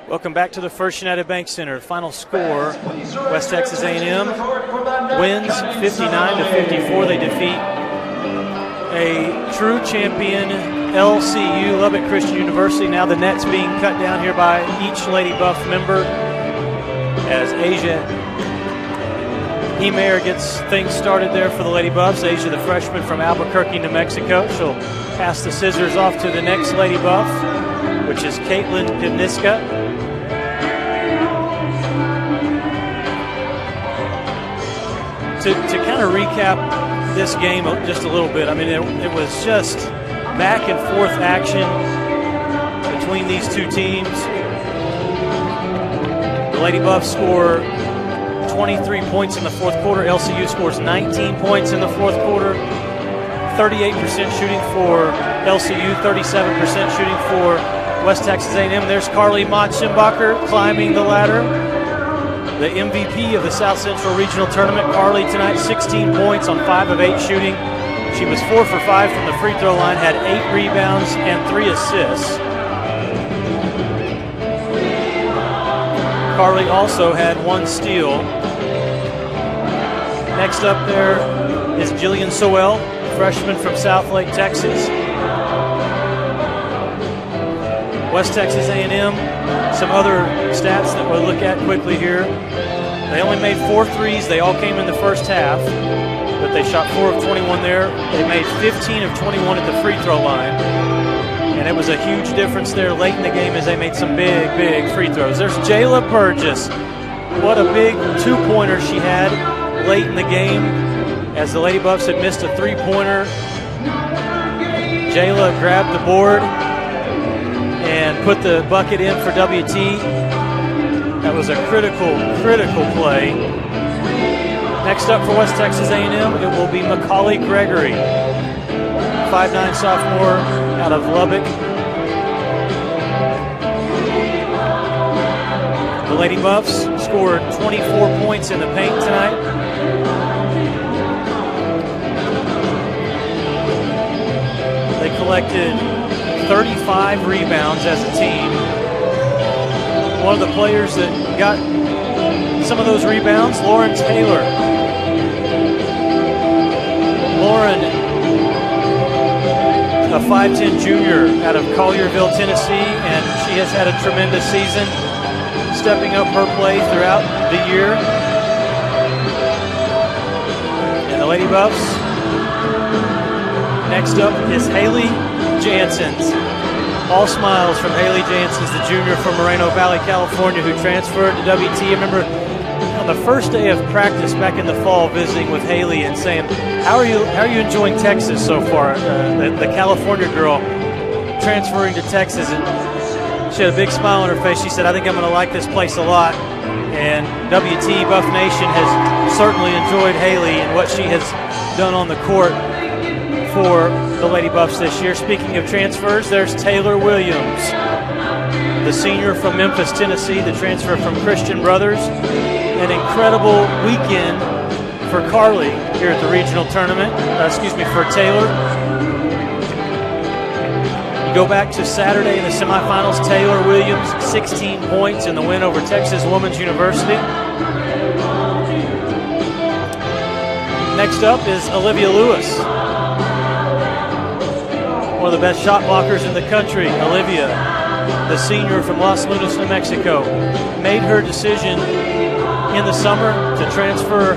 Welcome back to the First United Bank Center. Final score, West Texas A&M wins 59-54. They defeat a true champion, LCU, Lubbock Christian University. Now the nets being cut down here by each Lady Buff member as Asia Hemeyer gets things started there for the Lady Buffs. Asia, the freshman from Albuquerque, New Mexico. She'll pass the scissors off to the next Lady Buff, which is Caitlin Pivniska. To kind of recap this game just a little bit, I mean, it was just back and forth action between these two teams. The Lady Buffs score 23 points in the fourth quarter. LCU scores 19 points in the fourth quarter. 38% shooting for LCU, 37% shooting for West Texas A&M. There's Carly Motschenbacher climbing the ladder. The MVP of the South Central Regional Tournament. Carly tonight, 16 points on 5 of 8 shooting. She was 4 for 5 from the free throw line, had 8 rebounds and 3 assists. Carly also had 1 steal. Next up there is Jillian Sowell, freshman from Southlake, Texas. West Texas A&M, some other stats that we'll look at quickly here. They only made 4 threes. They all came in the first half, but they shot 4 of 21 there. They made 15 of 21 at the free throw line, and it was a huge difference there late in the game as they made some big, big free throws. There's Jayla Burgess. What a big two-pointer she had late in the game as the Lady Buffs had missed a three-pointer. Jayla grabbed the board and put the bucket in for WT. That was a critical play. Next up for West Texas A&M, it will be Macaulay Gregory, 5'9" sophomore out of Lubbock. The Lady Buffs scored 24 points in the paint tonight. They collected 35 rebounds as a team. One of the players that got some of those rebounds, Lauren Taylor. Lauren, a 5'10" junior out of Collierville, Tennessee, and she has had a tremendous season, stepping up her play throughout the year. And the Lady Buffs, next up is Haley Jansons. All smiles from Haley Jansons, the junior from Moreno Valley, California, who transferred to WT. I remember on the first day of practice back in the fall visiting with Haley and saying, how are you enjoying Texas so far? The California girl transferring to Texas, and she had a big smile on her face. She said, I think I'm going to like this place a lot. And WT Buff Nation has certainly enjoyed Haley and what she has done on the court for the Lady Buffs this year. Speaking of transfers, there's Taylor Williams, the senior from Memphis, Tennessee, the transfer from Christian Brothers. An incredible weekend for Carly here at the regional tournament, for Taylor. You go back to Saturday in the semifinals, Taylor Williams, 16 points in the win over Texas Women's University. Next up is Olivia Lewis, one of the best shot blockers in the country. Olivia, the senior from Los Lunas, New Mexico, made her decision in the summer to transfer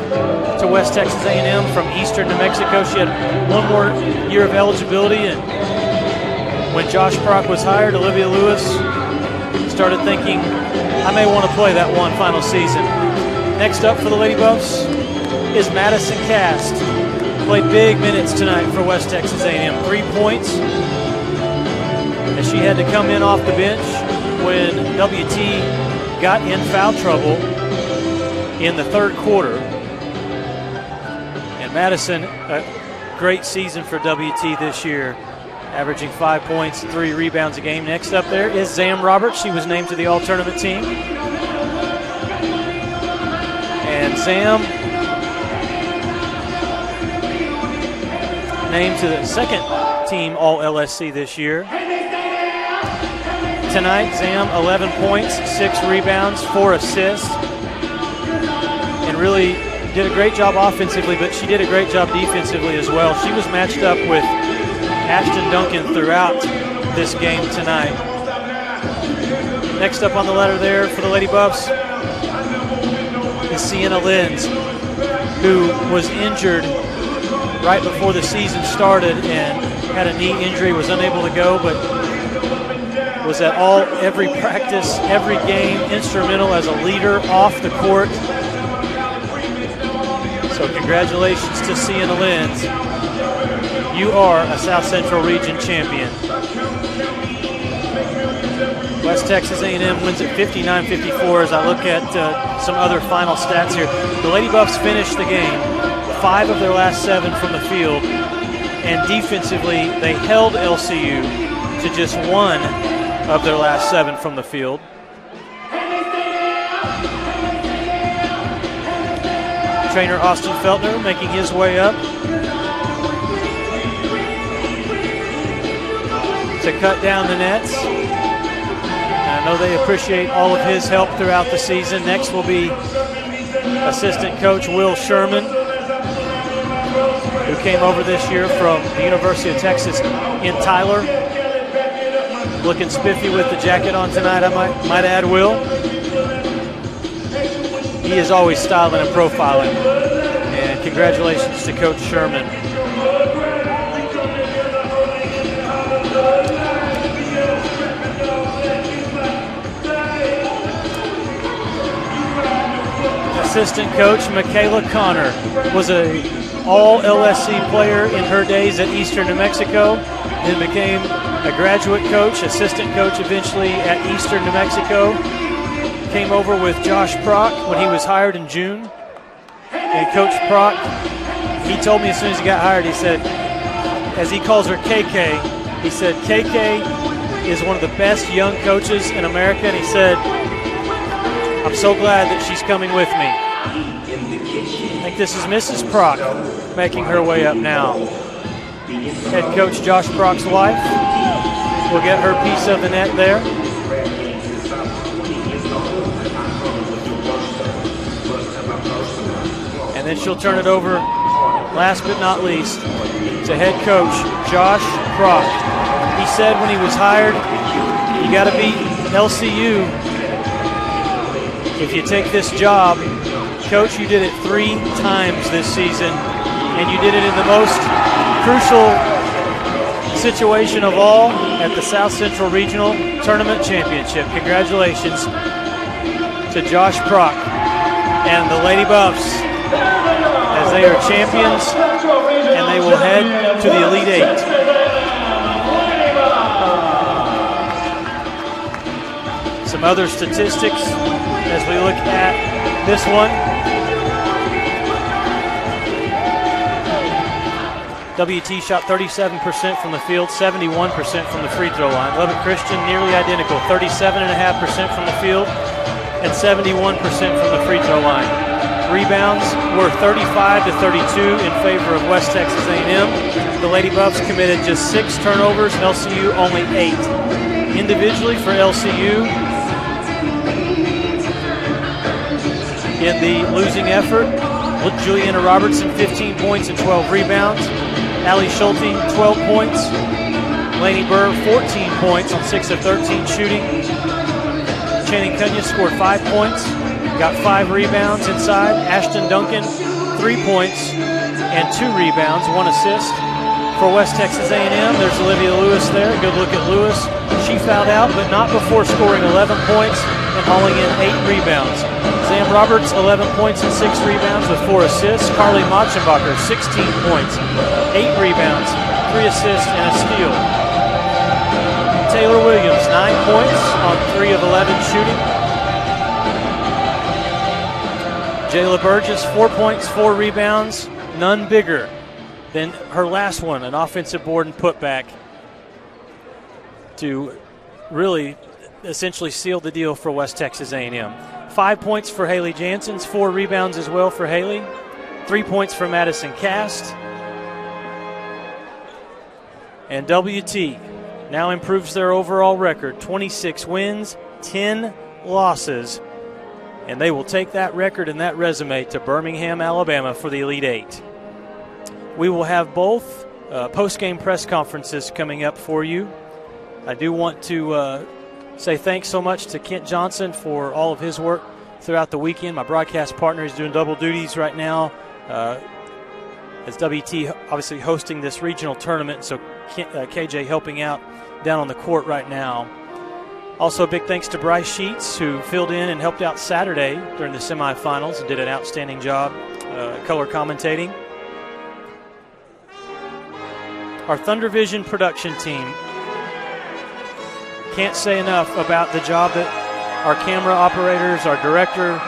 to West Texas A&M from Eastern New Mexico. She had one more year of eligibility, and when Josh Prock was hired, Olivia Lewis started thinking, I may want to play that one final season. Next up for the Lady Buffs is Madison Cast. Played big minutes tonight for West Texas A&M. 3 points, as she had to come in off the bench when WT got in foul trouble in the third quarter. And Madison, a great season for WT this year, averaging 5 points, 3 rebounds a game. Next up there is Zam Roberts. She was named to the all-tournament team. And Zam named to the second team All-LSC this year. Tonight, Zam, 11 points, 6 rebounds, 4 assists, and really did a great job offensively, but she did a great job defensively as well. She was matched up with Ashton Duncan throughout this game tonight. Next up on the ladder there for the Lady Buffs is Sienna Lenz, who was injured right before the season started and had a knee injury, was unable to go, but was at every practice, every game, instrumental as a leader off the court. So congratulations to Sienna Lenz. You are a South Central Region champion. West Texas A&M wins at 59-54 as I look at some other final stats here. The Lady Buffs finished the game 5 of their last 7 from the field, and defensively they held LCU to just 1 of their last 7 from the field. Trainer Austin Feltner making his way up to cut down the nets. And I know they appreciate all of his help throughout the season. Next will be assistant coach Will Sherman, who came over this year from the University of Texas in Tyler. Looking spiffy with the jacket on tonight, I might add, Will. He is always styling and profiling. And congratulations to Coach Sherman. assistant coach Michaela Connor was a all-LSC player in her days at Eastern New Mexico, then became a graduate coach, assistant coach eventually at Eastern New Mexico. Came over with Josh Prock when he was hired in June. And Coach Prock, he told me as soon as he got hired, he said, as he calls her KK, he said, KK is one of the best young coaches in America, and he said, I'm so glad that she's coming with me. I think this is Mrs. Prock making her way up now. Head coach Josh Prock's wife will get her piece of the net there. And then she'll turn it over, last but not least, to head coach Josh Prock. He said when he was hired, you got to beat LCU if you take this job. Coach, you did it 3 times this season, and you did it in the most crucial situation of all at the South Central Regional Tournament Championship. Congratulations to Josh Prock and the Lady Buffs as they are champions, and they will head to the Elite Eight. Some other statistics as we look at this one. WT shot 37% from the field, 71% from the free throw line. Lubbock Christian nearly identical, 37.5% from the field and 71% from the free throw line. Rebounds were 35-32 in favor of West Texas A&M. The Lady Buffs committed just 6 turnovers, LCU only 8. Individually for LCU, in the losing effort, Juliana Robertson 15 points and 12 rebounds. Allie Schulte 12 points. Lainey Burr 14 points on 6 of 13 shooting. Channing Cunha scored 5 points, got 5 rebounds inside. Ashton Duncan 3 points and 2 rebounds, 1 assist. For West Texas A&M, there's Olivia Lewis there. Good look at Lewis. She fouled out, but not before scoring 11 points and hauling in 8 rebounds. Sam Roberts, 11 points and 6 rebounds with 4 assists. Carly Mochenbacher, 16 points, 8 rebounds, 3 assists, and a steal. Taylor Williams, 9 points on 3 of 11 shooting. Jayla Burgess, 4 points, 4 rebounds, none bigger than her last one, an offensive board and putback to really essentially seal the deal for West Texas A&M. 5 points for Haley Janssens, 4 rebounds as well for Haley. 3 points for Madison Cast. And WT now improves their overall record, 26 wins, 10 losses. And they will take that record and that resume to Birmingham, Alabama for the Elite Eight. We will have both post-game press conferences coming up for you. I do want to say thanks so much to Kent Johnson for all of his work throughout the weekend. My broadcast partner is doing double duties right now as WT obviously hosting this regional tournament, so KJ helping out down on the court right now. Also, big thanks to Bryce Sheets, who filled in and helped out Saturday during the semifinals and did an outstanding job color commentating. Our Thunder Vision production team, can't say enough about the job that our camera operators, our director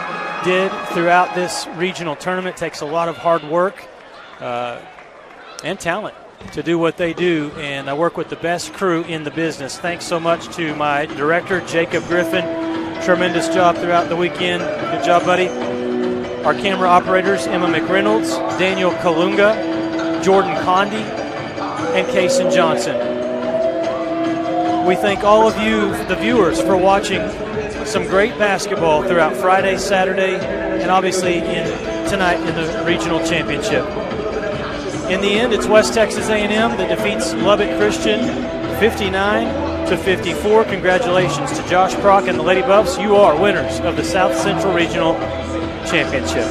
did throughout this regional tournament. It takes a lot of hard work and talent to do what they do, and I work with the best crew in the business. Thanks so much to my director, Jacob Griffin. Tremendous job throughout the weekend. Good job, buddy. Our camera operators, Emma McReynolds, Daniel Kalunga, Jordan Condi, and Kason Johnson. We thank all of you, the viewers, for watching some great basketball throughout Friday, Saturday, and obviously tonight in the regional championship. In the end, it's West Texas A&M that defeats Lubbock Christian 59-54. Congratulations to Josh Prock and the Lady Buffs. You are winners of the South Central Regional Championship.